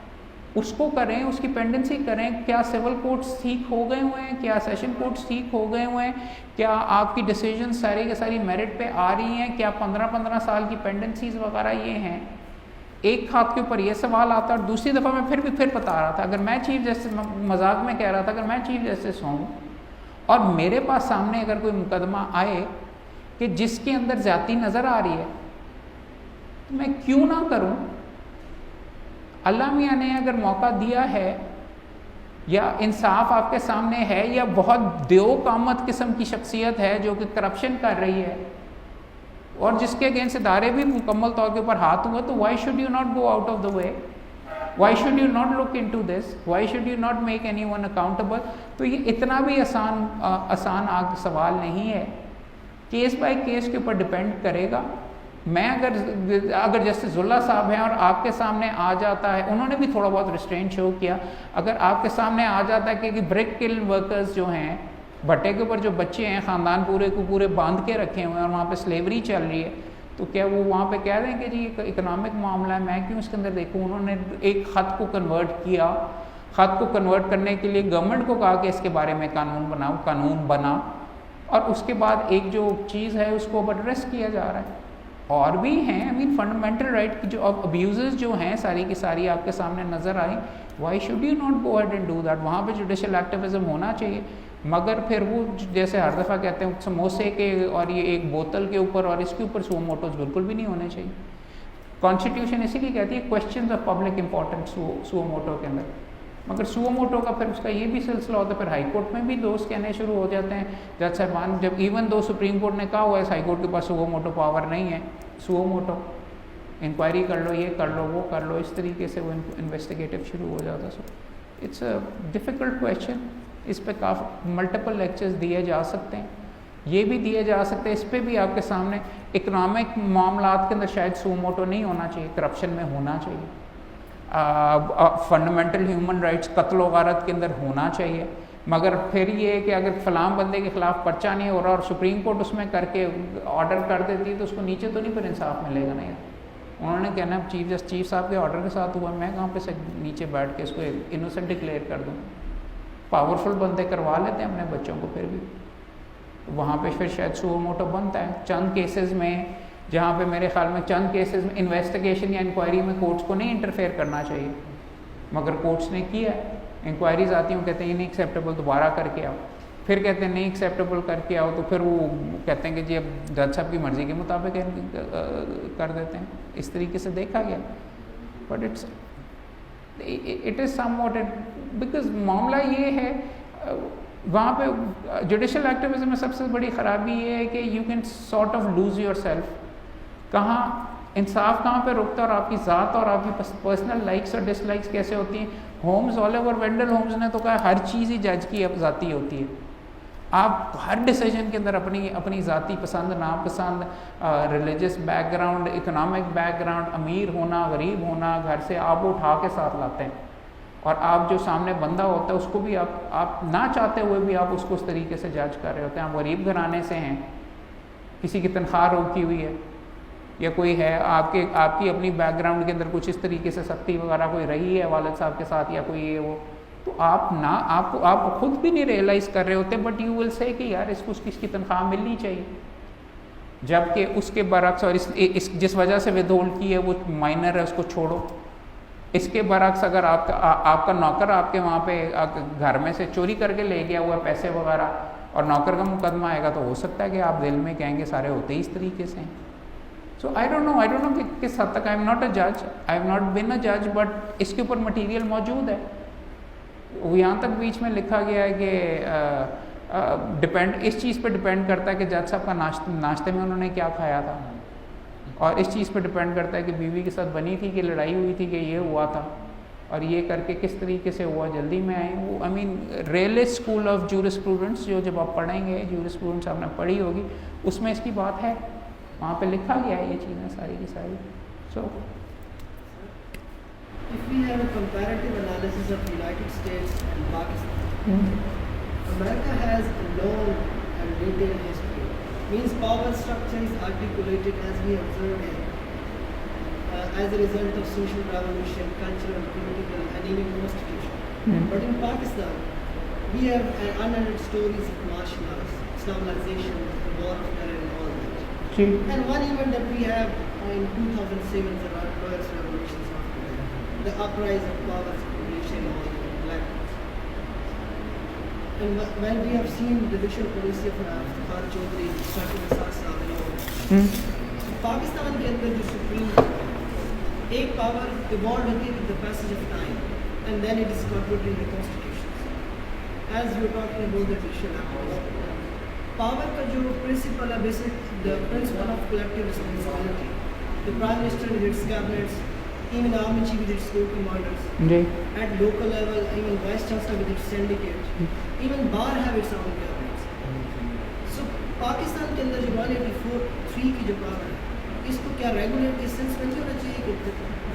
S1: उसको करें, उसकी पेंडेंसी करें। क्या सिविल कोर्ट्स ठीक हो गए हुए हैं? क्या सेशन कोर्ट्स ठीक हो गए हुए हैं? क्या आपकी डिसीजन सारी के सारी मेरिट पे आ रही हैं? क्या 15-15 साल की पेंडेंसीज वगैरह ये हैं? एक हाथ के ऊपर ये सवाल आता है और दूसरी दफ़ा मैं फिर बता रहा था, अगर मैं चीफ जस्टिस, मजाक में कह रहा था, अगर मैं चीफ जस्टिस हूँ और मेरे पास सामने अगर कोई मुकदमा आए कि जिसके अंदर ज़्यादती नज़र आ रही है, तो मैं क्यों ना करूँ? अल्लाह मियाँ ने अगर मौका दिया है या इंसाफ आपके सामने है या बहुत देव कामत किस्म की शख्सियत है जो कि करप्शन कर रही है और जिसके अगेंस्ट इदारे भी मुकम्मल तौर के ऊपर हाथ हुआ, तो why should you not go out of the way? Why should you not look into this? Why should you not make anyone accountable? तो ये इतना भी आसान सवाल नहीं है, केस बाय केस के ऊपर डिपेंड करेगा। मैं अगर जस्टिस जुल्ला साहब हैं और आपके सामने आ जाता है, उन्होंने भी थोड़ा बहुत रिस्ट्रेंट शो किया, अगर आपके सामने आ जाता है कि ब्रिक किल्न वर्कर्स जो हैं, भट्टे के ऊपर जो बच्चे हैं, ख़ानदान पूरे को पूरे बांध के रखे हुए हैं और वहाँ पे स्लेवरी चल रही है, तो क्या वो वहाँ पे कह रहे हैं कि जी इकोनॉमिक मामला है, मैं क्यों इसके अंदर देखूँ? उन्होंने एक ख़त को कन्वर्ट किया, ख़त को कन्वर्ट करने के लिए गवर्नमेंट को कहा कि इसके बारे में कानून बनाओ, कानून बना, और उसके बाद एक जो चीज़ है उसको अब एड्रेस किया जा रहा है। और भी हैं, आई मीन फंडामेंटल राइट की जो अब अब्यूज़ जो हैं सारी की सारी आपके सामने नज़र आई, why should you not go ahead and do that? वहाँ पे जुडिशल एक्टिविज्म होना चाहिए, मगर फिर वो जैसे हर दफ़ा कहते हैं समोसे के और ये एक बोतल के ऊपर और इसके ऊपर सुओ मोटोज बिल्कुल भी नहीं होने चाहिए। कॉन्स्टिट्यूशन इसीलिए कहती है question of public importance suo motu के अंदर, मगर सुओ मोटो का फिर उसका ये भी सिलसिला होता है, फिर हाई कोर्ट में भी दोस्त कहने शुरू हो जाते हैं जज साहबान, जब इवन दो सुप्रीम कोर्ट ने कहा हुआ है हाई कोर्ट के पास सुओ मोटो पावर नहीं है, सुओ मोटो इंक्वायरी कर लो, ये कर लो, वो कर लो, इस तरीके से वो इन्वेस्टिगेटिव शुरू हो जाता है। So it's a difficult question, इस पे काफ़ी मल्टीपल लेक्चर्स दिए जा सकते हैं, ये भी दिए जा सकते हैं, इस पे भी आपके सामने इकोनॉमिक मामलात के अंदर शायद सुओ मोटो नहीं होना चाहिए, करप्शन में होना चाहिए, फंडामेंटल ह्यूमन राइट्स कत्ल गारत के अंदर होना चाहिए, मगर फिर ये है कि अगर फलाम बंदे के ख़िलाफ़ पर्चा नहीं हो रहा और सुप्रीम कोर्ट उसमें करके ऑर्डर कर देती है तो उसको नीचे तो नहीं फिर इंसाफ मिलेगा ना यार। उन्होंने कहना चीफ साहब के ऑर्डर के साथ हुआ, मैं कहाँ पे से नीचे बैठ के इसको इनोसेंट डिक्लेयर कर दूँ। पावरफुल बंदे करवा लेते हैं अपने बच्चों को, फिर भी वहाँ पे फिर शायद सुओ मोटो बनता है। चंद केसेस में, जहाँ पे मेरे ख्याल में चंद केसेस में इन्वेस्टिगेशन या इंक्वायरी में कोर्ट्स को नहीं इंटरफेयर करना चाहिए, मगर कोर्ट्स ने किया, इंक्वायरीज आती हैं, कहते हैं ये नहीं एक्सेप्टेबल, दोबारा करके आओ, फिर कहते हैं नहीं एक्सेप्टेबल करके आओ, तो फिर वो कहते हैं कि जी अब जज साहब की मर्ज़ी के मुताबिक कर देते हैं। इस तरीके से देखा गया, but it is somewhat because मामला ये है वहाँ पे जुडिशल एक्टिविज्म में सबसे बड़ी ख़राबी ये है कि you can sort of lose your self, कहाँ इंसाफ कहाँ पे रुकता है और आपकी ज़ात और आपकी पर्सनल लाइक्स और डिसलाइक्स कैसे होती हैं। होम्स ओलिवर वेंडल होम्स ने तो कहा हर चीज़ ही जज की ज़ाती होती है, आप हर डिसीजन के अंदर अपनी ज़ाती पसंद नापसंद, रिलीजियस बैकग्राउंड, इकोनॉमिक बैकग्राउंड, अमीर होना गरीब होना, घर से आप उठा के साथ लाते हैं, और आप जो सामने बंदा होता है उसको भी आप ना चाहते हुए भी आप उसको उस तरीके से जज कर रहे होते हैं। आप गरीब घराने से हैं, किसी की तनख्वाह रोकी हुई है, या कोई है आपकी अपनी बैकग्राउंड के अंदर कुछ इस तरीके से सख्ती वगैरह कोई रही है वालिद साहब के साथ या कोई ये वो, तो आप खुद भी नहीं रियलाइज़ कर रहे होते, बट यू विल से कि यार इसको इसकी तनख्वाह मिलनी चाहिए, जबकि उसके बरक्स और इस जिस वजह से विदहोल्ड की है वो माइनर है, उसको छोड़ो। इसके बरक्स अगर आपका नौकर आपके वहाँ पे घर में से चोरी करके ले गया हुआ पैसे वगैरह और नौकर का मुकदमा आएगा, तो हो सकता है कि आप दिल में कहेंगे सारे होते ही इस तरीके से हैं। सो आई डोंट नो कि किस हद तक, आई एम नॉट अ जज, I have not been a जज, बट इसके ऊपर मटीरियल मौजूद है। वो यहाँ तक बीच में लिखा गया है कि डिपेंड इस चीज़ पे डिपेंड करता है कि जज साहब का नाश्ते में उन्होंने क्या खाया था, और इस चीज़ पे डिपेंड करता है कि बीवी के साथ बनी थी कि लड़ाई हुई थी कि ये हुआ था, और ये करके किस तरीके से हुआ, जल्दी में आए वो। I mean realist school of jurisprudence जो जब आप पढ़ेंगे, जूरिस्प्रूडेंस आपने पढ़ी होगी, उसमें इसकी बात है, वहाँ पे लिखा गया है ये चीज़ें सारी की सारी। सो
S6: If we have a comparative analysis of United States and Pakistan, America has a long and detailed history. Means power structure is articulated as we observed here, as a result of social revolution, cultural, political, and even constitution. But in Pakistan, we have unending stories of martial arts, Islamization, the war of terror, and all that. And one event that we have in 2007, the Lawyers' Revolution, the uprise of power accumulation on black people. And when we have seen the judicial policy of Iftikhar Chaudhry, Shakil Asad Sahab and all, Pakistan के अंदर जो supreme एक power evolve होती है with the passage of time, and then it is incorporated in the constitution. As we are talking about the judicial activism, power का जो principal है, basic the principle of collective responsibility. The Prime Minister with its cabinets, even the army chief with its corps commanders, at local level, even vice chancellor with its syndicate, even bar have its own cabinets. So Pakistan के अंदर जो 184(3) की जो power है, इसको क्या regulate इस sense में होना चाहिए कि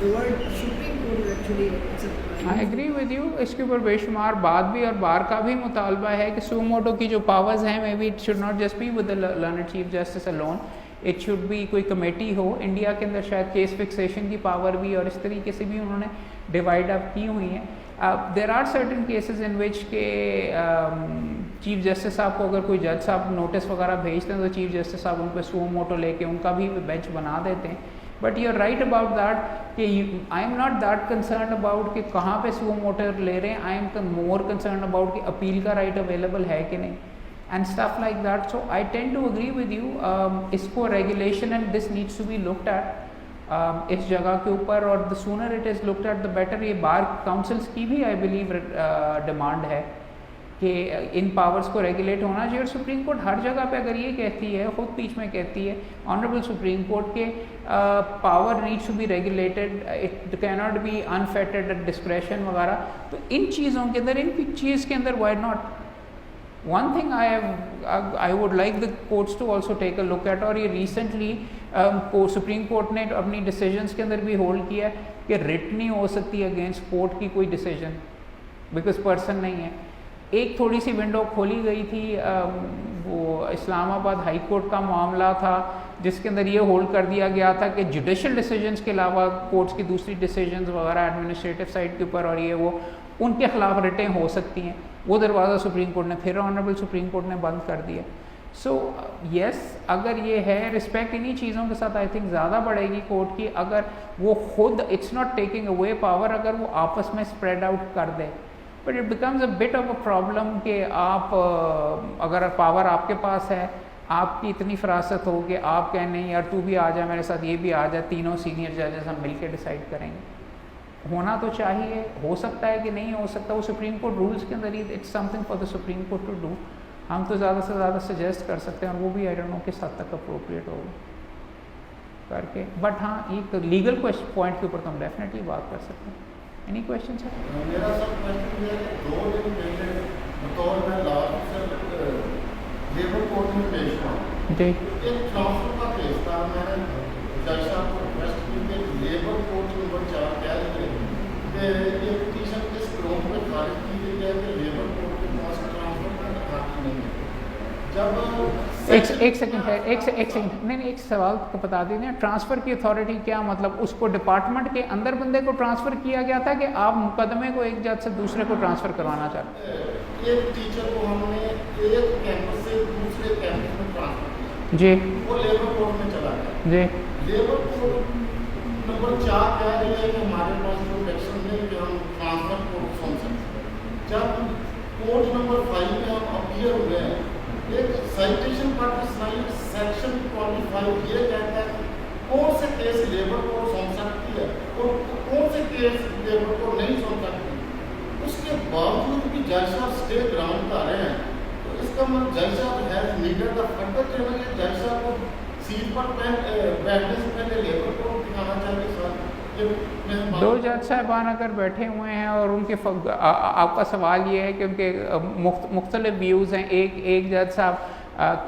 S6: the word Supreme Court is actually accepted.
S1: I agree with you. इसके ऊपर बेशुमार बात भी और बार का भी मुतालबा है कि सुओ मोटो की जो पावर्स हैं, may be it should not just be with the learned chief justice alone, it should be कोई कमेटी हो। इंडिया के अंदर शायद केस फिक्सेशन की पावर भी और इस तरीके से भी उन्होंने डिवाइड अप की हुई हैं। There are certain cases in which के चीफ जस्टिस साहब को अगर कोई जज साहब नोटिस वगैरह भेजते हैं तो चीफ जस्टिस साहब उन पर सुओ मोटो लेके उनका भी बेंच बना देते हैं। But you are right about that कि I am not that concern about कि कहाँ पे सुओ मोटर ले रहे हैं, I am more concern about कि अपील का राइट अवेलेबल है कि नहीं and stuff like that. So I tend to agree with you. इसको regulation and this needs to be looked at इस जगह के ऊपर, और the sooner it is looked at the better. ये बार काउंसिल्स की भी आई बिलीव डिमांड है कि इन पावर्स को रेगुलेट होना चाहिए. और सुप्रीम कोर्ट हर जगह पे अगर ये कहती है, खुद बीच में कहती है ऑनरेबल सुप्रीम कोर्ट के power needs to be regulated, it can not be unfettered at discretion वगैरह. तो इन चीज़ों के अंदर, इन चीज़ के अंदर why not. One thing I would like the courts to also take a look at, और ये रिसेंटली सुप्रीम कोर्ट ने अपनी डिसीजंस के अंदर भी होल्ड किया है कि रिट नहीं हो सकती अगेंस्ट कोर्ट की कोई डिसीजन, बिकॉज पर्सन नहीं है. एक थोड़ी सी विंडो खोली गई थी, वो इस्लामाबाद हाई कोर्ट का मामला था जिसके अंदर ये होल्ड कर दिया गया था कि जुडिशल डिसीजंस के अलावा कोर्ट्स की दूसरी डिसीजंस वगैरह एडमिनिस्ट्रेटिव साइड के ऊपर और ये वो उनके खिलाफ रिटें हो सकती हैं. वो दरवाज़ा सुप्रीम कोर्ट ने फिर ऑनरेबल सुप्रीम कोर्ट ने बंद कर दिया. सो यस, अगर ये है रिस्पेक्ट इन्हीं चीज़ों के साथ आई थिंक ज़्यादा बढ़ेगी कोर्ट की, अगर वो खुद it's not taking away power, अगर वो आपस में स्प्रेड आउट कर दे. But it becomes a bit of a problem कि आप अगर पावर आपके पास है, आपकी इतनी फरासत हो कि आप कहें नहीं यार तू भी आ जा मेरे साथ, ये भी आ जा, तीनों सीनियर जजेस हम मिल के डिसाइड करेंगे. होना तो चाहिए, हो सकता है कि नहीं हो सकता, वो सुप्रीम कोर्ट रूल्स के अंदर ही it's something for the supreme court to do. हम तो ज़्यादा से ज़्यादा सजेस्ट कर सकते हैं और वो भी आई डोंट नो किस हद तक अप्रोप्रिएट होगा करके. बट हाँ, एक लीगल पॉइंट के ऊपर तो हम डेफिनेटली बात कर सकते हैं. Any question sir?
S8: मेरा सब क्वेश्चन ये है कि 2 दिन पहले बतौर मैं लॉ ऑफिसर लेबर कोर्ट में पेश हुआ
S1: जी.
S8: एक ट्रांसफर का केस था. मैंने जज साहब को रिक्वेस्ट की कि लेबर कोर्ट नंबर 4 कह रही है कि ये पिटीशन किस ग्राउंड पे खारिज की गई है कि लेबर कोर्ट के पास ट्रांसफर का अथॉरिटी नहीं है. जब
S1: एक सेकंड है, एक सेकंड, नहीं एक सवाल को बता दीजिए. ट्रांसफ़र की अथॉरिटी क्या मतलब? उसको डिपार्टमेंट के अंदर बंदे को ट्रांसफ़र किया गया था कि आप मुकदमे को एक जज से दूसरे को ट्रांसफ़र करवाना चाहते हैं?
S8: एक टीचर को हमने एक कैंपस से दूसरे कैंपस में ट्रांसफर किया
S1: जी.
S8: वो लेबर कोर्ट में चला गया.
S1: जी.
S8: लेबर कोर्ट नंबर 4 कह रही है कि हमारे पास जो एक्शन है कि हम ट्रांसफर कोर्ट सुन सकते हैं. जब कोर्ट नंबर 5 में हम अपीयर हुए हैं, एक साइटेशन पार्टिसिपेट सेक्शन 25 ये कहता है कौन से केस लेबर कोर्ट सुन सकती है और कौन से केस लेबर कोर्ट नहीं सुन सकती. उसके बावजूद भी जज साहब स्टे ग्राउंड कर रहे हैं. तो इसका मतलब जज साहब has needed the further training. जज साहब को सीट पर बैठने से पहले लेबर कोर्ट दिखाना चाहिए. सर 2
S1: जज साहबान अगर बैठे हुए हैं और उनके आपका सवाल ये है कि उनके मुख्तलिफ व्यूज़ हैं. एक जज साहब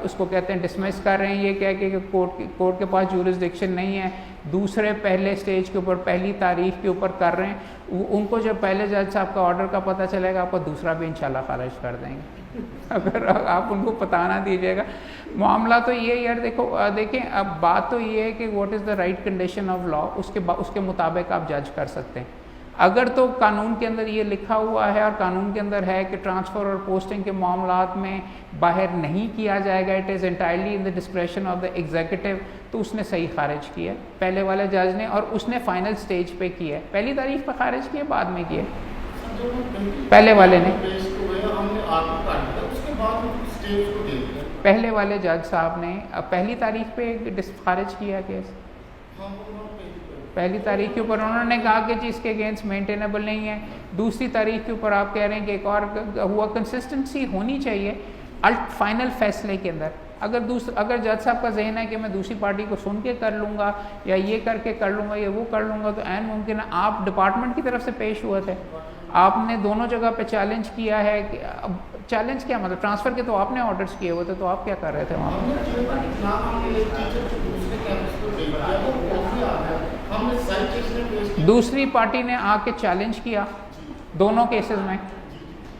S1: उसको कहते हैं डिसमिस कर रहे हैं ये कह के कोर्ट के पास जुरिसडिक्शन नहीं है. दूसरे पहले स्टेज के ऊपर पहली तारीख के ऊपर कर रहे हैं. उनको जब पहले जज साहब का ऑर्डर का पता चलेगा, आपको दूसरा भी इंशाल्लाह खारिज कर देंगे अगर आप उनको पता ना दीजिएगा. मामला तो ये यार देखें, अब बात तो ये है कि what is the right condition of law, उसके मुताबिक आप जज कर सकते हैं. अगर तो कानून के अंदर ये लिखा हुआ है और कानून के अंदर है कि ट्रांसफ़र और पोस्टिंग के मामलात में बाहर नहीं किया जाएगा, it is entirely in the discretion of the executive, तो उसने सही खारिज किया पहले वाले जज ने, और उसने फाइनल स्टेज पे किया. पहली तारीख पर खारिज किया, बाद में किया पहले वाले ने. पहले वाले जज साहब ने पहली तारीख पे खारिज किया केस. पहली तारीख के ऊपर उन्होंने कहा कि जी इसके अगेंस्ट मेंटेनेबल नहीं है. दूसरी तारीख के ऊपर आप कह रहे हैं कि एक और हुआ. कंसिस्टेंसी होनी चाहिए फाइनल फैसले के अंदर. अगर जज साहब का जहन है कि मैं दूसरी पार्टी को सुन के कर लूँगा या ये करके कर लूँगा या वो कर लूँगा, तो ऐन मुमकिन है. आप डिपार्टमेंट की तरफ से पेश हुए थे, आपने दोनों जगह पे चैलेंज किया है. चैलेंज क्या मतलब? ट्रांसफ़र के तो आपने ऑर्डर्स किए हुए थे, तो आप क्या कर रहे थे वहाँ पर? दूसरी पार्टी ने आके चैलेंज किया दोनों केसेस में.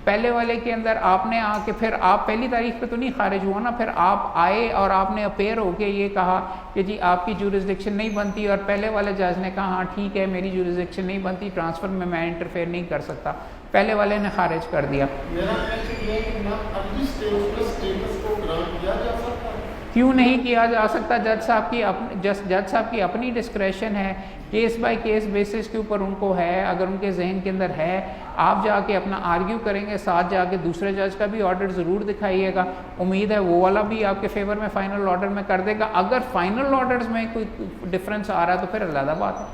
S1: पहले वाले के अंदर आपने आके, फिर आप पहली तारीख पे तो नहीं खारिज हुआ ना, फिर आप आए और आपने अपेयर होके ये कहा कि जी आपकी जुरिसडिक्शन नहीं बनती, और पहले वाले जज ने कहा हाँ ठीक है मेरी जुरिसडिक्शन नहीं बनती, ट्रांसफ़र में मैं इंटरफेयर नहीं कर सकता. पहले वाले ने खारिज कर दिया. क्यों नहीं किया जा सकता? जज साहब की अपनी डिस्क्रेशन है, केस बाय केस बेसिस के ऊपर उनको है, अगर उनके जहन के अंदर है आप जाके अपना आर्ग्यू करेंगे, साथ जाके दूसरे जज का भी ऑर्डर ज़रूर दिखाइएगा, उम्मीद है वो वाला भी आपके फेवर में फ़ाइनल ऑर्डर में कर देगा। अगर फाइनल ऑर्डर्स में कोई डिफरेंस आ रहा है तो फिर अलग बात है।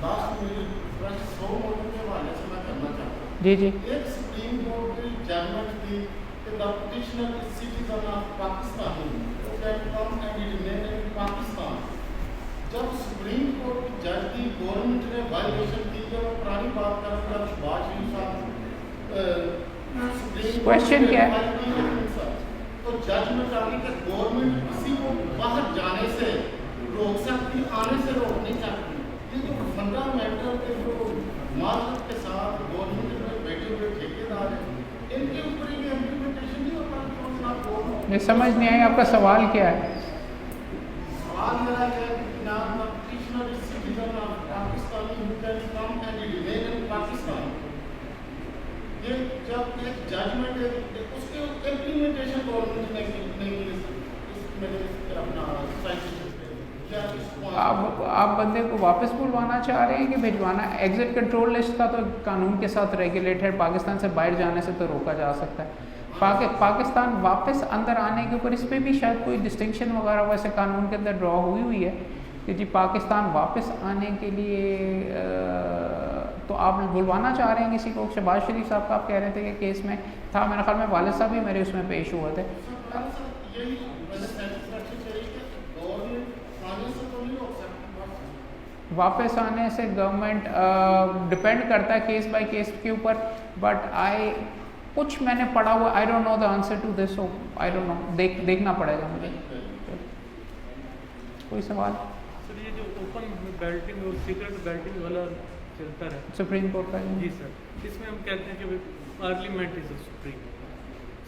S8: लास्ट मेरी रिक्वेस्ट 100 वोटों के हवाले से मैं करना चाहता हूँ।
S1: जी जी।
S8: एक सुप्रीम कोर्ट की जजमेंट थी कि the petitioner is citizen of Pakistan who can come and remain in Pakistan. जब सुप्रीम कोर्ट की जज की गवर्नमेंट ने वायलेशन की, जब मैं पुरानी बात कर रहा हूँ, शहबाज शरीफ साहब सुप्रीम
S1: क्वेश्चन क्या है?
S8: तो जजमेंट आ गई कि गवर्नमेंट किसी को बाहर जाने से रोक सकती, आने से रोक नहीं सकती। ये जो फंडामेंटल के जो मार्केट के साथ गवर्नमेंट में बैठे हुए ठेकेदार हैं, इनके ऊपर ये इम्प्लीमेंटेशन नहीं होता तो ना बोलो।
S1: ये समझ नहीं आई, आपका सवाल क्या है?
S8: सवाल मेरा है कि ना petitioner is citizen of Pakistan who can come and remain in Pakistan. ये जब एक जजमेंट है उसके इम्प्लीमेंटेशन गवर्नमेंट ने इसमें अपना साइंस
S1: आप बंदे को वापस बुलवाना चाह रहे हैं कि भिजवाना? एग्जिट कंट्रोल लिस्ट का तो कानून के साथ रेगुलेटेड, पाकिस्तान से बाहर जाने से तो रोका जा सकता है। पाकिस्तान वापस अंदर आने के ऊपर इस पर भी शायद कोई डिस्टिंक्शन वगैरह वैसे कानून के अंदर ड्रॉ हुई है कि जी पाकिस्तान वापस आने के लिए तो आप बुलवाना चाह रहे हैं किसी को? शहबाज शरीफ साहब का आप कह रहे थे कि केस में था, मेरे ख्याल में वालिद साहब भी मेरे उसमें पेश हुए थे। वापस आने से गवर्नमेंट डिपेंड करता है केस बाय केस के ऊपर, बट कुछ मैंने पढ़ा हुआ, I don't know the answer to this, I don't know, देखना पड़ेगा मुझे। कोई सवाल?
S4: सर ये जो ओपन बेल्टिंग और सीक्रेट बेल्टिंग वाला चलता है
S1: सुप्रीम कोर्ट का?
S4: जी सर, इसमें हम कहते हैं कि पार्लियामेंट इज सुप्रीम,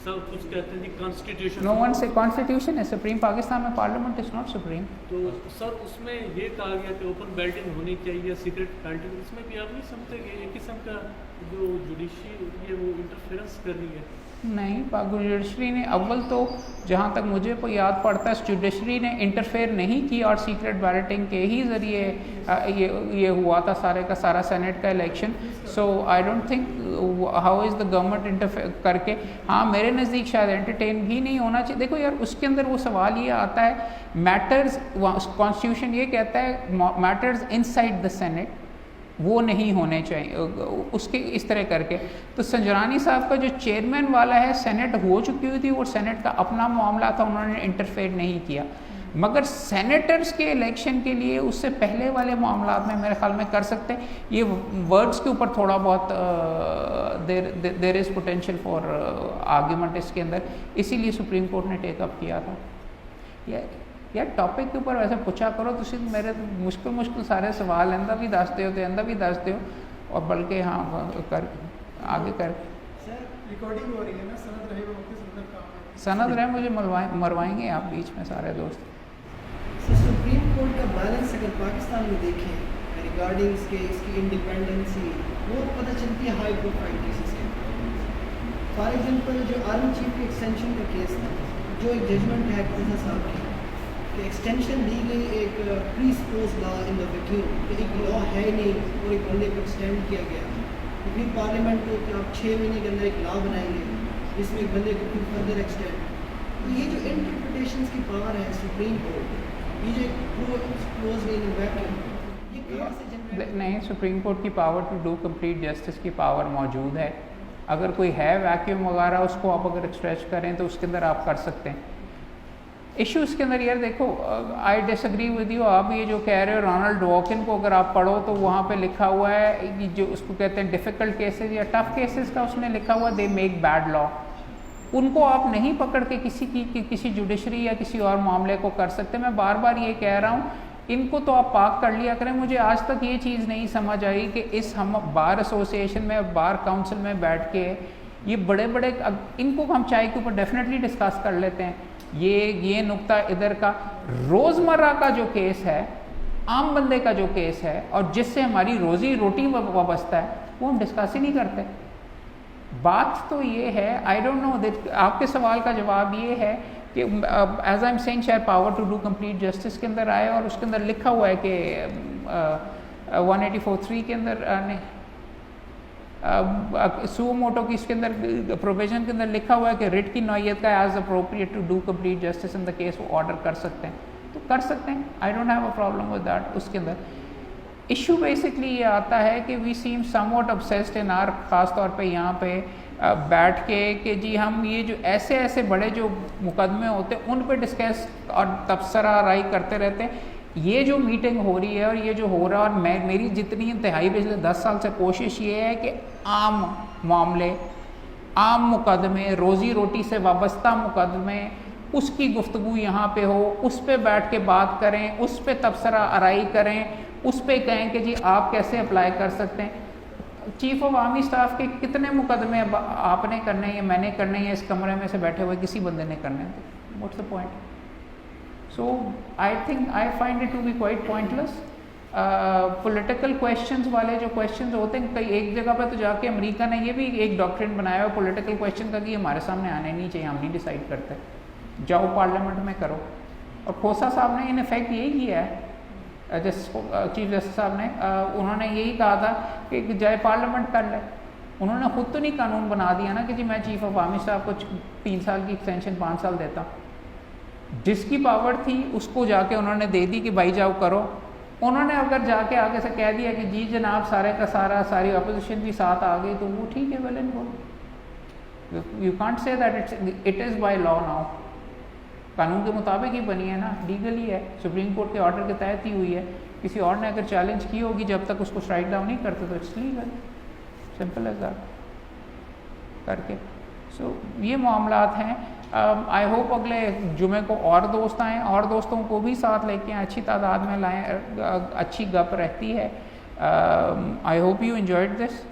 S4: सब कुछ कहते हैं जी कॉन्स्टिट्यूशन।
S1: नो वन से कॉन्स्टिट्यूशन है सुप्रीम, पाकिस्तान में पार्लियामेंट इज नॉट सुप्रीम।
S4: तो सर उसमें ये कहा गया कि ओपन बेल्टिंग होनी चाहिए, सीक्रेट बेल्टिंग, इसमें भी आप नहीं समझते कि एक किस्म का जो जुडिशरी ये वो इंटरफेरेंस कर रही है?
S1: नहीं, जुडिशरी ने अव्वल तो जहाँ तक मुझे को याद पड़ता है जुडिशरी ने इंटरफेयर नहीं किया और सीक्रेट बैलेटिंग के ही ज़रिए ये हुआ था सारे का सारा सेनेट का election. So I don't think how is the government interfere करके, हाँ मेरे नज़दीक शायद एंटरटेन भी नहीं होना चाहिए। देखो यार उसके अंदर वो सवाल ये आता है, मैटर्स कॉन्स्टिट्यूशन ये कहता है मैटर्स इनसाइड द सेनेट वो नहीं होने चाहिए, उसके इस तरह करके। तो संजरानी साहब का जो चेयरमैन वाला है, सेनेट हो चुकी हुई थी और सेनेट का अपना मामला था, उन्होंने इंटरफेयर नहीं किया। मगर सेनेटर्स के इलेक्शन के लिए उससे पहले वाले मामला में मेरे ख्याल में कर सकते हैं। ये वर्ड्स के ऊपर थोड़ा बहुत there is potential for argument इसके अंदर, इसीलिए सुप्रीम कोर्ट ने टेकअप किया था। यार टॉपिक के ऊपर वैसे पूछा करो, तुम मेरे मुश्किल सारे सवाल अंदर भी दसते हो और बल्कि हाँ कर आगे कर
S3: रिकॉर्डिंग हो रही है ना, सनद रहे
S1: सनद रहे, मुझे मरवाएंगे आप बीच में सारे दोस्त।
S6: सुप्रीम कोर्ट का बैलेंस अगर पाकिस्तान में देखें रिगार्डिंग इसकी इंडिपेंडेंसी, वो पता चलती है हाई प्रोफाइल केसेस के। फॉर एग्जांपल जो आर्मी चीफ के एक्सटेंशन का केस था, जो एक जजमेंट है खुदा साहब की कि एक्सटेंशन दी गई एक pre suppose law in the vacuum, कि एक लॉ है नहीं और एक बंदे को एक्सटेंड किया गया, तो फिर पार्लियामेंट को कि आप 6 महीने के अंदर एक लॉ बनाएंगे जिसमें एक बंदे को फिर फर्दर एक्सटेंड। तो ये जो इंटरप्रिटेशन की पावर है सुप्रीम कोर्ट, ये जो क्लोज इन वैक्यूम, ये कहाँ से जनरेट?
S1: नहीं, सुप्रीम कोर्ट की power to do complete justice की पावर मौजूद है। अगर कोई है वैक्यूम वगैरह, उसको आप अगर स्ट्रेच करें तो उसके अंदर आप कर सकते हैं। इश्यूज़ के अंदर यार देखो, आई डिसएग्री विद यू। आप ये जो कह रहे हो रोनाल्ड डवॉकिन को अगर आप पढ़ो तो वहाँ पे लिखा हुआ है कि जो उसको कहते हैं डिफ़िकल्ट केसेस या टफ़ केसेस का, उसने लिखा हुआ दे मेक बैड लॉ। उनको आप नहीं पकड़ के किसी जुडिशरी या किसी और मामले को कर सकते। मैं बार बार ये कह रहा हूँ, इनको तो आप पाक कर लिया करें। मुझे आज तक ये चीज़ नहीं समझ आई कि इस हम बार एसोसिएशन में, बार काउंसिल में बैठ के ये बड़े इनको हम चाय के ऊपर डेफिनेटली डिस्कस कर लेते हैं। ये नुक्ता इधर का, रोज़मर्रा का जो केस है, आम बंदे का जो केस है और जिससे हमारी रोज़ी रोटी वाबस्ता है, वो हम डिस्कस ही नहीं करते। बात तो ये है, आई डोंट नो, आपके सवाल का जवाब ये है कि एज आई एम सेइंग शायद power to do complete justice के अंदर आए और उसके अंदर लिखा हुआ है कि 184(3) के अंदर सुओ मोटो की इसके अंदर प्रोविजन के अंदर लिखा हुआ है कि रिट की नौयत का as appropriate to do complete justice in the case वो ऑर्डर कर सकते हैं, तो कर सकते हैं, I don't have a problem with that. उसके अंदर इशू बेसिकली ये आता है कि we seem somewhat obsessed in our, ख़ास तौर पे यहाँ पे बैठ के कि जी हम ये जो ऐसे ऐसे बड़े जो मुकदमे होते हैं उन पे डिस्कस और तबसरा राय करते रहते हैं। ये जो मीटिंग हो रही है और ये जो हो रहा है, और मेरी जितनी इंतहाई पिछले 10 साल से कोशिश ये है कि आम मामले, आम मुकदमे, रोज़ी रोटी से वाबस्ता मुकदमे, उसकी गुफ्तगू यहाँ पे हो, उस पे बैठ के बात करें, उस पे तबसरा आराई करें, उस पे कहें कि जी आप कैसे अप्लाई कर सकते हैं। चीफ ऑफ आर्मी स्टाफ के कितने मुकदमे आपने करने हैं या मैंने करने हैं, इस कमरे में से बैठे हुए किसी बंदे ने करने हैं, तो what's the point? So I find it to be quite pointless. Political questions वाले जो क्वेश्चंस होते हैं, कई एक जगह पर तो जाके अमेरिका ने ये भी एक डॉक्ट्रिन बनाया हुआ पॉलिटिकल क्वेश्चन का कि हमारे सामने आने नहीं चाहिए, हम नहीं डिसाइड करते, जाओ पार्लियामेंट में करो। और खोसा साहब ने इन इफेक्ट यही किया है, चीफ जस्टिस साहब ने उन्होंने यही कहा था कि जाए पार्लियामेंट कर ले। उन्होंने खुद तो नहीं कानून बना दिया ना कि जी मैं चीफ ऑफ आर्मी स्टाफ को 3 साल की एक्सटेंशन 5 साल देता। जिसकी पावर थी उसको जाके उन्होंने दे दी कि भाई जाओ करो। उन्होंने अगर जाके आगे से कह दिया कि जी जनाब सारे का सारा सारी अपोजिशन भी साथ आ गई, तो वो ठीक है, well and good. You can't say that it is by law now, कानून के मुताबिक ही बनी है ना, लीगली है, सुप्रीम कोर्ट के ऑर्डर के तहत ही हुई है। किसी और ने अगर चैलेंज की होगी जब तक उसको स्ट्राइक डाउन नहीं करते तो it's legal, simple as that करके। सो ये मामलात हैं। आई होप अगले जुमे को और दोस्त आएँ और दोस्तों को भी साथ लेके आएँ, अच्छी तादाद में लाएँ, अच्छी गप रहती है। I hope you enjoyed this.